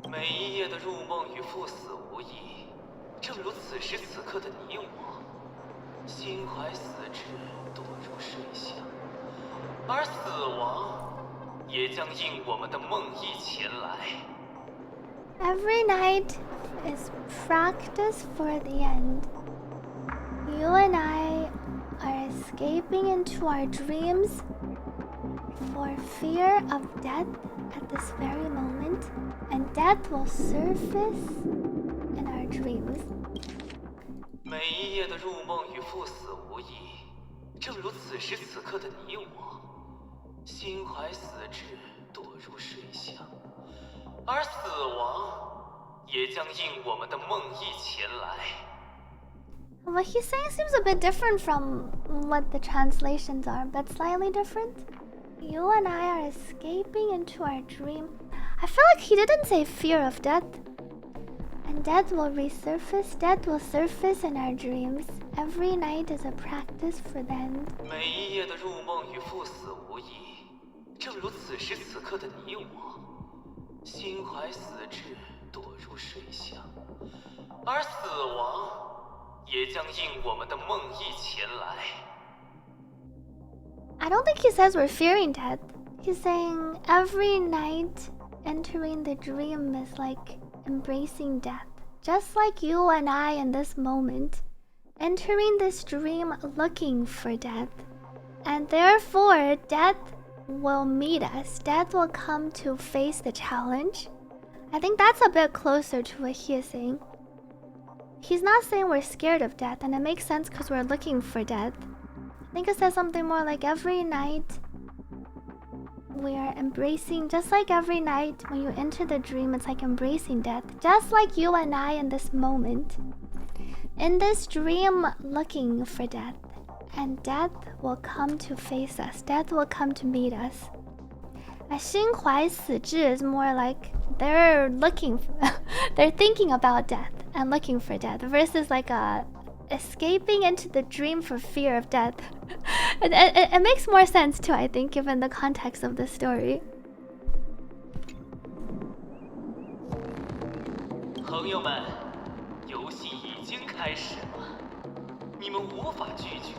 每一夜的入梦与赴死无异，正如此时此刻的你我，心怀死志，堕入睡乡，而死亡也将应我们的梦呓前来。 Every night is practice for the end. You and I are escaping into our dreams for fear of death at this very moment, and death will surface in our dreams. 每一夜的入梦与赴死无异，正如此时此刻的你我，心怀死志，堕入睡乡，而死亡也将应我们的梦呓前来。 What he's saying seems a bit different from what the translations are, but slightly different. You and I are escaping into our dream. I feel like he didn't say fear of death. And death will resurface, death will surface in our dreams. Every night is a practice for the end. 每一夜的入梦与赴死无异，正如此时此刻的你我，心怀死志，堕入睡乡，而死亡也将应我们的梦呓前来。 I don't think he says we're fearing death. He's saying every night entering the dream is like embracing death. Just like you and I in this moment, entering this dream looking for death. And therefore, death will meet us. Death will come to face the challenge. I think that's a bit closer to what he is saying. He's not saying we're scared of death, and it makes sense because we're looking for death. I think it says something more like every night we are embracing, just like every night when you enter the dream, it's like embracing death. Just like you and I in this moment. In this dream, looking for death. And death will come to face us. Death will come to meet us. 心怀死志 is more like they're looking for, they're thinking about death and looking for death versus like escaping into the dream for fear of death. It makes more sense too, I think, given the context of the story. 朋友们，游戏已经开始了，你们无法拒绝。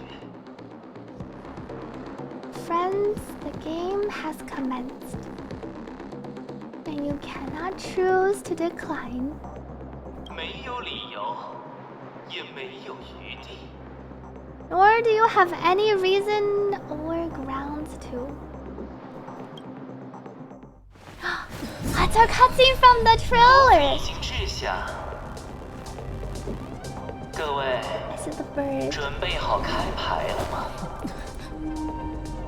Friends, the game has commenced, and you cannot choose to decline. 没有理由，也没有余地。 Nor do you have any reason or grounds to. That's our cutscene from the trailer! 已经掷下，各位， This is the bird. 准备好开牌了吗？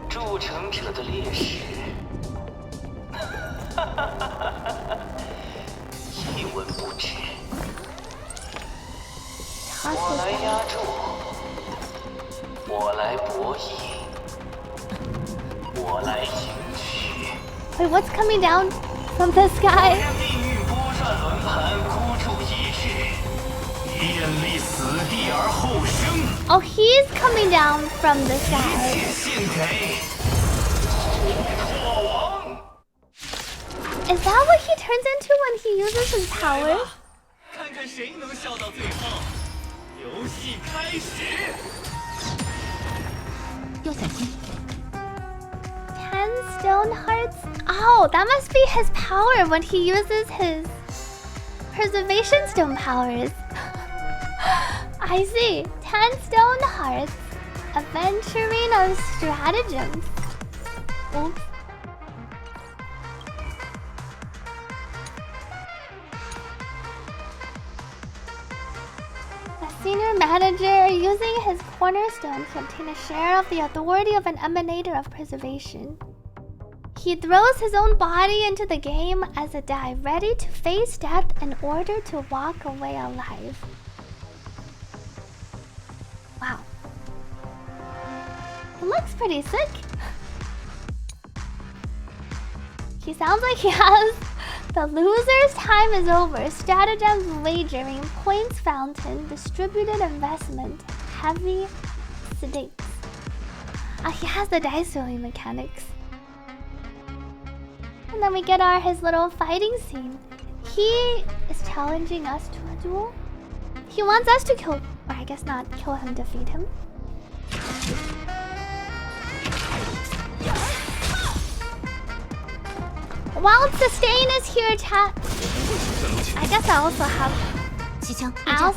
铸成者的烈士，一文不值。我来压住，我来博弈，我来赢取。 Wait, what's coming down from the sky? 命运拨转轮盘，孤注一掷，艳丽死地而后生。 Oh, he's coming down from the sky. 献给火王。 Is that what he turns into when he uses his powers? 看看谁能笑到最后。游戏开始。要小心。 10 stone hearts? Oh, that must be his power when he uses his preservation stone powers. I see. 10 stone hearts. Adventuring of stratagems. Oops. The scenery Senior manager using his cornerstone to obtain a share of the authority of an emanator of preservation. He throws his own body into the game as a die, ready to face death in order to walk away alive. Wow. It looks pretty sick. He sounds like he has the loser's time is over. Stratagems, wagering, points fountain, distributed investment, heavy stakes. He has the dice rolling mechanics. And then we get his little fighting scene. He is challenging us to a duel. He wants us to kill, or I guess not kill him, defeat him. While sustain is here, chat. I guess I also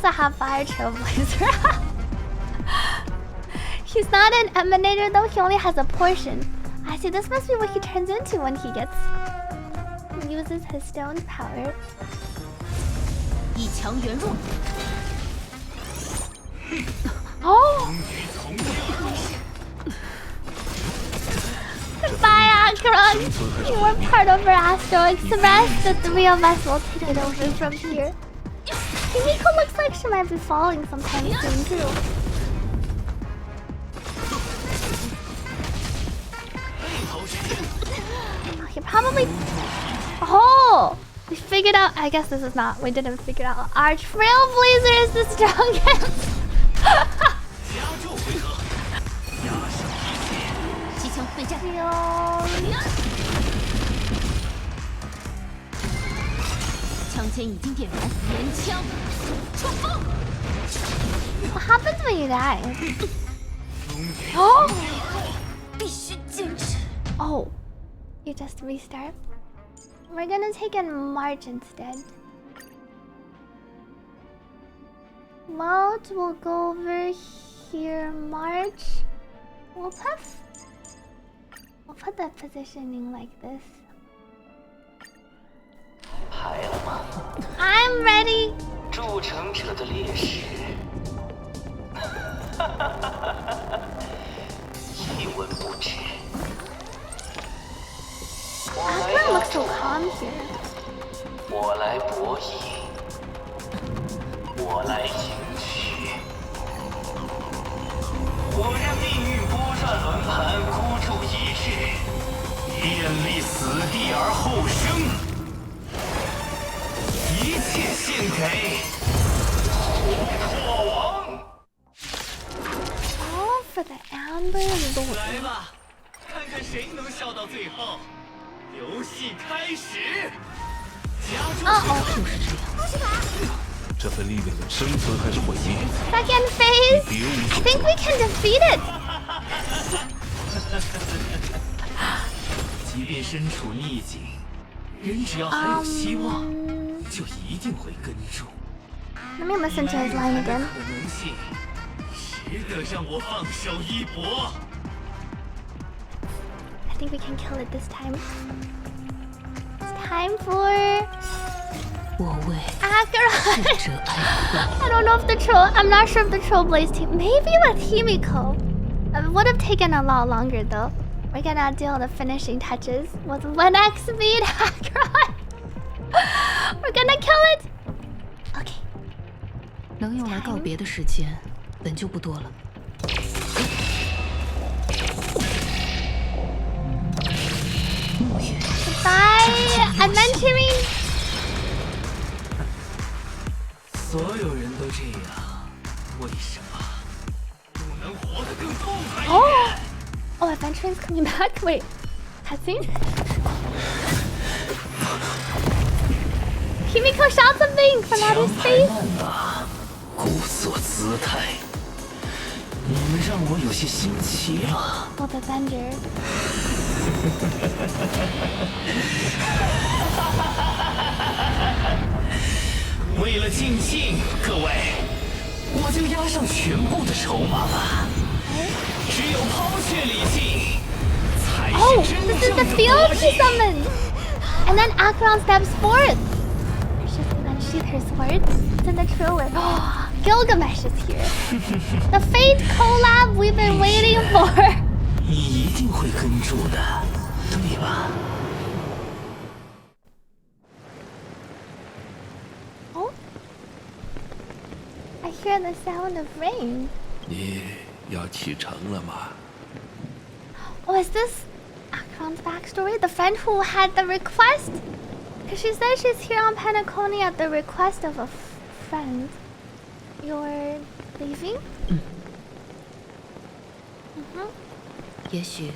have fire trailblazer. He's not an emanator though, he only has a portion. I see, this must be what he turns into when he uses his stone's power. Oh! Goodbye, Akron! You were part of our asteroids. The rest, the three of us will take it over from here. Kimiko looks like she might be falling sometime soon, too. Okay, probably... Oh! We figured out... I guess this is not... We didn't figure out. Our trailblazer is the strongest! What happens when you die? Oh! Oh, you just restart. We're gonna take a march instead. Well, we'll go over here. March. We'll put the positioning like this. I'm ready. 筑城者的烈士，一文不值。Akron looks so calm here. 我来博弈，我来赢取。我让命运拨转轮盘，孤注一掷，便立死地而后生。 一切献给火王。Oh, for the amber lord. 来吧，看看谁能笑到最后。游戏开始。就是这样。这份力量的生存还是毁灭？ Second phase. I think we can defeat it. 即便身处逆境，人只要还有希望。 就一定会跟住。 Let me listen to his line again. 可能性值得让我放手一搏。 I think we can kill it this time. It's time for Akron. I don't know if the troll. I'm not sure if the Trailblaze team. Maybe with Himiko. It would have taken a lot longer though. We're gonna deal the finishing touches with 1x speed, Akron. We're gonna kill it. Okay. 能用来告别的时间本就不多了。Goodbye, adventuring. 所有人都这样，为什么不能活得更痛快一点？ Oh, adventuring's coming back. Wait, cutscene. Himiko shot something from outer space. 故作姿态，你们让我有些心奇了。Oh, the thunder. 为了尽兴，各位，我就押上全部的筹码吧。只有抛却礼敬，才是真正的 this is the field she summoned. And then Akron steps forth. She then sheathed her sword. It's in the trailer. Gilgamesh is here. The Fate collab we've been waiting for. 你一定会跟住的，对吧？ Oh, I hear the sound of rain. 你要启程了吗？ Oh, is this Akron's backstory? The friend who had the request? Because she says she's here on Penacony at the request of a friend. You're leaving? 也许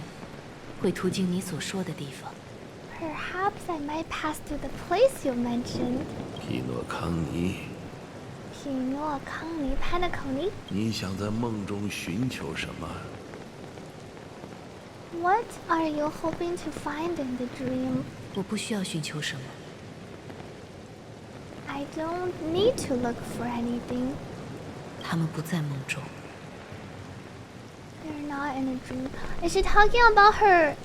会途经你所说的地方。 Perhaps I might pass through the place you mentioned. 匹诺康尼， Pinokani, Penacony. 你想在梦中寻求什么？ What are you hoping to find in the dream? 我不需要寻求什么， I don't need to look for anything. 他们不在梦中。 They're not in a dream. Is she talking about her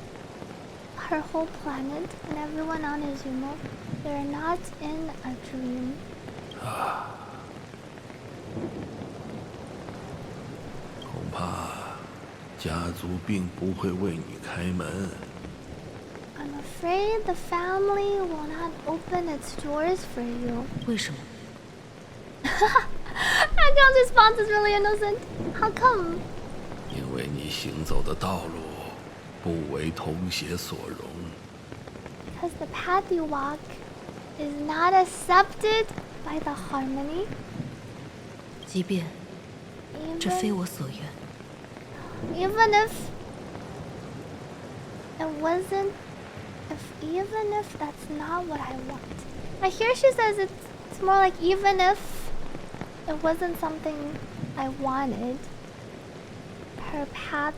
whole planet and everyone on Izumo? They're not in a dream. 恐怕家族并不会为你开门。 I'm afraid the family will not open its doors for you. 为什么？ Akron's response is really innocent. How come? 因为你行走的道路不为同邪所容。 Because the path you walk is not accepted by the harmony. 即便这非我所愿， Even if it wasn't, even if that's not what I want. I hear she says it's more like even if it wasn't something I wanted. Her path,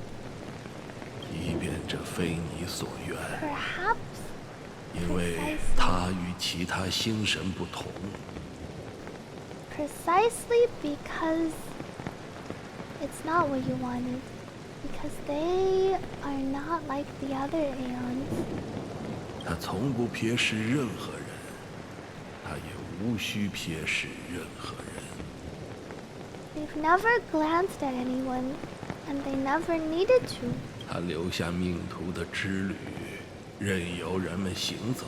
即便这非你所愿， perhaps, 因为它与其他星神不同。 precisely because it's not what you wanted. Because they are not like the other Aeons. 他从不瞥视任何人，他也无需瞥视任何人。 They've never glanced at anyone, and they never needed to. 他留下命途的之旅，任由人们行走，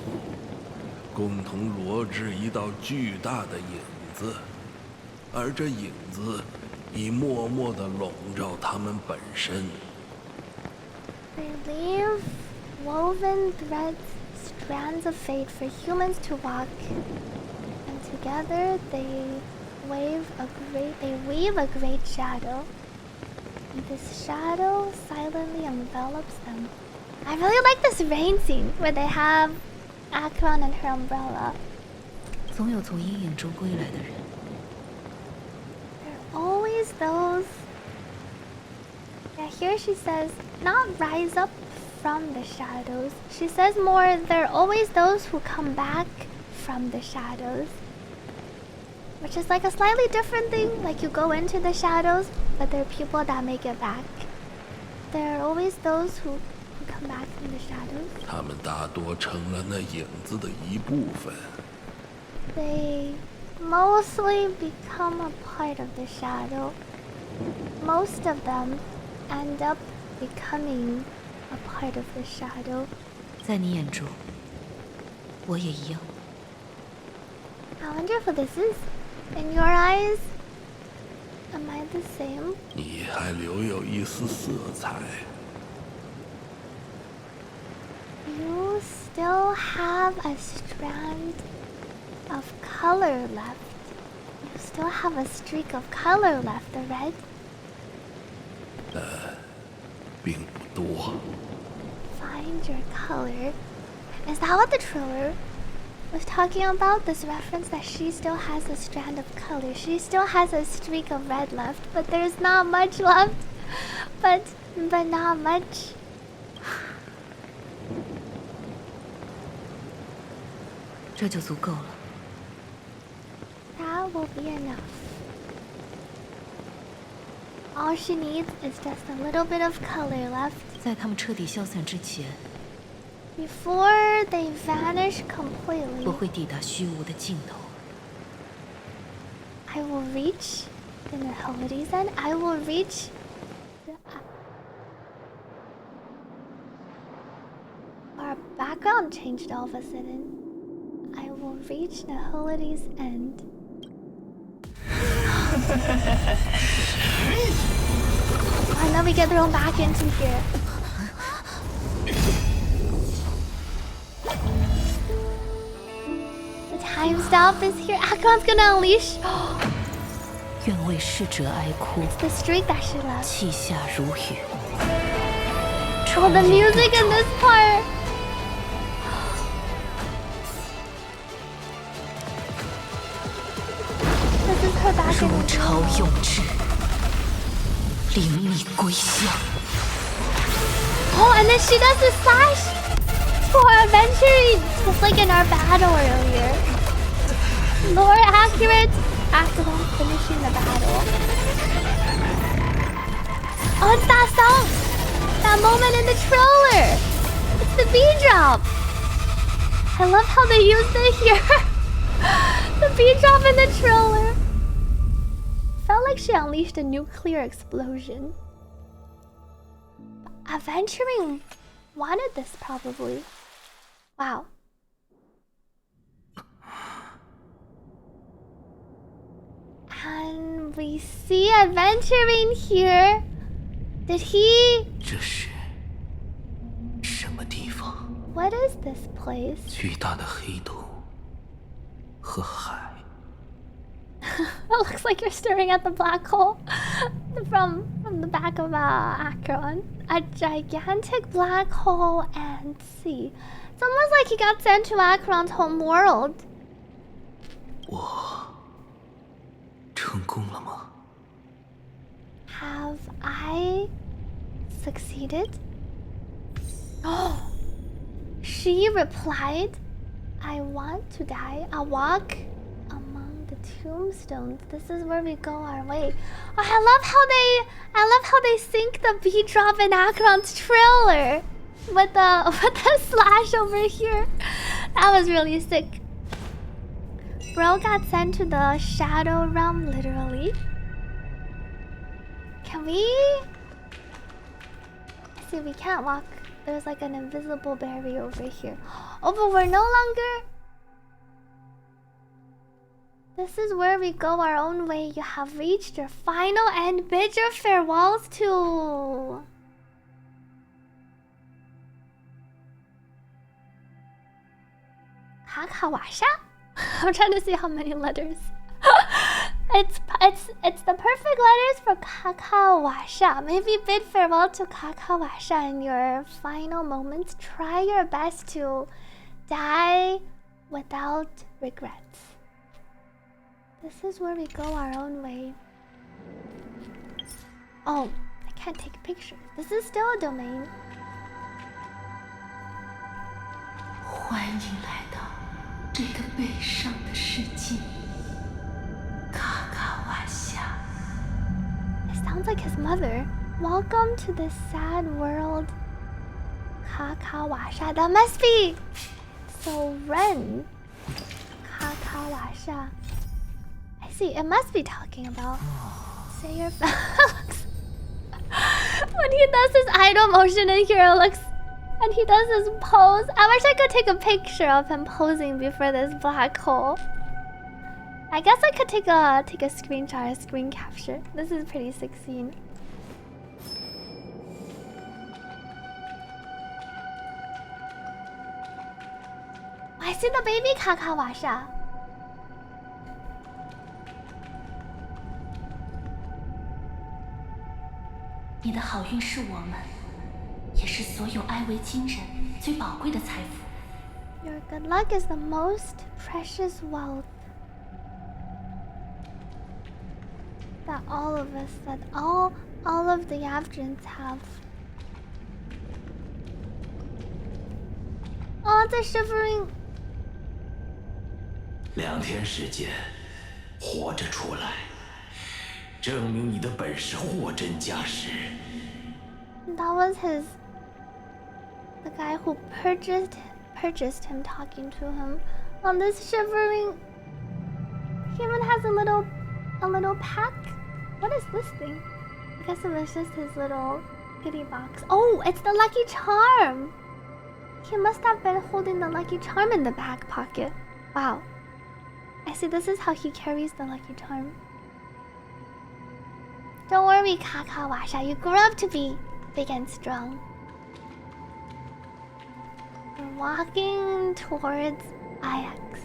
共同罗织一道巨大的影子，而这影子已默默地笼罩他们本身。 They leave woven threads, strands of fate for humans to walk, and together they weave a great shadow. And this shadow silently envelops them. I really like this rain scene where they have Akron and her umbrella. 总有从阴影中归来的人。 There are always those. Yeah, here she says, not rise up from the shadows. She says more, there are always those who come back from the shadows. Which is like a slightly different thing. Like you go into the shadows, but there are people that make it back. There are always those who come back from the shadows. 他们大多成了那影子的一部分。 They mostly become a part of the shadow. Most of them end up becoming a part of the shadow. 在你眼中，我也一样。 I wonder if this is in your eyes. Am I the same? 你还留有一丝色彩。 You still have a strand of color left. You still have a streak of color left, the red. 并不多。 Find your color. Is that what the trailer was talking about? This reference that she still has a strand of color. She still has a streak of red left, but there's not much left. But not much. 这就足够了。 That will be enough. All she needs is just a little bit of color left. 在他们彻底消散之前， Before they vanish 我 completely, 会抵达虚无的尽头。 I will reach in the holidays, and I will reach the, our background changed all of a sudden. I will reach the holidays end. And then we get thrown back into here. The time stop is here. Acheron's gonna unleash. 愿为逝者哀哭， It's the streak that she left. 泣下如雨。 Oh, the music in this part. This is her back in 如 the 潮 dream. 涌至，灵力归乡。 Oh, and then she does the slash for adventuring, just like in our battle earlier. More accurate after finishing the battle. Oh, it's that song! That moment in the trailer! It's the B drop! I love how they used it here. The B drop in the trailer. Felt like she unleashed a nuclear explosion. Adventuring wanted this probably. Wow. And we see Adventuring here. Did he? 这是什么地方？ What is this place? 巨大的黑洞和海。 It looks like you're staring at the black hole from the back of Acheron. A gigantic black hole and sea. It's almost like he got sent to Acheron's home world. 我成功了吗？ Have I succeeded? Oh, she replied, I want to die. A walk among the tombstones. This is where we go our way. Oh, I love how they sync the beat drop in Acheron's trailer with the slash over here. That was really sick. Bro got sent to the shadow realm, literally. Can we? I see we can't walk. There's like an invisible barrier over here. Oh, but we're no longer. This is where we go our own way. You have reached your final end. Bid your farewells to. Kakavasha? I'm trying to see how many letters. It's the perfect letters for kakavasha. Maybe bid farewell to kakavasha in your final moments. Try your best to die without regrets. This is where we go our own way. Oh, I can't take pictures. This is still a domain. 欢迎来到这个悲伤的世界。 kakavasha. It sounds like his mother. Welcome to this sad world. Kakavasha. That must be Soren. Kakavasha. I see. It must be talking about. Say your facts. When he does his idle motion in here, it looks. And he does his pose. I wish I could take a picture of him posing before this black hole. I guess I could take a screenshot, a screen capture. This is a pretty sick scene. I see the baby kakavasha. 你的好运是我们，也是所有埃维金人最宝贵的财富。 Your good luck is the most precious wealth that all of us, that all of the Avgins have. Oh, it's a shivering. 2天时间，活着出来，证明你的本事货真价实。 That was the guy who purchased him talking to him. On this shivering, he even has a little pack What is this thing? I guess it was just his little goodie box. Oh, it's the lucky charm! He must have been holding the lucky charm in the back pocket. Wow. I see, this is how he carries the lucky charm. Don't worry, Kakavasha, you grew up to be big and strong. We're walking towards Ajax.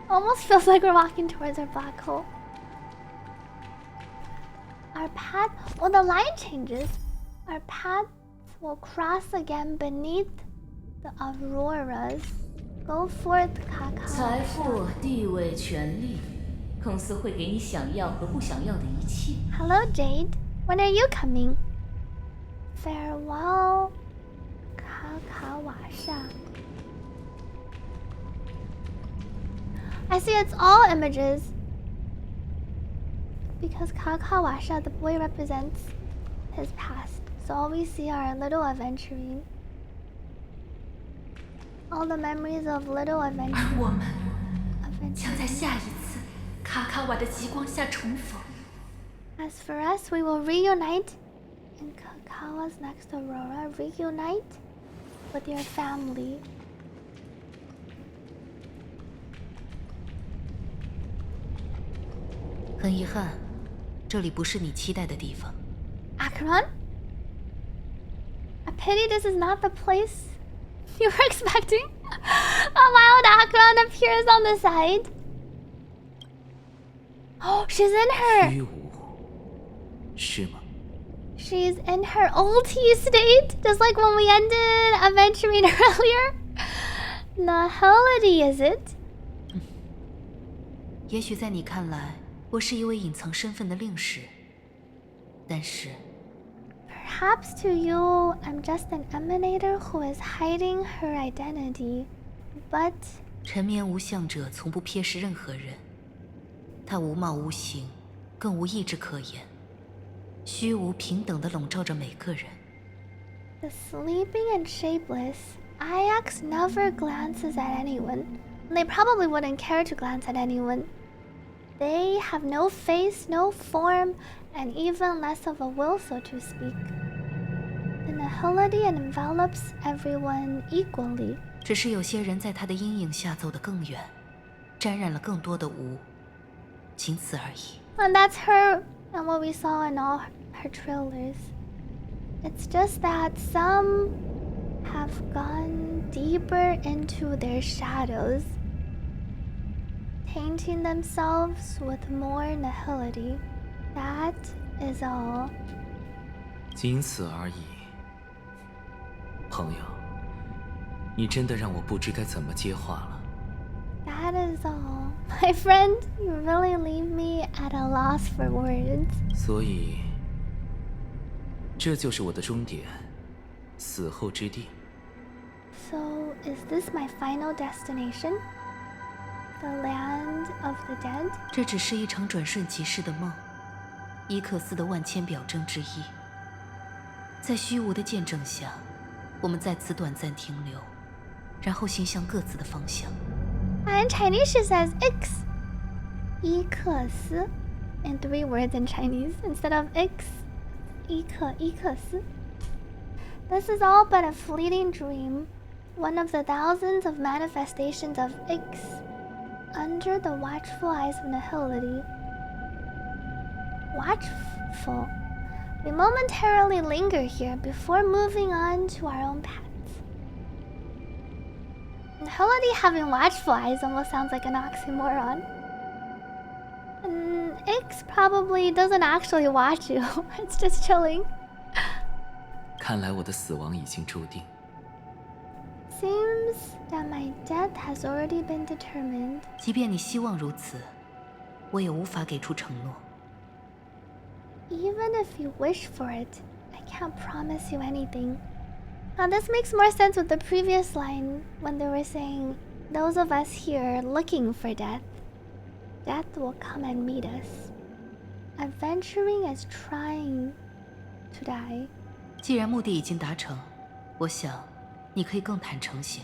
Almost feels like we're walking towards our black hole. Our path, well, the line changes. Our path will cross again beneath the auroras. Go forth, Kakavasha. 财富、地位、权利，公司会给你想要和不想要的一切。Hello, Jade. When are you coming? Farewell, Kakavasha. I see it's all images. Because Kakavasha, the boy, represents his past. So all we see are little adventuring. All the memories of little 而 adventuring. 我们将在下一次卡卡瓦的极光下重逢。 As for us, we will reunite in Kakawa's next aurora. Reunite with your family. 很遗憾，这里不是你期待的地方。Akron? A pity this is not the place you were expecting. A wild Akron appears on the side. Oh, she's in her. 虚无，是吗？ She's in her ulti state, just like when we ended adventuring earlier. Nahility, is it? 也许在你看来，我是一位隐藏身份的令使，但是 Perhaps to you, I'm just an emanator who is hiding her identity. But 沉眠无相者从不瞥视任何人，他无貌无形，更无意志可言，虚无平等地笼罩着每个人。 the sleeping and shapeless, Ajax never glances at anyone. They probably wouldn't care to glance at anyone. They have no face, no form, and even less of a will, so to speak. The nihility envelops everyone equally. 只是有些人在他的阴影下走得更远，沾染了更多的无，仅此而已。 And that's her and what we saw in all her trailers. It's just that some have gone deeper into their shadows, tainting themselves with more nihility. That is all. 仅此而已。朋友，你真的让我不知该怎么接话了。 That is all. My friend, you really leave me at a loss for words. 所以，这就是我的终点，死后之地。 So, is this my final destination? The land of the dead? 这只是一场转瞬即逝的梦，伊克斯的万千表征之一。在虚无的见证下，我们在此短暂停留，然后行向各自的方向。 In Chinese, she says X. 伊克斯 in 3 words in Chinese instead of X. 伊克斯. This is all but a fleeting dream, one of the thousands of manifestations of X under the watchful eyes of nihility. Watchful. We momentarily linger here before moving on to our own paths. Nihility having watchful eyes almost sounds like an oxymoron. And X probably doesn't actually watch you, it's just chilling. 看来我的死亡已经注定。 Seems that my death has already been determined. 即便你希望如此，我也无法给出承诺。 Even if you wish for it, I can't promise you anything. Now this makes more sense with the previous line when they were saying, those of us here looking for death, death will come and meet us. Adventuring is trying to die. 既然目的已经达成，我想你可以更坦诚些。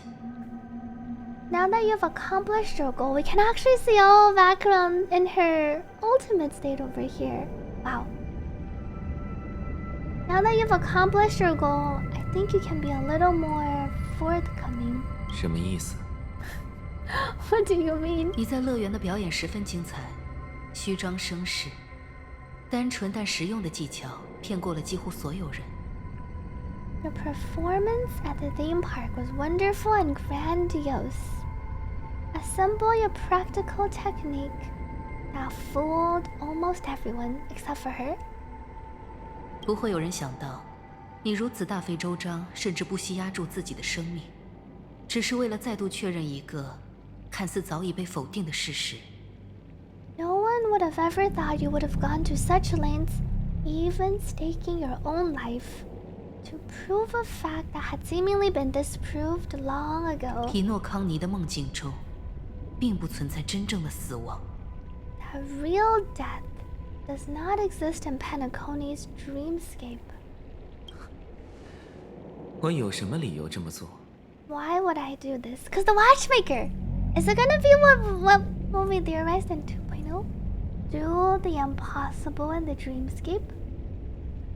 Now that you've accomplished your goal, we can actually see all of Akron in her ultimate state over here. Wow. Now that you've accomplished your goal, I think you can be a little more forthcoming. 什么意思？ What do you mean? 你在乐园的表演十分精彩，虚张声势，单纯但实用的技巧骗过了几乎所有人。Your performance at the theme park was wonderful and grandiose. A simple yet practical technique that fooled almost everyone except for her. 不会有人想到，你如此大费周章，甚至不惜押注自己的生命，只是为了再度确认一个看似早已被否定的事实。No one would have ever thought you would have gone to such lengths, even staking your own life, to prove a fact that had seemingly been disproved long ago. 皮诺康尼的梦境中，并不存在真正的死亡。That real death does not exist in Penacony's dreamscape. 我有什么理由这么做？ Why would I do this? Because the watchmaker! Is it gonna be what we theorized in 2.0? Do the impossible in the dreamscape?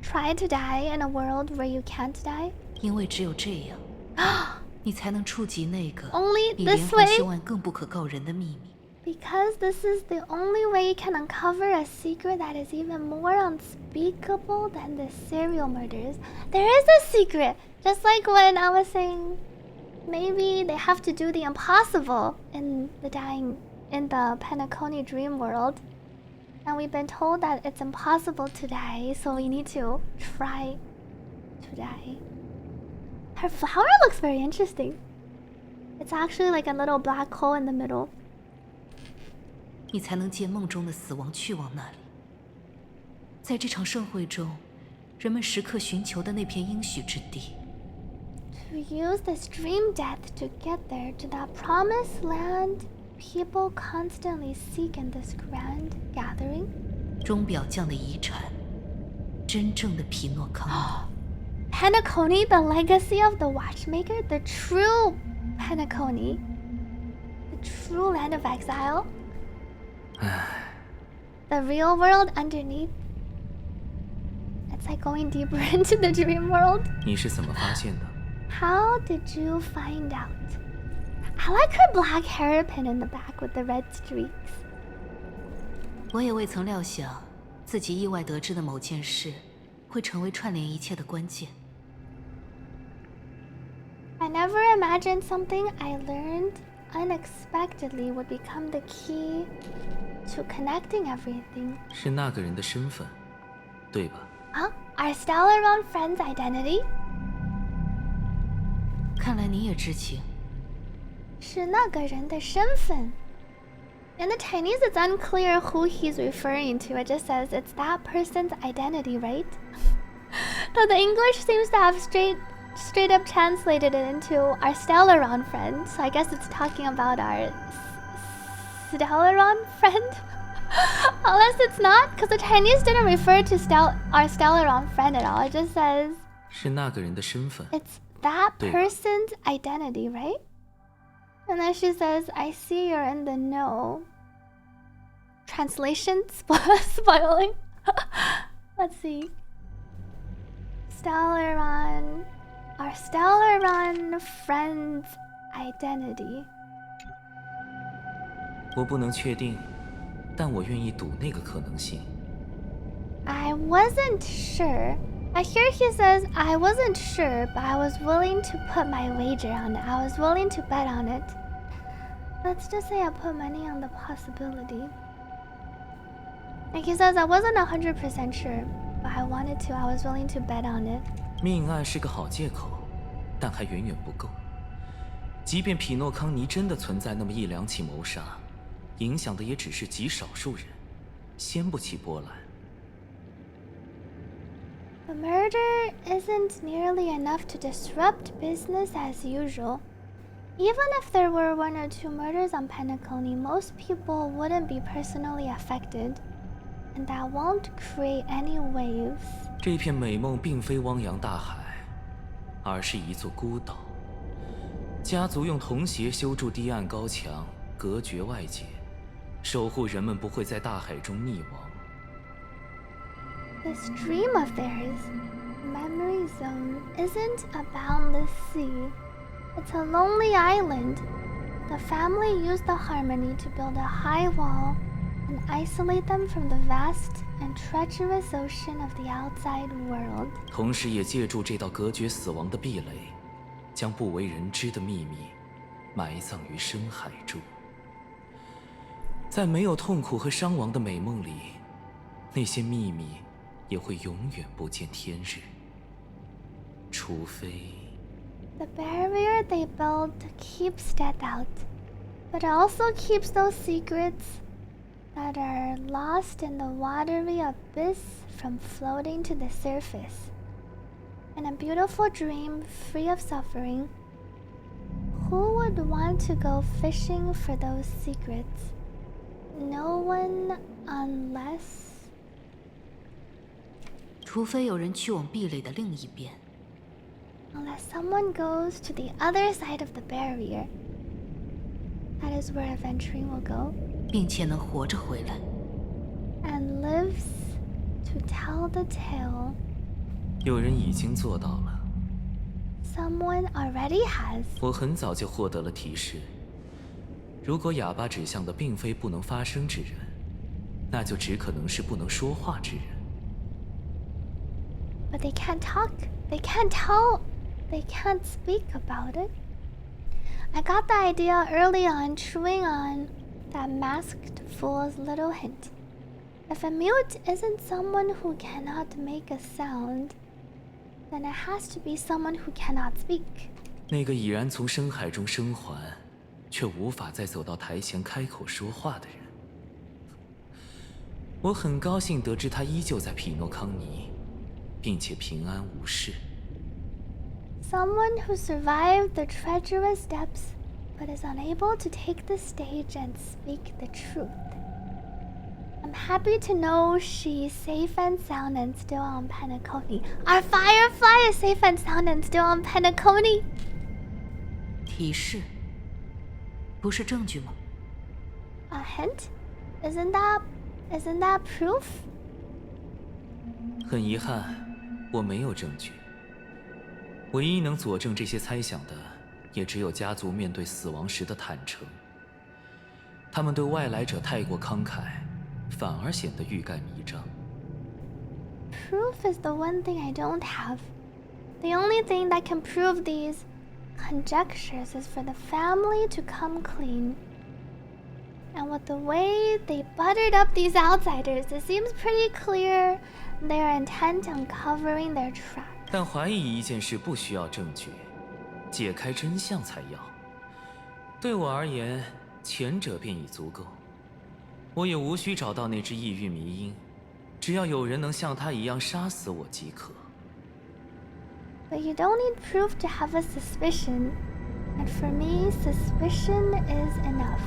Try to die in a world where you can't die? 因为只有这样，你才能触及那个 Only 比连 this 环 way? 凶案更不可告人的秘密。Because this is the only way you can uncover a secret that is even more unspeakable than the serial murders. There is a secret! Just like when I was saying, maybe they have to do the impossible in the Penacony dream world. And we've been told that it's impossible to die, so we need to try to die. Her flower looks very interesting. It's actually like a little black hole in the middle. 你才能借梦中的死亡去往那里。在这场盛会中，人们时刻寻求的那片应许之地。To use this dream death to get there to that promised land people constantly seek in this grand gathering. 钟表匠的遗产，真正的皮诺康尼。Penacony, the legacy of the watchmaker, the true Penacony, the true land of exile. The real world underneath. It's like going deeper into the dream world. 你是怎么发现的？ How did you find out? I like her black hairpin in the back with the red streaks. 我也未曾料想，自己意外得知的某件事，会成为串联一切的关键。I never imagined something I learned unexpectedly would become the key to connecting everything. 是那个人的身份，对吧？ Huh? Our stellaron friend's identity? 看来你也知情。是那个人的身份。In the Chinese, it's unclear who he's referring to. It just says it's that person's identity, right? Though the English seems to have straight up translated it into our stellaron friend. So I guess it's talking about our stellaron friend. Unless it's not, because the Chinese didn't refer to our stellaron friend at all. It just says 是那个人的身份。 it's that person's identity, right? And then she says, I see you're in the know. Translation spoiling. Let's see. Stellaron. Our stellaron friend's identity. 我不能确定，但我愿意赌那个可能性。 I wasn't sure. I hear he says, I wasn't sure, but I was willing to put my wager on it. I was willing to bet on it. Let's just say I put money on the possibility. Like he says, I wasn't 100% sure, but I wanted to. I was willing to bet on it. 命案是个好借口，但还远远不够。即便匹诺康尼真的存在那么一两起谋杀，影响的也只是极少数人，掀不起波澜。 The murder isn't nearly enough to disrupt business as usual. Even if there were 1 or 2 murders on Penacony, most people wouldn't be personally affected, and that won't create any waves. 这片美梦并非汪洋大海，而是一座孤岛。家族用铜鞋修筑堤岸高墙，隔绝外界，守护人们不会在大海中溺亡。This dream of theirs, Memory Zone, isn't a boundless sea. It's a lonely island. The family used the harmony to build a high wall and isolate them from the vast and treacherous ocean of the outside world. 同时也借助这道隔绝死亡的壁垒，将不为人知的秘密埋葬于深海中。在没有痛苦和伤亡的美梦里，那些秘密也会永远不见天日。除非 The barrier they build keeps death out, but also keeps those secrets that are lost in the watery abyss from floating to the surface. In a beautiful dream free of suffering, who would want to go fishing for those secrets? No one unless... 除非有人去往壁垒的另一边。Unless someone goes to the other side of the barrier. That is where Aventuring will go. 并且能活着回来。And lives to tell the tale. 有人已经做到了。Someone already has. 我很早就获得了提示。如果哑巴指向的并非不能发声之人，那就只可能是不能说话之人。But they can't talk. They can't tell. They can't speak about it. I got the idea early on, chewing on that masked fool's little hint. If a mute isn't someone who cannot make a sound, then it has to be someone who cannot speak. 那个已然从深海中生还，却无法再走到台前开口说话的人。我很高兴得知他依旧在匹诺康尼，并且平安无事。Someone who survived the treacherous depths, but is unable to take the stage and speak the truth. I'm happy to know she's safe and sound and still on Penacony. Our firefly is safe and sound and still on Penacony. 提示，不是证据吗？ A hint? Isn't that proof? 很遗憾，我没有证据。唯一能佐证这些猜想的，也只有家族面对死亡时的坦诚。他们对外来者太过慷慨，反而显得欲盖弥彰。Proof is the one thing I don't have. The only thing that can prove these conjectures is for the family to come clean. And with the way they buttered up these outsiders, it seems pretty clear they are intent on covering their tracks. 但怀疑一件事不需要证据，解开真相才要。对我而言，前者便已足够。我也无需找到那只异域迷鹰，只要有人能像他一样杀死我即可。But you don't need proof to have a suspicion. And for me, suspicion is enough.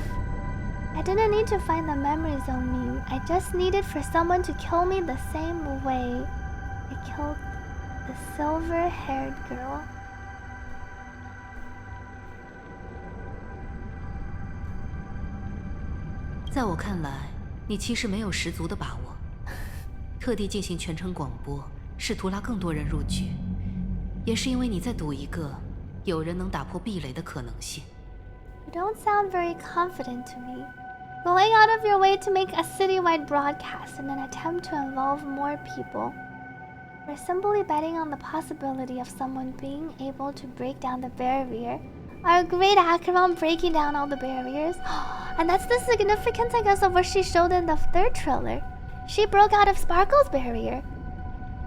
I didn't need to find the memory zone meme. I just needed for someone to kill me the same way I killed the silver-haired girl. 在我看来，你其实没有十足的把握，特地进行全程广播，试图拉更多人入局，也是因为你在赌一个有人能打破壁垒的可能性。You don't sound very confident to me. Going out of your way to make a citywide broadcast in an attempt to involve more people. We're simply betting on the possibility of someone being able to break down the barrier. Our great Acheron breaking down all the barriers. And that's the significance, I guess, of what she showed in the third trailer. She broke out of Sparkle's barrier.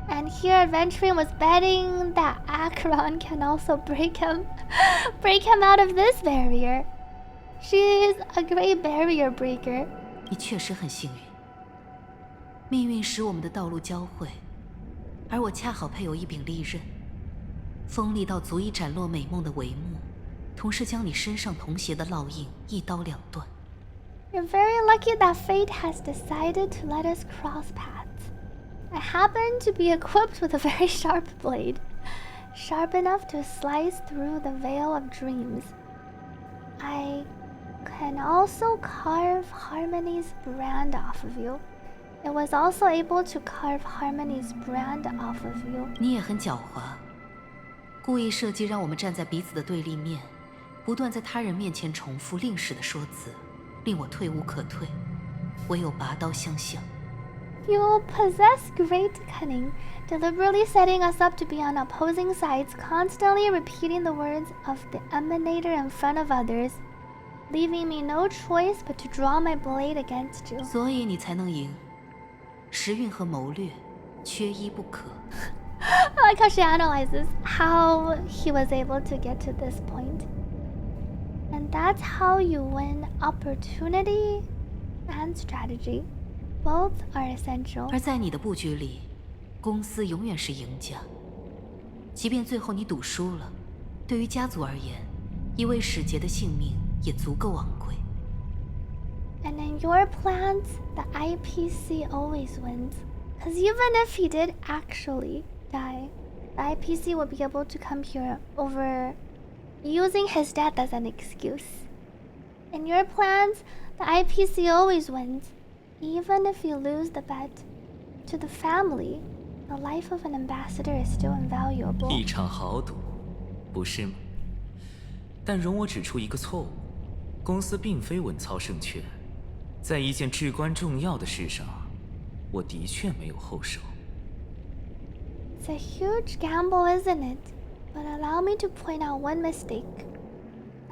And here Adventuring was betting that Acheron can also break him out of this barrier. She's a great barrier breaker. 你确实很幸运，命运使我们的道路交汇，而我恰好配有一柄利刃，锋利到足以斩落美梦的帷幕，同时将你身上童鞋的烙印一刀两断。You're very lucky that fate has decided to let us cross paths. I happen to be equipped with a very sharp blade, sharp enough to slice through the veil of dreams. I can also carve Harmony's brand off of you. It was also able to carve Harmony's brand off of you. 你也很狡猾，故意设计让我们站在彼此的对立面，不断在他人面前重复令氏的说辞，令我退无可退，唯有拔刀相向。You possess great cunning, deliberately setting us up to be on opposing sides, constantly repeating the words of the emanator in front of others, leaving me no choice but to draw my blade against you. 所以你才能赢。时运和谋略，缺一不可。I like how she analyzes how he was able to get to this point. And that's how you win opportunity and strategy. Both are essential. 而在你的布局里，公司永远是赢家。即便最后你赌输了，对于家族而言，一位使节的性命也足够昂贵。And in your plans, the IPC always wins. Because even if he did actually die, the IPC would be able to come here over using his death as an excuse. In your plans, the IPC always wins. Even if you lose the bet, to the family, the life of an ambassador is still invaluable. 一场豪赌，不是吗？但容我指出一个错误：公司并非稳操胜券，在一件至关重要的事上，我的确没有后手。It's a huge gamble, isn't it? But allow me to point out one mistake.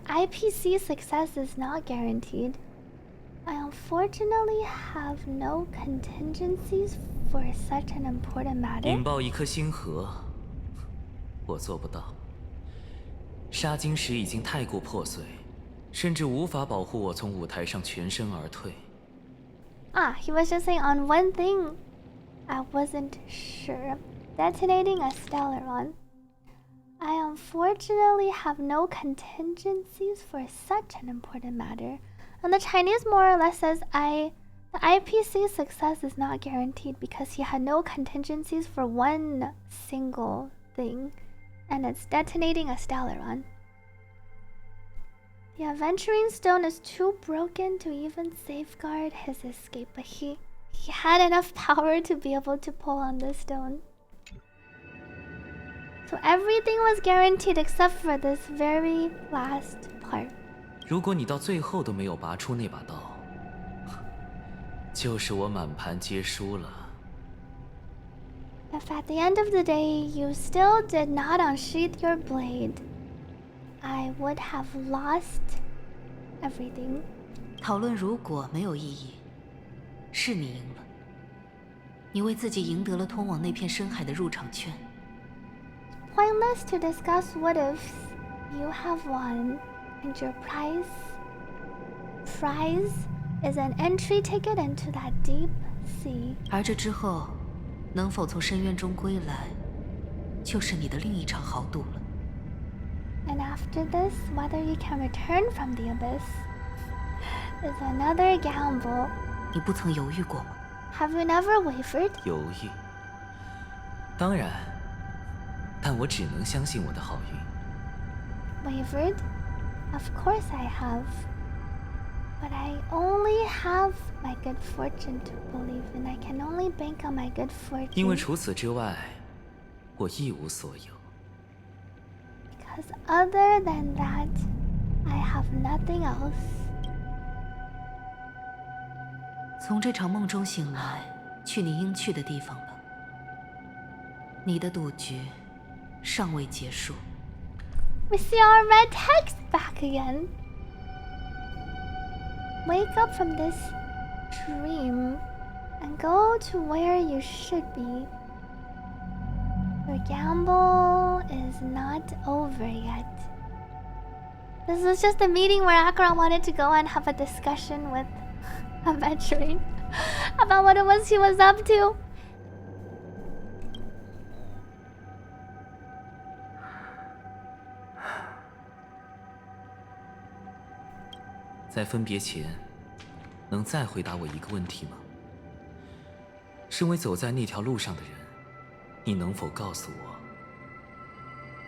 IPC success is not guaranteed. I unfortunately have no contingencies for such an important matter. 引爆一颗星河，我做不到。杀金石已经太过破碎，甚至无法保护我从舞台上全身而退。Ah, he was just saying on one thing. I wasn't sure. Detonating a stellaron. I unfortunately have no contingencies for such an important matter. And the Chinese more or less says the IPC's success is not guaranteed because he had no contingencies for one single thing, and it's detonating a stellaron. The aventuring stone is too broken to even safeguard his escape, but he had enough power to be able to pull on the stone. So everything was guaranteed except for this very last part. 如果你到最后都没有拔出那把刀，就是我满盘皆输了。If at the end of the day you still did not unsheath your blade, I would have lost everything. 讨论如果没有意义，是你赢了。你为自己赢得了通往那片深海的入场券。Pointless to discuss what ifs. You have won. And your prize is an entry ticket into that deep sea. 而这之后，能否从深渊中归来，就是你的另一场豪赌了。And after this, whether you can return from the abyss is another gamble. 你不曾犹豫过吗？ Have you never wavered? 犹豫？当然，但我只能相信我的好运。 Wavered? Of course I have. But I only have my good fortune to believe in. I can only bank on my good fortune. 因为除此之外，我一无所有。Because other than that, I have nothing else. 从这场梦中醒来，去你应去的地方吧。你的赌局尚未结束。We see our red text back again. Wake up from this dream and go to where you should be. Your gamble is not over yet. This was just a meeting where Acheron wanted to go and have a discussion with Aventuring about what it was he was up to. 在分别前，能再回答我一个问题吗？身为走在那条路上的人，你能否告诉我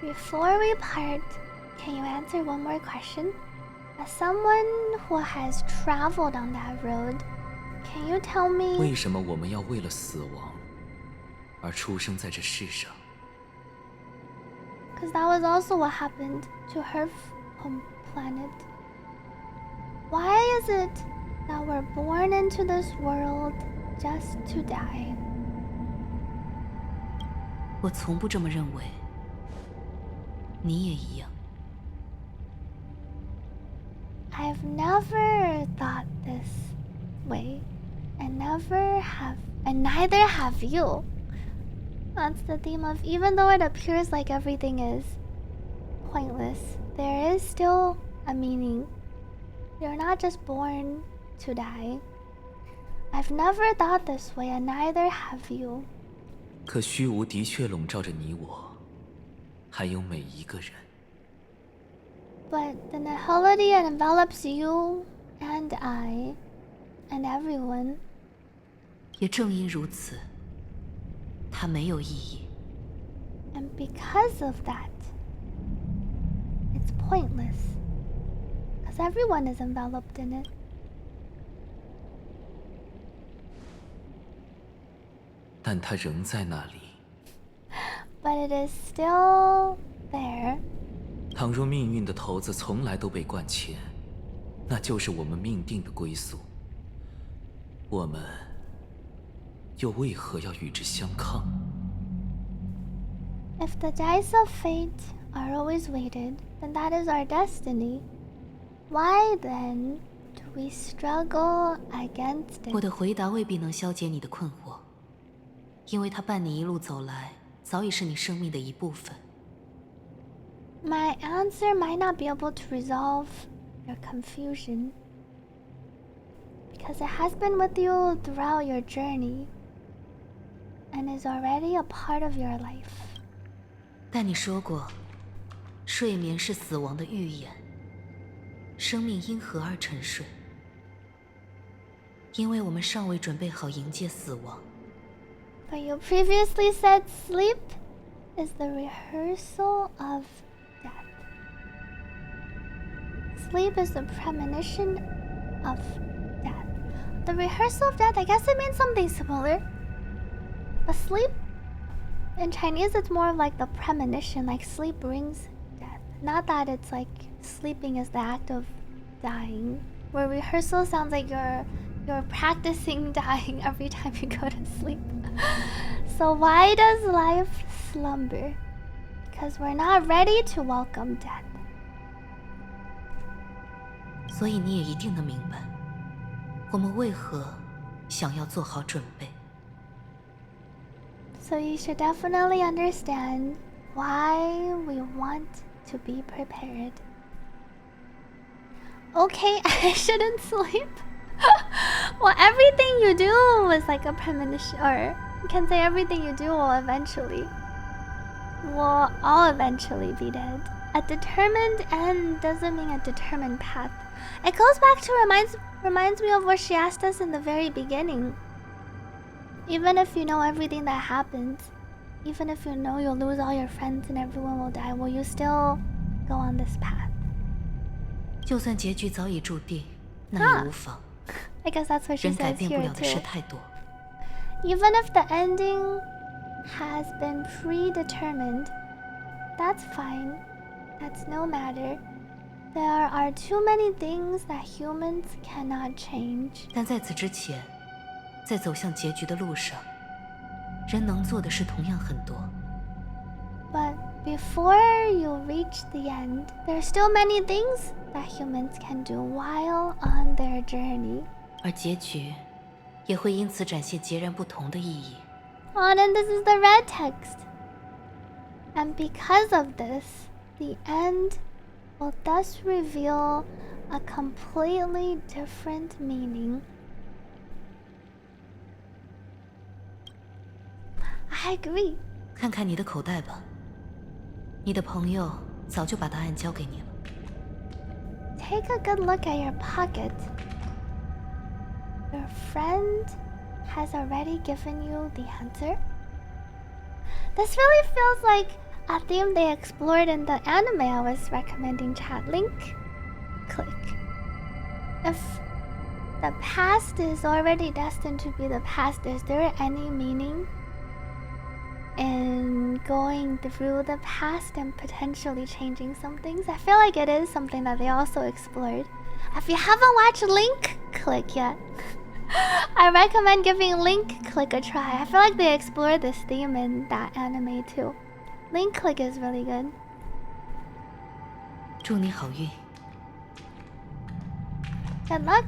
Before we part, can you answer one more question? As someone who has traveled on that road, Can you tell me 为什么我们要为了死亡而出生在这世上？ Because that was also what happened to her home planet. Why is it that we're born into this world just to die? 我从不这么认为，你也一样。 I've never thought this way, and neither have you. That's the theme of, even though it appears like everything is pointless, there is still a meaning. You're not just born to die. I've never thought this way, and neither have you. 可虚无的确笼罩着你我，还有每一个人。 But the nihility envelops you and I and everyone. 也正因如此，它没有意义。 And because of that, it's pointless. Because everyone is enveloped in it. 但它仍在那里。 But it is still there. 倘若命运的骰子从来都被灌铅，那就是我们命定的归宿。我们又为何要与之相抗？ If the dice of fate are always weighted, then that is our destiny. Why then do we struggle against it? 我的回答未必能消解你的困惑，因为它伴你一路走来，早已是你生命的一部分。 My answer might not be able to resolve your confusion, because it has been with you throughout your journey and is already a part of your life. 但你说过，睡眠是死亡的预演，生命因何而沉睡？因为我们尚未准备好迎接死亡。 But you previously said sleep is the rehearsal of death. Sleep is the premonition of death. The rehearsal of death, I guess it means something similar. But sleep, in Chinese, it's more of like the premonition, like sleep brings death. Not that it's like sleeping is the act of dying. Where rehearsal sounds like you're practicing dying every time you go to sleep. So why does life slumber? Because we're not ready to welcome death. 所以你也一定能明白，我们为何想要做好准备。 So you should definitely understand why we want to be prepared. Okay, I shouldn't sleep. Well, everything you do is like a premonition, or you can say everything you do will eventually. We'll all eventually be dead. A determined end doesn't mean a determined path. It goes back to reminds me of what she asked us in the very beginning. Even if you know everything that happens, even if you know you'll lose all your friends and everyone will die, will you still go on this path? 就算结局早已注定，那也无妨。 I guess that's what she 人改 says 变不 here 了的事 too. 太多。 Even if the ending has been predetermined, that's fine. That's no matter. There are too many things that humans cannot change. 但在此之前，在走向结局的路上，人能做的事同样很多。 But before you reach the end, there are still many things that humans can do while on their journey. 而结局也会因此展现截然不同的意义。 On, and this is the red text. And because of this, the end will thus reveal a completely different meaning. I agree. 看看你的口袋吧，你的朋友早就把答案交给你了。 Take a good look at your pocket. Your friend has already given you the answer. This really feels like a theme they explored in the anime I was recommending. Chat link. Click. If The past is already destined to be the past. Is there any meaning in going through the past and potentially changing some things? I feel like it is something that they also explored. If you haven't watched Link Click yet, I recommend giving Link Click a try. I feel like they explored this theme in that anime too. Link Click is really good. 祝你好运。 Good luck.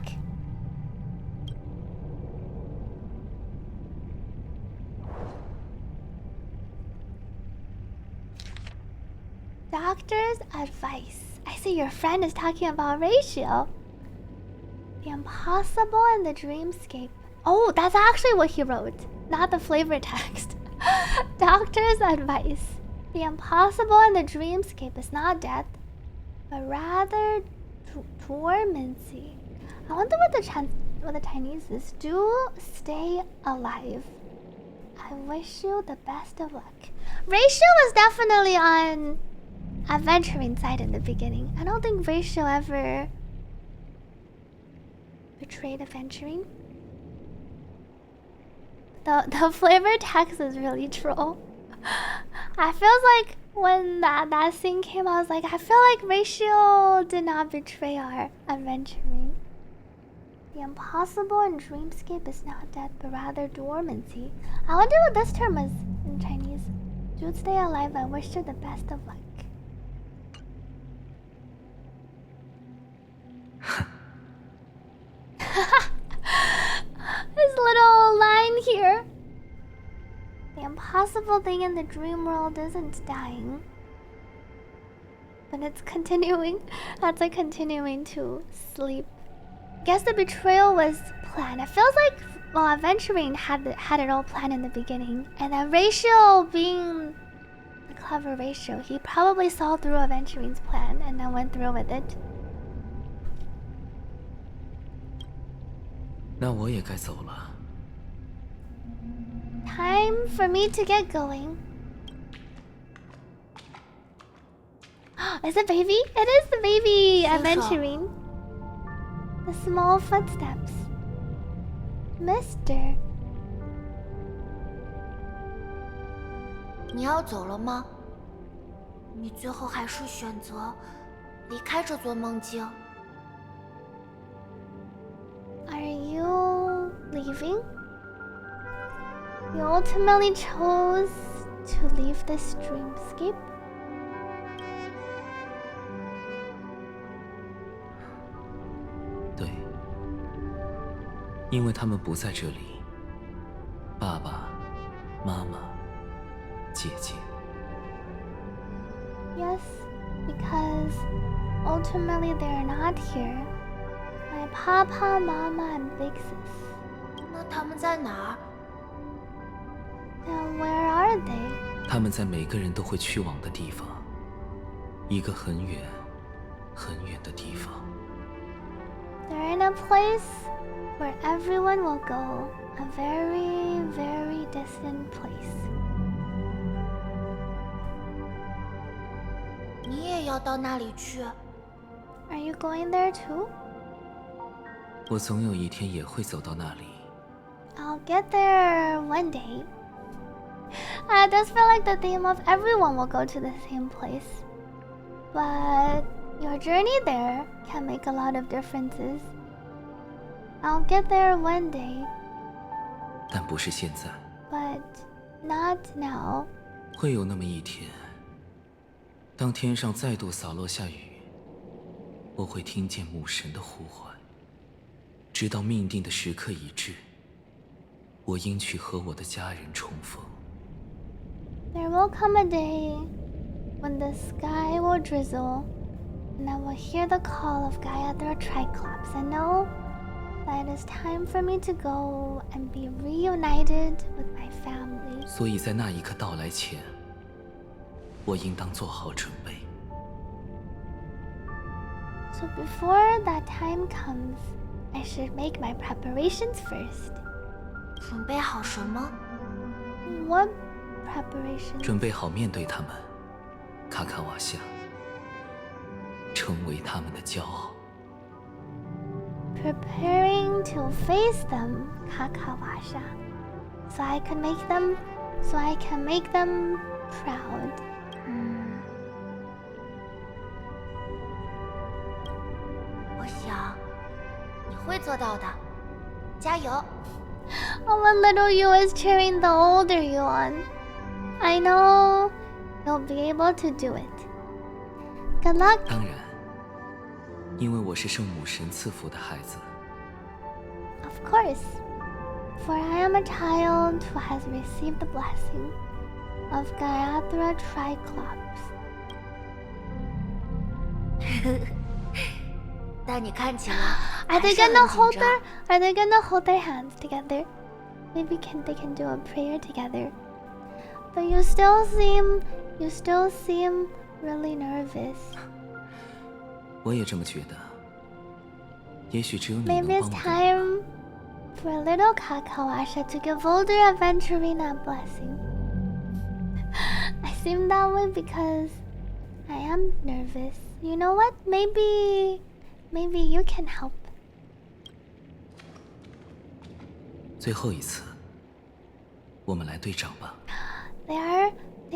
Doctor's advice. I see your friend is talking about ratio. The impossible and the dreamscape. Oh, that's actually what he wrote, not the flavor text. Doctor's advice. The impossible and the dreamscape is not death, but rather dormancy. I wonder what the Chinese is. Do stay alive. I wish you the best of luck. Ratio was definitely on adventuring side in the beginning. I don't think Ratio ever betrayed adventuring. The flavor text is really troll. I feel like when that scene came, I was like, I feel like Ratio did not betray our adventuring. The impossible and dreamscape is not death, but rather dormancy. I wonder what this term is in Chinese. Dude, stay alive. I wish you the best of luck. This little line here. The impossible thing in the dream world isn't dying, but it's continuing. That's like continuing to sleep. Guess the betrayal was planned. It feels like, well, adventuring had it all planned in the beginning, and then Ratio, being the clever Ratio, he probably saw through adventuring's plan and then went through with it. 那我也该走了。 Time for me to get going. Is it baby? It is the baby adventuring. The small footsteps. Mister. 你要走了吗？你最后还是选择离开这座梦境。 Are you leaving? You ultimately chose to leave this dreamscape? 对，因为他们不在这里。爸爸、妈妈、姐姐。 Yes, because ultimately they're not here. My papa, mama, and big sis. 那他们在哪儿？ Now where are they? 他们在每个人都会去往的地方，一个很远、很远的地方。 They're in a place where everyone will go. A very, very distant place. 你也要到那里去？ Are you going there too? 我总有一天也会走到那里。 I'll get there one day. It does feel like the theme of everyone will go to the same place. But your journey there can make a lot of differences. I'll get there one day. 但不是现在。 But not now. 会有那么一天，当天上再度洒落下雨，我会听见母神的呼唤，直到命定的时刻已至，我应去和我的家人重逢。 There will come a day when the sky will drizzle, and I will hear the call of Gaia through Triclops and know that it is time for me to go and be reunited with my family. 所以在那一刻到来前，我应当做好准备。 So before that time comes, I should make my preparations first. 准备好什么？ What preparations? 准备好面对他们，卡卡瓦夏，成为他们的骄傲。preparing to face them, kakavasha, so I can make them proud. 我想你会做到的，加油！ Oh, when little you is cheering the older you on. I know you'll be able to do it. Good luck. 当然，因为我是圣母神赐福的孩子。Of course, for I am a child who has received the blessing of Gayatra Triclops. 但你看起来 Are they 还是很 gonna 紧 hold 张。 Are they gonna hold their hands together? Maybe they can do a prayer together. But you still seem really nervous. 我也这么觉得。也许只有你能 Maybe 帮 it's 我。 time for little kakavasha to give older adventuring a blessing. I seem that way because I am nervous. You know what? Maybe you can help. 最后一次，我们来对账吧。They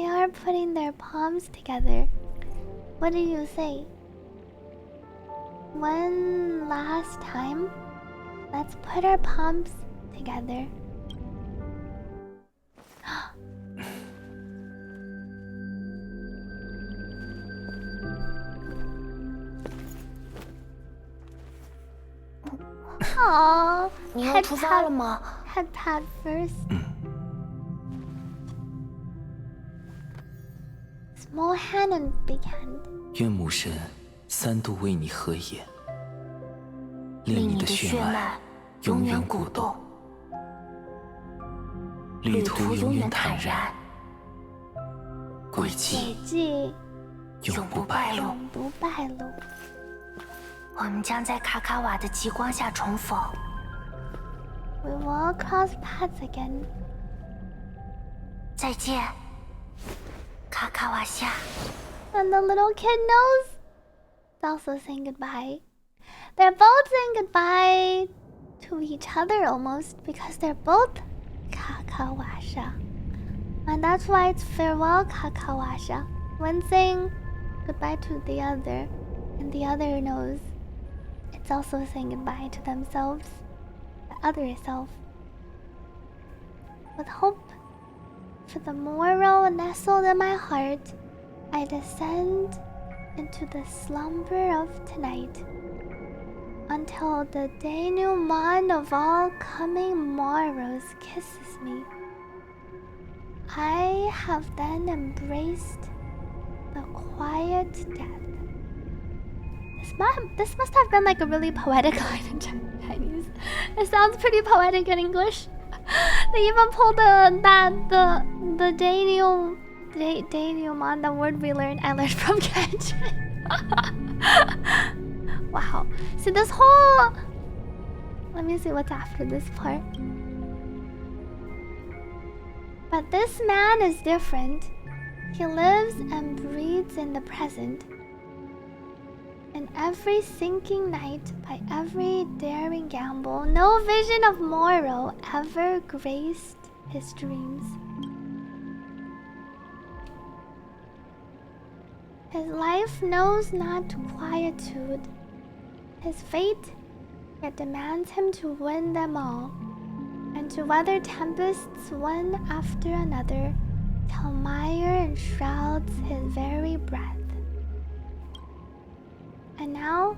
are putting their palms together. What do you say? One last time, let's put our palms together. Aww, 你要出发了吗？ head pat first. Small hand and big hand. 愿母神三度为你合眼，令你的血脉永远鼓动，旅途永远坦然，轨迹永不败露。我们将在卡卡瓦的极光下重逢。 We will cross paths again. 再见，卡卡瓦夏。 And the little kid knows. It's also saying goodbye. They're both saying goodbye to each other almost because they're both kakavasha. And that's why it's farewell kakavasha. One saying goodbye to the other, and the other knows it's also saying goodbye to themselves, the other self. With hope for the morrow nestled in my heart, I descend into the slumber of tonight until the denouement of all coming morrows kisses me. I have then embraced the quiet death. This must have been like a really poetic line in Chinese. It sounds pretty poetic in English. They even pulled the denouement, the word I learned from Kenshin. Wow. See this whole... Let me see what's after this part. But this man is different. He lives and breathes in the present. In every sinking night, by every daring gamble, no vision of morrow ever graced his dreams. His life knows not quietude. His fate yet demands him to win them all, and to weather tempests one after another, till mire enshrouds his very breath. And now,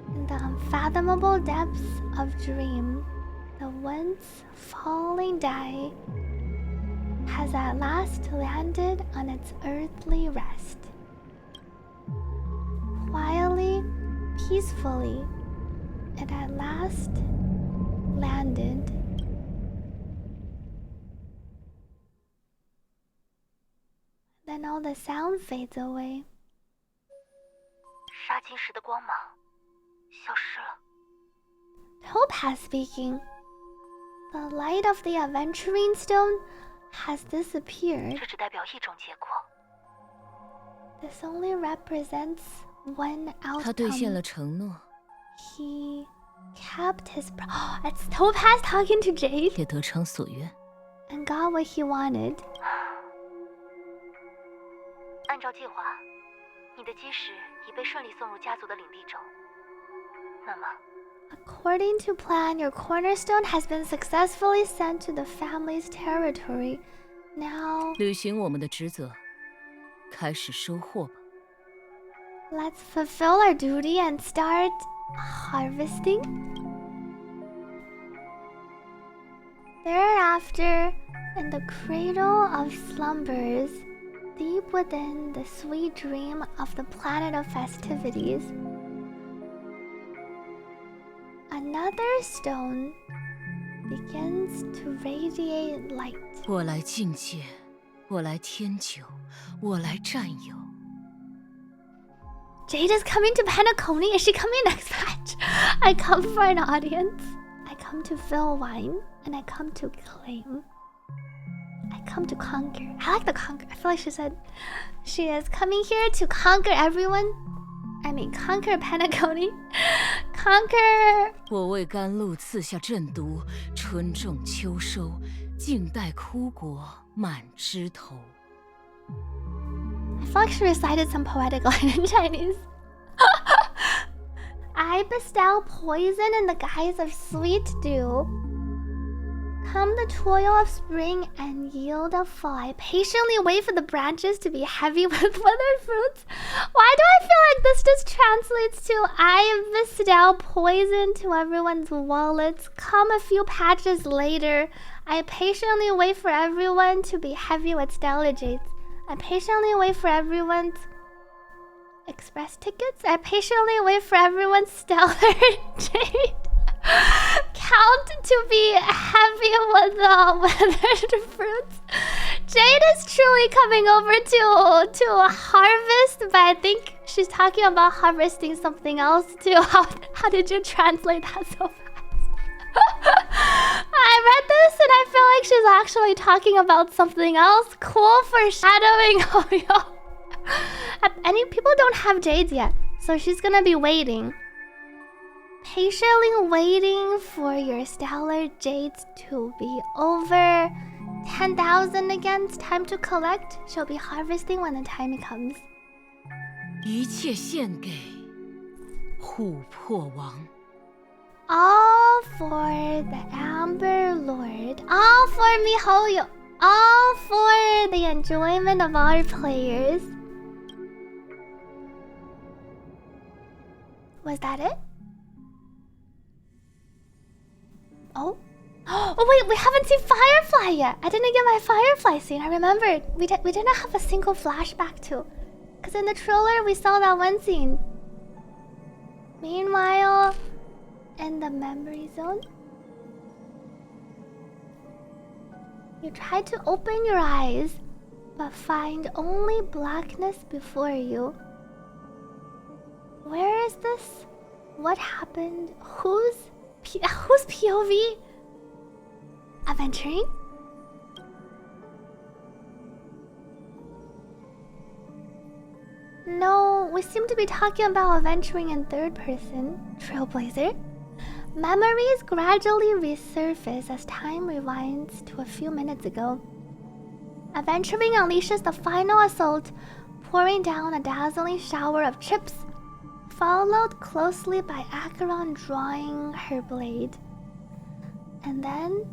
in the unfathomable depths of dream, the once falling die has at last landed on its earthly rest. Quietly, peacefully, it at last landed. Then all the sound fades away. 杀金石的光芒消失了。 Topaz speaking. The light of the adventuring stone has disappeared. 这只代表一种结果。 This only represents one 他兑现 outcome. 了承诺， He kept his it's Topaz talking to Jade 也得偿所愿。 and got what he wanted. 按照计划，你的基石已被顺利送入家族的领地中。那么， According to plan, your cornerstone has been successfully sent to the family's territory. Now, 履行我们的职责，开始收获吧。 let's fulfill our duty and start harvesting. Thereafter, in the cradle of slumbers, deep within the sweet dream of the planet of festivities, another stone begins to radiate light. 我来境界，我来天酒，我来占有。 Jade is coming to Penacony. Is she coming next match? I come for an audience. I come to fill wine, and I come to claim. I come to conquer. I like the conquer. I feel like she is coming here to conquer everyone. I mean, conquer Penacony. Conquer. 我为甘露赐下阵毒，春种秋收，静待枯果满枝头。 I feel like she recited some poetic line in Chinese. I bestow poison in the guise of sweet dew. Come the toil of spring and yield of fall. I patiently wait for the branches to be heavy with withered fruits. Why do I feel like this just translates to I bestow poison to everyone's wallets? Come a few patches later. I patiently wait for everyone to be heavy with stellarates. I patiently wait for everyone's express tickets. I patiently wait for everyone's stellar jade count to be heavy with withered fruits. Jade is truly coming over to harvest, but I think she's talking about harvesting something else too. How did you translate that so fast? I read this and I feel like she's actually talking about something else. Cool foreshadowing. Oh, yo. Any people don't have jades yet, so she's gonna be waiting. Patiently waiting for your stellar jades to be over 10,000 again. It's time to collect. She'll be harvesting when the time comes. 一切献给琥珀王。 All for the Amber Lord. All for Mihoyo. All for the enjoyment of our players. Was that it? Oh? Oh wait, we haven't seen Firefly yet. I didn't get my Firefly scene. I remembered. We didn't have a single flashback to. Because in the trailer, we saw that one scene. Meanwhile, in the memory zone, you try to open your eyes, but find only blackness before you. Where is this? What happened? Whose POV? Adventuring? No, we seem to be talking about adventuring in third person. Trailblazer. Memories gradually resurface as time rewinds to a few minutes ago. Adventuring unleashes the final assault, pouring down a dazzling shower of chips, followed closely by Acheron drawing her blade. And then,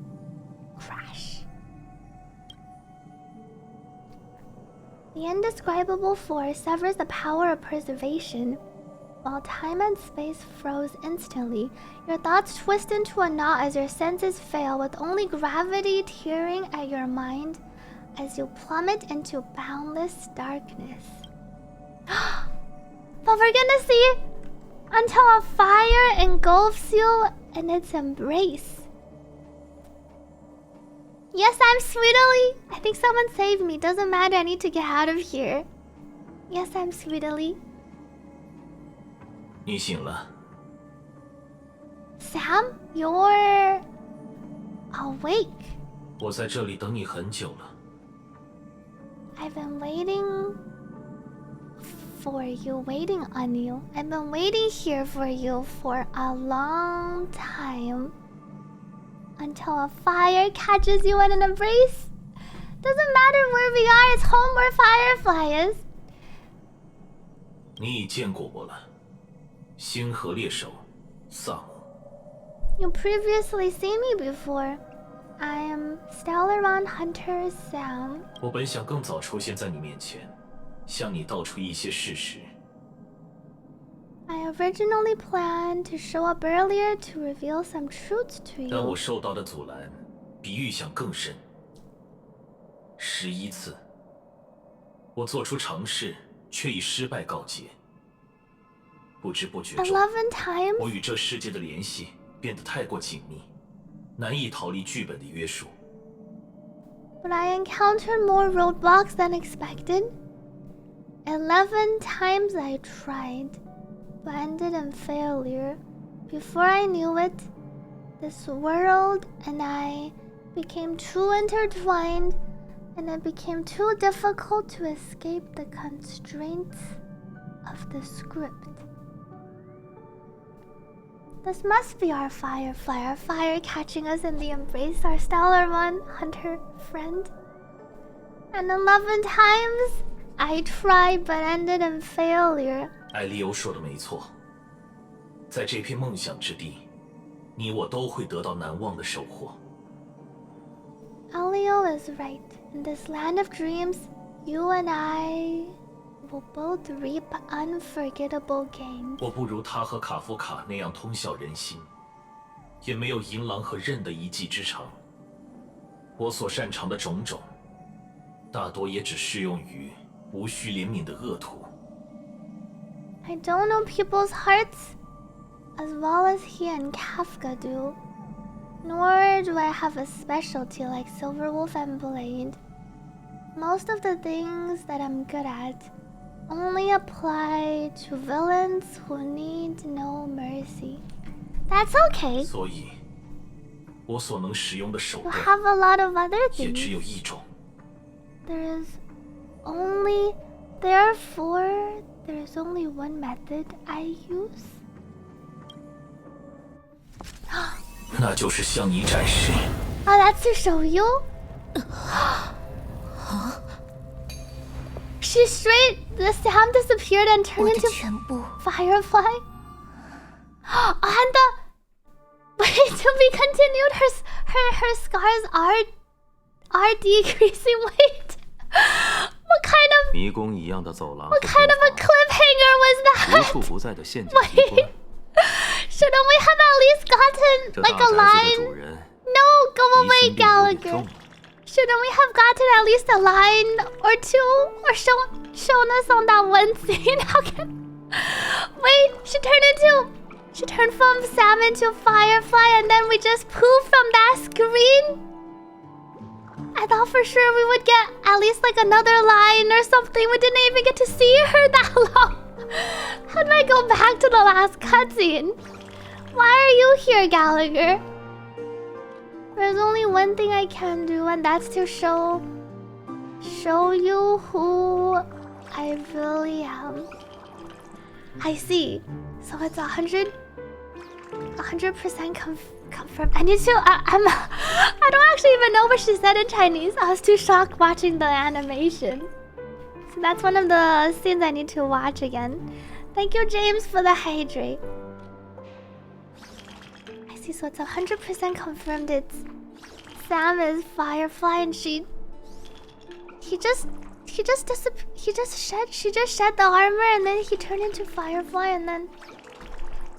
crash. The indescribable force severs the power of preservation. While time and space froze instantly, your thoughts twist into a knot as your senses fail, with only gravity tearing at your mind as you plummet into boundless darkness. But we're gonna see until a fire engulfs you in its embrace. Yes, I'm Sweetly. I think someone saved me. Doesn't matter, I need to get out of here. Yes, I'm Sweetly. 你醒了。 Sam, you're awake. 我在这里等你很久了。 I've been waiting for you, waiting on you. I've been waiting here for you for a long time. Until a fire catches you in an embrace. Doesn't matter where we are, it's home where Firefly is. 你已见过我了，星河猎手萨姆。You previously seen me before. I am stellaron hunter Sam. 我本想更早出现在你面前，向你道出一些事实。I originally planned to show up earlier to reveal some truths to 但我 you. 受到的阻拦比预想更深。11次，我做出尝试，却以失败告捷。不知不觉中， 11 times? 我与这世界的联系变得太过紧密，难以逃离剧本的约束。 But I encountered more roadblocks than expected. 11 times I tried, but ended in failure. Before I knew it, this world and I became too intertwined, and it became too difficult to escape the constraints of the script. This must be our Firefly, our fire catching us in the embrace, our stellaron hunter friend. And 11 times, I tried but ended in failure. 艾利欧说的没错，在这片梦想之地，你我都会得到难忘的收获。 Elio is right. In this land of dreams, you and I will both reap unforgettable gains. 我不如他和卡夫卡那样通晓人心，也没有银狼和刃的一技之长。我所擅长的种种，大多也只适用于无需怜悯的恶徒。 I don't know people's hearts as well as he and Kafka do. Nor do I have a specialty like Silverwolf and Blade. Most of the things that I'm good at only apply to villains who need no mercy. That's okay. 所以，我所能使用的手 You 段 have a lot of other 也只 things. 有一种。 There is only... Therefore, there is only one method I use. 那就是向你展示。 Oh, that's to show you? She straight... The Sam disappeared and turned into Firefly? And the... Wait, to be continued, her scars are decreasing. Wait. What kind of... 迷宫一样的走廊。 What kind of a cliffhanger was 无 that? 处不在的陷阱机关。 Shouldn't we have at least gotten 这 like 大 a 宅子的 line? 主人 No, go 疑 away, 心病有点 Gallagher. 重。 Shouldn't we have gotten at least a line or two, or shown us on that one scene? How can? Wait, she turned from Sam into Firefly, and then we just poofed from that screen. I thought for sure we would get at least like another line or something. We didn't even get to see her that long. How do I go back to the last cutscene? Why are you here, Gallagher? There's only one thing I can do, and that's to show you who I really am. I see. So it's 100% confirmed. I need to. I don't actually even know what she said in Chinese. I was too shocked watching the animation. So that's one of the scenes I need to watch again. Thank you, James, for the hydrate. I see. So it's 100% confirmed. It's Sam is Firefly, and she just shed the armor, and then he turned into Firefly, and then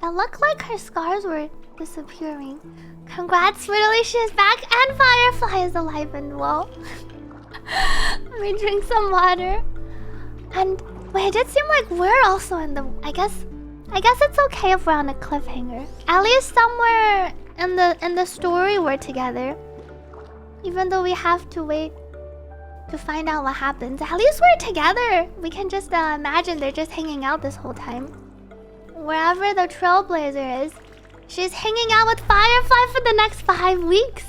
it looked like her scars were disappearing. Congrats, Whittly, she is back, and Firefly is alive and well. Let me drink some water. And wait, it did seem like we're also in the... I guess it's okay if we're on a cliffhanger. At least somewhere in the story we're together. Even though we have to wait to find out what happens. At least we're together. We can just imagine they're just hanging out this whole time. Wherever the Trailblazer is, she's hanging out with Firefly for the next 5 weeks.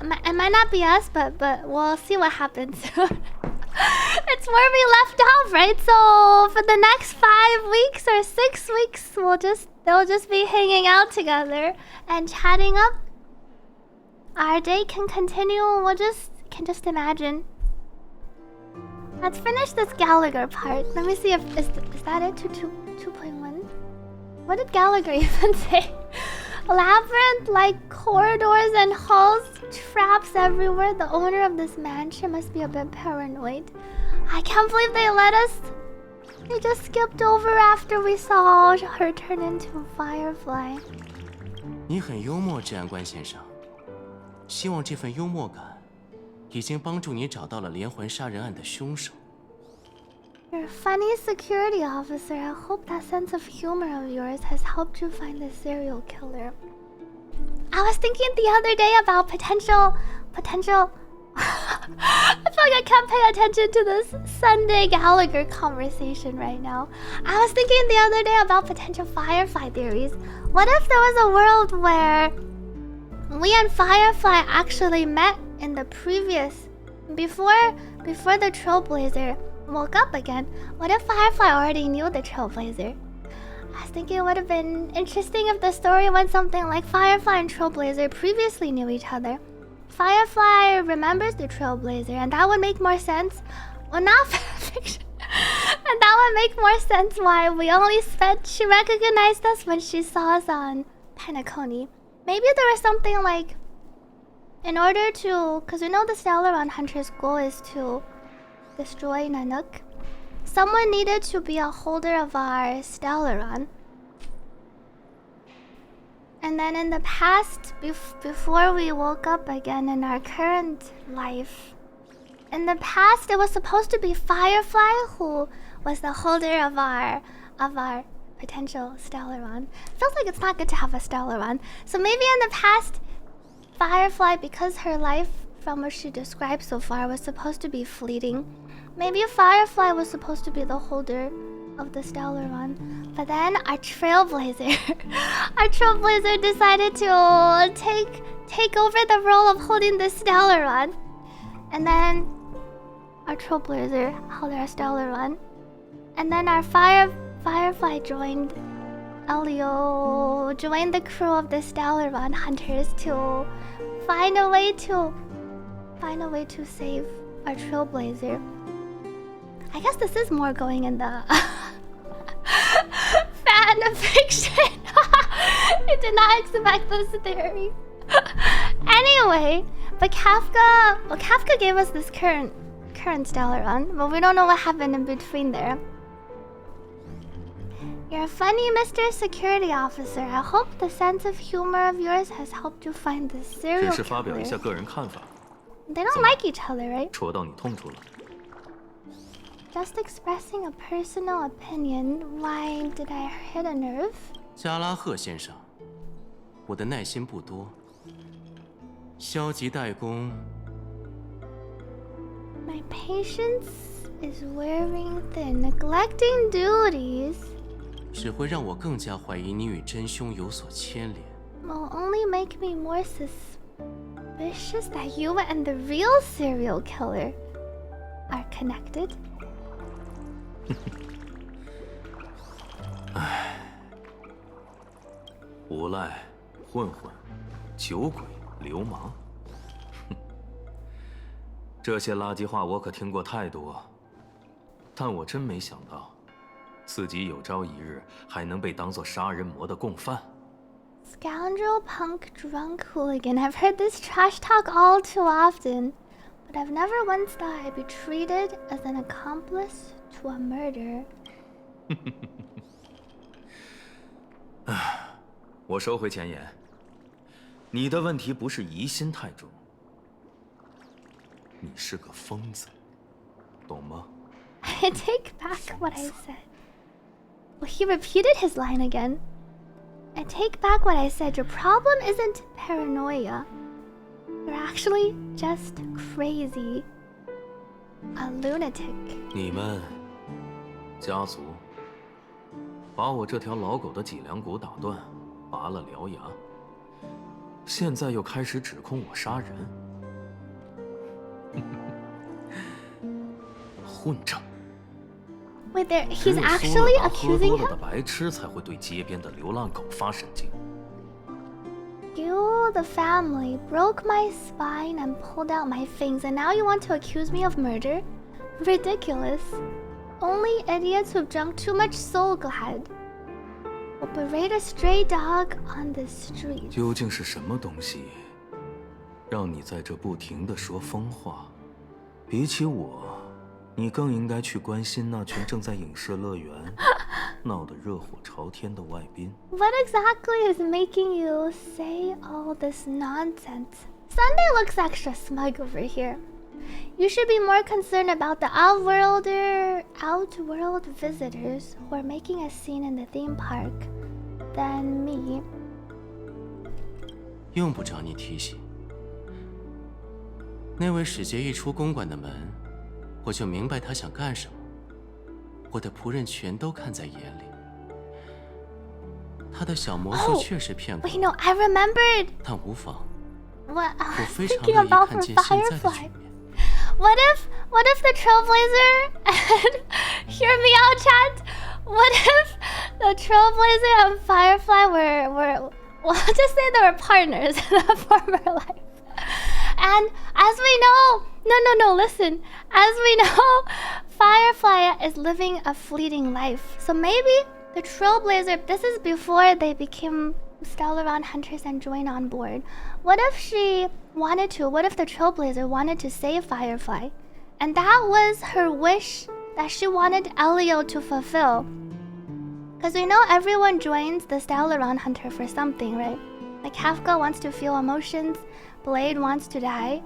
It might not be us, but we'll see what happens. It's where we left off, right? So for the next 5 weeks or 6 weeks, they'll just be hanging out together and chatting up. Our day can continue. Can just imagine. Let's finish this Gallagher part. Let me see if is that it? 2.1. What did Gallagher even say? Labyrinth-like corridors and halls, traps everywhere. The owner of this mansion must be a bit paranoid. I can't believe they let us. They just skipped over after we saw her turn into a firefly. 你很幽默，治安官先生。希望这份幽默感已经帮助你找到了连环杀人案的凶手。 You're a funny security officer. I hope that sense of humor of yours has helped you find the serial killer. I was thinking the other day about potential. I feel like I can't pay attention to this Sunday Gallagher conversation right now. I was thinking the other day about potential Firefly theories. What if there was a world where we and Firefly actually met in the previous, before the Trailblazer woke up again? What if Firefly already knew the Trailblazer? I was thinking it would have been interesting if the story went something like Firefly and Trailblazer previously knew each other. Firefly remembers the Trailblazer, and that would make more sense. Well, not fiction. And that would make more sense why we only spent. She recognized us when she saw us on Penacony. Maybe there was something like, in order to, because we know the stellaron hunter's goal is to destroy Nanook. Someone needed to be a holder of our stellaron. And then in the past, before we woke up again in our current life, in the past it was supposed to be Firefly who was the holder of our potential stellaron. Feels like it's not good to have a stellaron. So maybe in the past, Firefly, because her life from what she described so far was supposed to be fleeting, maybe Firefly was supposed to be the holder of the stellaron. But then our Trailblazer decided to take over the role of holding the stellaron. And then our Trailblazer held our stellaron. And then our Firefly joined Elio, joined the crew of the stellaron hunters to find a way to save our Trailblazer. I guess this is more going in the fan fiction. I did not expect this theory. Anyway, but Kafka gave us this current stellaron, but we don't know what happened in between there. You're a funny Mr. Security Officer. I hope the sense of humor of yours has helped you find the serial 只是发表 killer. 一下个人看法。 They don't like each other, right? 戳到你痛处了。 Just expressing a personal opinion. Why did I hit a nerve? 加拉赫先生，我的耐心不多，消极怠工。 My patience is wearing thin. Neglecting duties 只会让我更加怀疑你与真凶有所牵连。 will only make me more suspicious that you and the real serial killer are connected. 唉，无赖、混混、酒鬼、流氓，哼，这些垃圾话我可听过太多，但我真没想到，自己有朝一日还能被当作杀人魔的共犯。 Scoundrel, punk, drunk, hooligan. I've heard this trash talk all too often, but I've never once thought I'd be treated as an accomplice to a murder. 我收回前言，你的问题不是疑心太重，你是个疯子，懂吗？ I take back what I said. Well, he repeated his line again. I take back what I said. Your problem isn't paranoia. You're actually just crazy. A lunatic. 你们家族把我这条老狗的脊梁骨打断，拔了獠牙，现在又开始指控我杀人。混账。 Wait, there, 只 he's 有 actually 苏勒达喝 accusing 多了 him? 的白痴才会对街边的流浪狗发神经。 You, the family, broke my spine and pulled out my fangs, and now you want to accuse me of murder? Ridiculous. Only idiots who've drunk too much soul glad will berate a stray dog on the street. 究竟是什么东西，让你在这不停地说疯话？比起我，你更应该去关心那群正在影视乐园闹得热火朝天的外宾。 What exactly is making you say all this nonsense? Sunday looks extra smug over here. You should be more concerned about the outworld visitors who are making a scene in the theme park than me. 用不着你提醒。那位使节一出公馆的门，我就明白他想干什么。我的仆人全都看在眼里。他的小魔术确实骗过我。Wait, no, I remembered. 但无妨。 What 我非常 thinking 乐意 about 看 for 见现在的局 Firefly? 面。 What if the Trailblazer and hear me out, chat? What if the Trailblazer and Firefly were well, let's just say they were partners in a former life. And as we know, no, listen. As we know, Firefly is living a fleeting life. So maybe the Trailblazer, this is before they became stellaron hunters and join on board. What if she wanted to? What if the Trailblazer wanted to save Firefly? And that was her wish that she wanted Elio to fulfill. Because we know everyone joins the stellaron hunter for something, right? Like Kafka wants to feel emotions, Blade wants to die.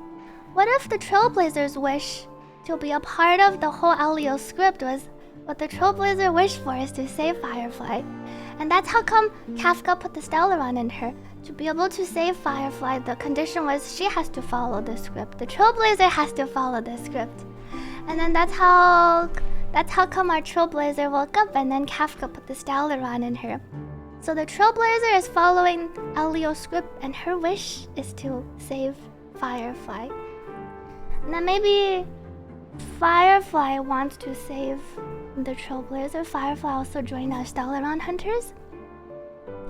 What if the Trailblazer's wish to be a part of the whole Elio script was what the Trailblazer wished for is to save Firefly? And that's how come Kafka put the stellaron in her. To be able to save Firefly, the condition was she has to follow the script. The Trailblazer has to follow the script. And then that's how come our Trailblazer woke up and then Kafka put the stellaron in her. So the Trailblazer is following Elio's script and her wish is to save Firefly. And then maybe Firefly wants to save the Trailblazer. Firefly also joined our stellaron hunters.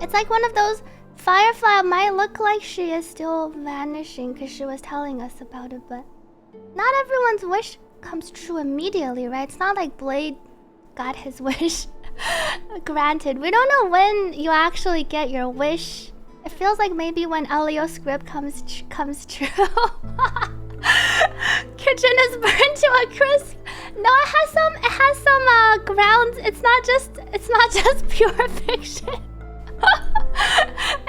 It's like one of those. Firefly might look like she is still vanishing because she was telling us about it, but not everyone's wish comes true immediately, right? It's not like Blade got his wish granted. We don't know when you actually get your wish. It feels like maybe when Elio's script comes true. Kitchen is burned to a crisp. No, it has some grounds. It's not just pure fiction.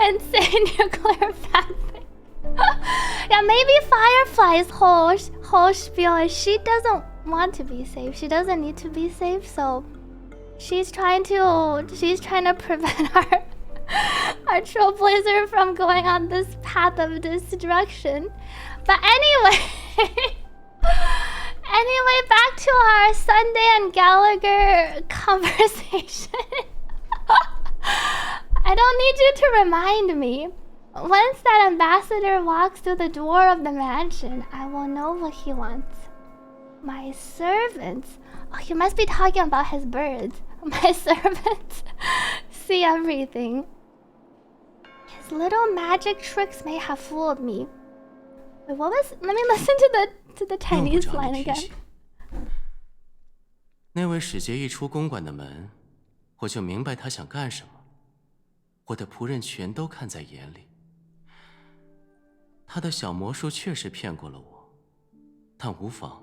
Insane nuclear fanfic. Yeah, maybe Firefly's whole spiel is she doesn't want to be saved. She doesn't need to be saved, so she's trying to prevent our Trailblazer from going on this path of destruction. But anyway, back to our Sunday and Gallagher conversation. I don't need you to remind me. Once that ambassador walks through the door of the mansion, I will know what he wants. My servants. Oh, he must be talking about his birds. My servants see everything. His little magic tricks may have fooled me. Wait, what was? Let me listen to the Chinese line again. 那位使节一出公馆的门，我就明白他想干什么。我的仆人全都看在眼里。他的小魔术确实骗过了我，但无妨。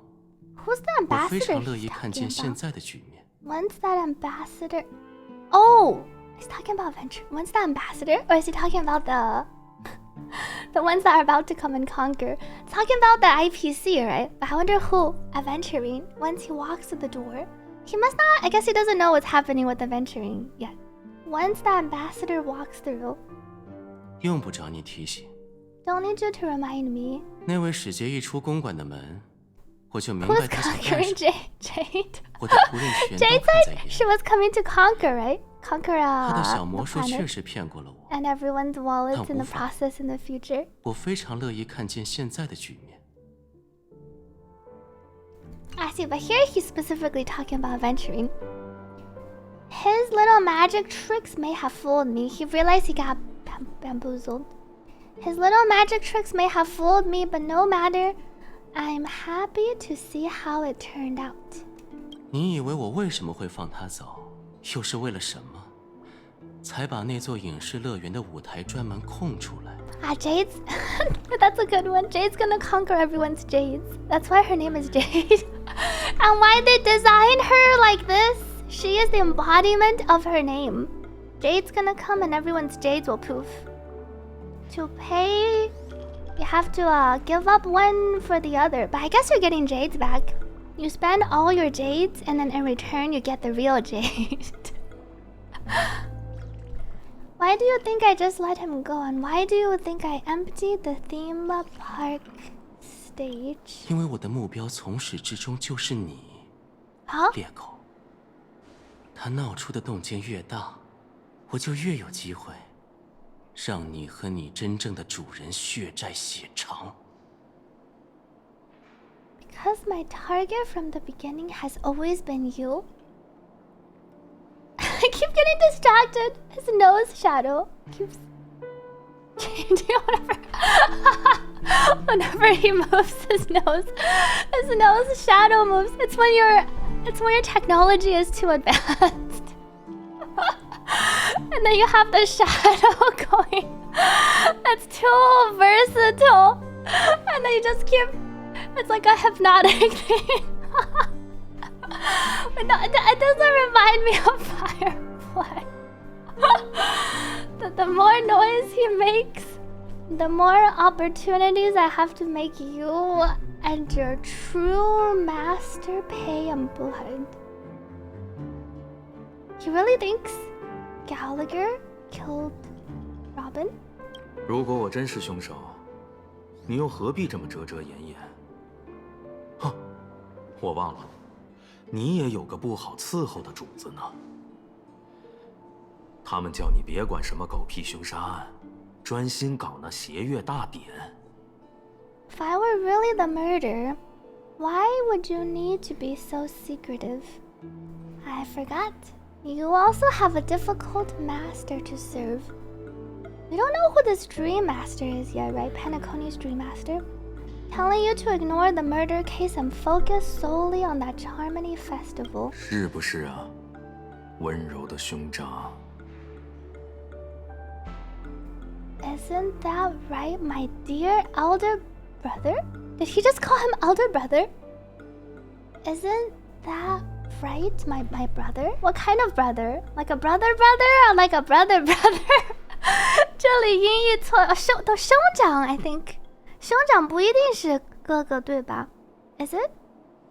Who's the ambassador? 我非常乐意看见现在的局面。When's that ambassador? Oh, he's talking about adventure. When's the ambassador, or is he talking about the ones that are about to come and conquer? Talking about the IPC, right? But I wonder who adventuring. Once he walks to the door, he must not. I guess he doesn't know what's happening with adventuring yet. Once the ambassador walks through, 用不着你提醒。 Don't need you to remind me. 那位使节一出公馆的门，我就明白他想干什么。 Jade? 我的仆人全都看在眼里。 She was coming to conquer, right? Conquer 他的小魔术确实骗过了我。 And everyone's wallets in the process in the future. 我非常乐意看见现在的局面。I see, but here he's specifically talking about venturing. His little magic tricks may have fooled me. He realized he got bamboozled. His little magic tricks may have fooled me, but no matter. I'm happy to see how it turned out. 你以为我为什么会放他走？又是为了什么？才把那座影视乐园的舞台专门空出来。Jade's that's a good one. Jade's gonna conquer everyone's Jades. That's why her name is Jade. And why they designed her like this? She is the embodiment of her name. Jade's gonna come and everyone's Jades will poof. To pay, you have to give up one for the other. But I guess you're getting Jades back. You spend all your Jades and then in return you get the real Jade. Why do you think I just let him go? And why do you think I emptied the theme park stage? 因为我的目标从始至终就是你，猎狗。他闹出的洞见越大，我就越有机会，让你和你真正的主人血债血偿。Because my target from the beginning has always been you. I keep getting distracted. His nose shadow keeps changing whenever he moves his nose shadow moves. It's when your technology is too advanced. And then you have the shadow going. It's too versatile. And then you just keep, it's like a hypnotic thing. But no, it doesn't remind me of Firefly. The more noise he makes, the more opportunities I have to make you and your true master pay in blood. He really thinks Gallagher killed Robin? 如果我真是凶手，你又何必这么遮遮掩掩？哼，我忘了。 你也有个不好伺候的主子呢。他们叫你别管什么狗屁凶杀案，专心搞那邪月大典。If I were really the murderer, why would you need to be so secretive? I forgot. You also have a difficult master to serve. We don't know who this dream master is yet, right? Penaconi's dream master. Telling you to ignore the murder case and focus solely on that Charmony festival. 是不是啊，温柔的兄长 Isn't that right, my dear elder brother? Did he just call him elder brother? Isn't that right, my brother? What kind of brother? Like a brother or like a brother brother? 这里音译错，兄长 I think. 兄长不一定是哥哥，对吧 ？Is it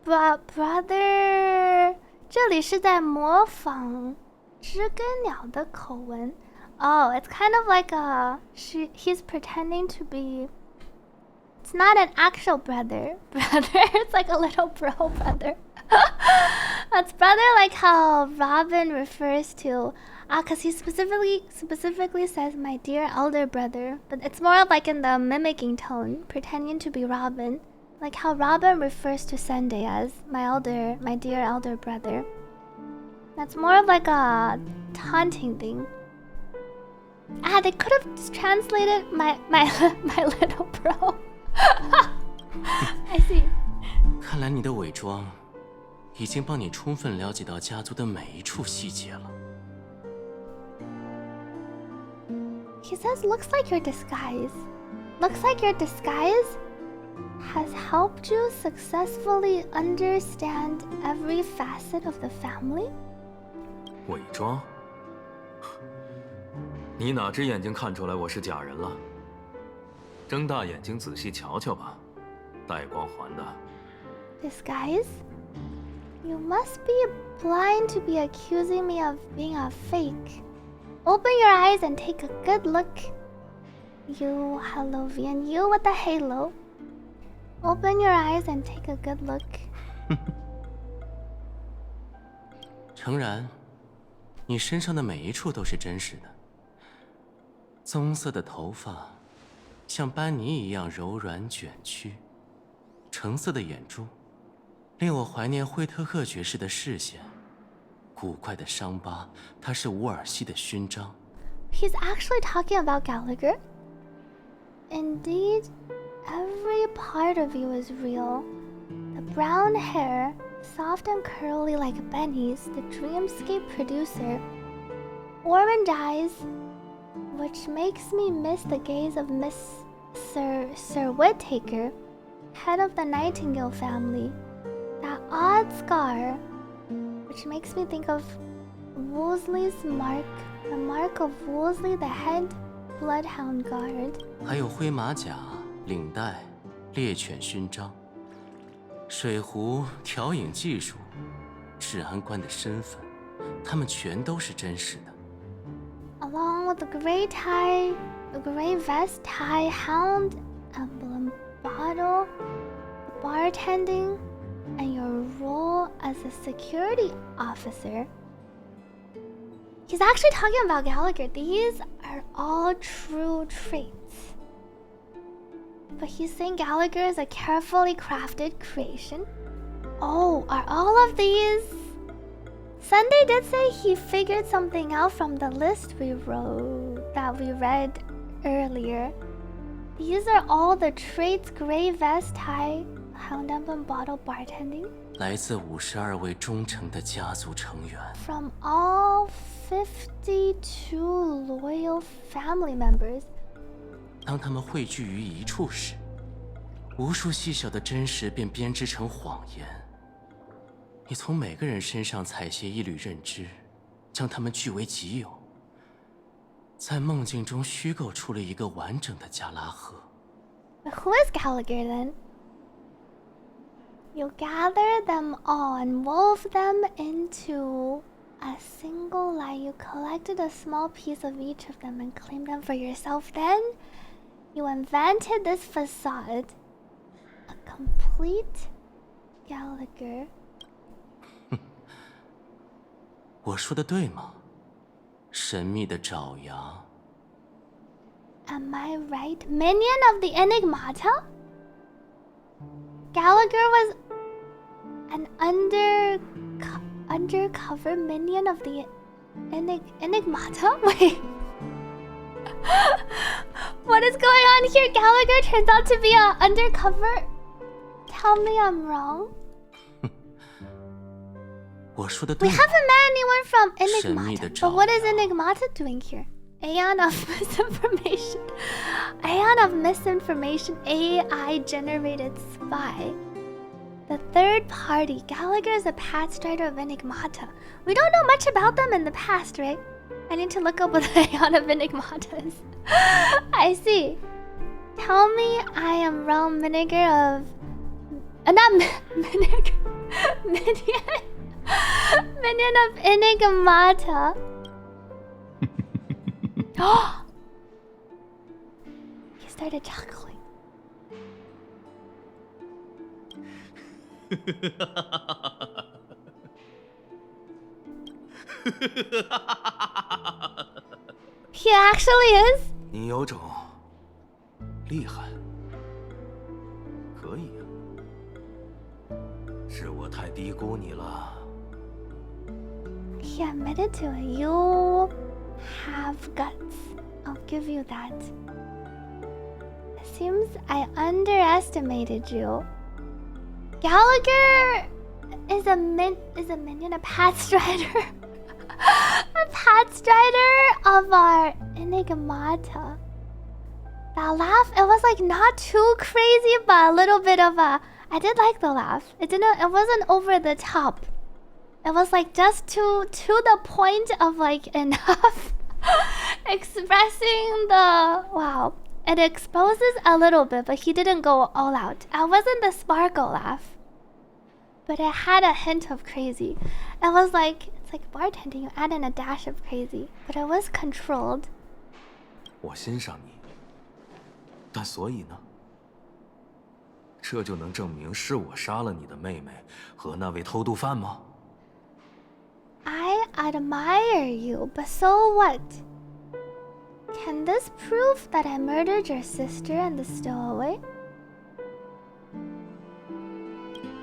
brother？ 这里是在模仿知更鸟的口吻。Oh, it's kind of like he's pretending to be. It's not an actual brother. It's like a little bro brother. That's brother like how Robin refers to. Because he specifically says my dear elder brother, but it's more of like in the mimicking tone, pretending to be Robin, like how Robin refers to Sunday as my dear elder brother. That's more of like a taunting thing. They could have just translated my little bro. I see. 看来你的伪装已经帮你充分了解到家族的每一处细节了。 He says, looks like your disguise has helped you successfully understand every facet of the family? 伪装？你哪只眼睛看出来我是假人了？睁大眼睛仔细瞧瞧吧，带光环的。Disguise? You must be blind to be accusing me of being a fake. Open your eyes and take a good look. You Hallovian, you with the halo. Open your eyes and take a good look. 诚然，你身上的每一处都是真实的。棕色的头发，像斑泥一样柔软卷曲；橙色的眼珠，令我怀念惠特克爵士的视线。古怪的伤疤，它是伍尔西的勋章。He's actually talking about Gallagher. Indeed, every part of you is real. The brown hair, soft and curly like Benny's, the dreamscape producer. Orange eyes, which makes me miss the gaze of Sir Whittaker, head of the Nightingale family. That odd scar, which makes me think of Wolsey's mark, the mark of Wolsey, the head bloodhound guard. 还有灰马甲、领带、猎犬勋章、水壶、调饮技术、治安官的身份，他们全都是真实的。Along with the gray tie, the gray vest, tie, hound, emblem, bottle, bartending, and your role as a security officer. He's actually talking about Gallagher. These are all true traits. But he's saying Gallagher is a carefully crafted creation. Oh, are all of these? Sunday did say he figured something out from the list we read earlier. These are all the traits: gray vest, tie, hound emblem, bottle, bartending. 来自52位忠诚的家族成员。From all 52 loyal family members. 当他们汇聚于一处时，无数细小的真实便编织成谎言。你从每个人身上采撷一缕认知，将他们据为己有，在梦境中虚构出了一个完整的加拉赫。Who is Gallagher then? You gather them all and wove them into a single lie. You collected a small piece of each of them and claimed them for yourself. Then you invented this facade. A complete Gallagher. 我说的对吗？神秘的爪牙。Am I right? Minion of the Enigmata? Gallagher was an undercover minion of the Enigmata? Wait. What is going on here? Gallagher turns out to be an undercover? Tell me I'm wrong. We haven't met anyone from Enigmata, but what is Enigmata doing here? Aeon of misinformation. Aeon of misinformation, AI-generated spy. The third party. Gallagher is a pathstrider of Enigmata. We don't know much about them in the past, right? I need to look up what the Aeon of Enigmata is. I see. Tell me I am wrong, vinegar of... not vinegar. Minion of Enigmata. He started chuckling. He actually is. 你有种，厉害，可以啊。是我太低估你了。He admitted to it. You have guts. I'll give you that. It seems I underestimated you. Gallagher is a minion, a pathstrider. A pathstrider of our Enigmata. That laugh, it was like not too crazy, but a little bit of a... I did like the laugh. It wasn't over the top. It was like just to the point of like enough expressing the... Wow. It exposes a little bit, but he didn't go all out. It wasn't the sparkle laugh, but it had a hint of crazy. It was like, it's like bartending, you add in a dash of crazy, but it was controlled. 我欣赏你，但所以呢？这就能证明是我杀了你的妹妹和那位偷渡犯吗？ I admire you, but so what? Can this prove that I murdered your sister and the stowaway?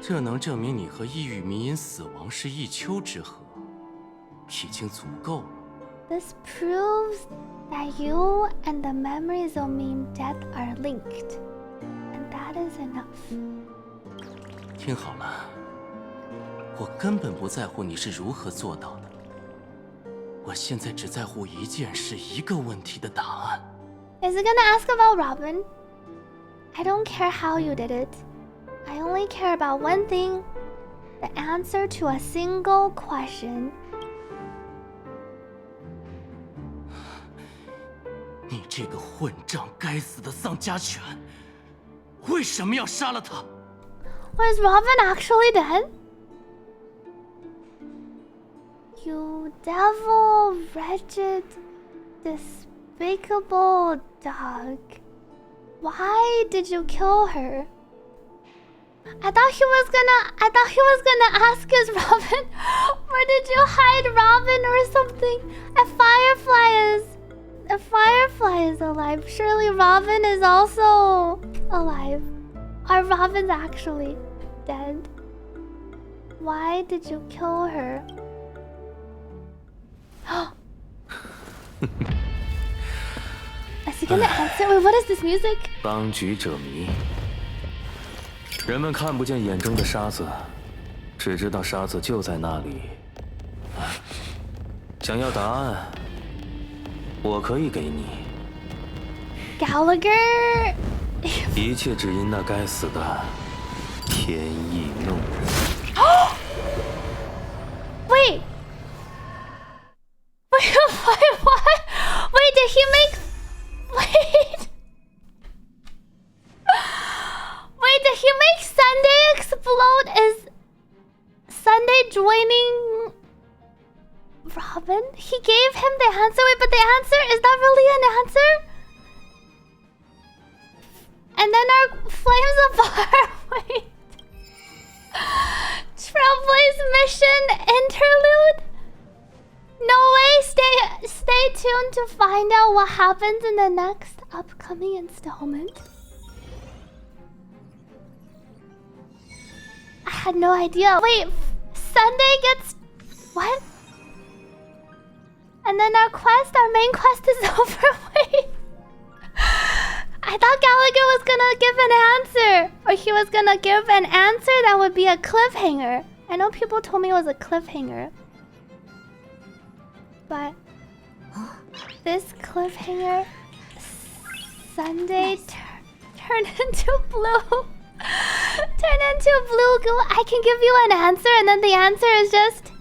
这这能证明你和异域迷因死亡是一丘之貉，已经足够了。This proves that you and the memories of meme death are linked, and that is enough. 听好了，我根本不在乎你是如何做到的，我现在只在乎一件事，一个问题的答案。Is it gonna ask about Robin? I don't care how you did it. I only care about one thing: the answer to a single question. 你这个混账，该死的丧家犬，为什么要杀了他？ Was Robin actually dead? You devil, wretched, despicable dog. Why did you kill her? I thought he was gonna ask us, Robin, where did you hide Robin or something? A firefly is alive. Surely Robin is also alive. Are Robins actually dead? Why did you kill her? Is he gonna answer? Wait, what is this music? 当局者迷，人们看不见眼中的沙子，只知道沙子就在那里。想要答案，我可以给你。Gallagher. 一切只因那该死的天意弄人。Wait. Wait, what? Wait, did he make... Wait. Wait, did he make Sunday explode? Is Sunday joining Robin? He gave him the answer. Wait, but the answer, is that really an answer? And then our flames apart. Wait. Trailblaze mission interlude? No way, stay tuned to find out what happens in the next upcoming installment. I had no idea. Wait, Sunday gets... What? And then our main quest is over. Wait. I thought Gallagher was gonna give an answer. Or he was gonna give an answer that would be a cliffhanger. I know people told me it was a cliffhanger. But this cliffhanger, Sunday turned into blue. Turned into blue goo. I can give you an answer, and then the answer is just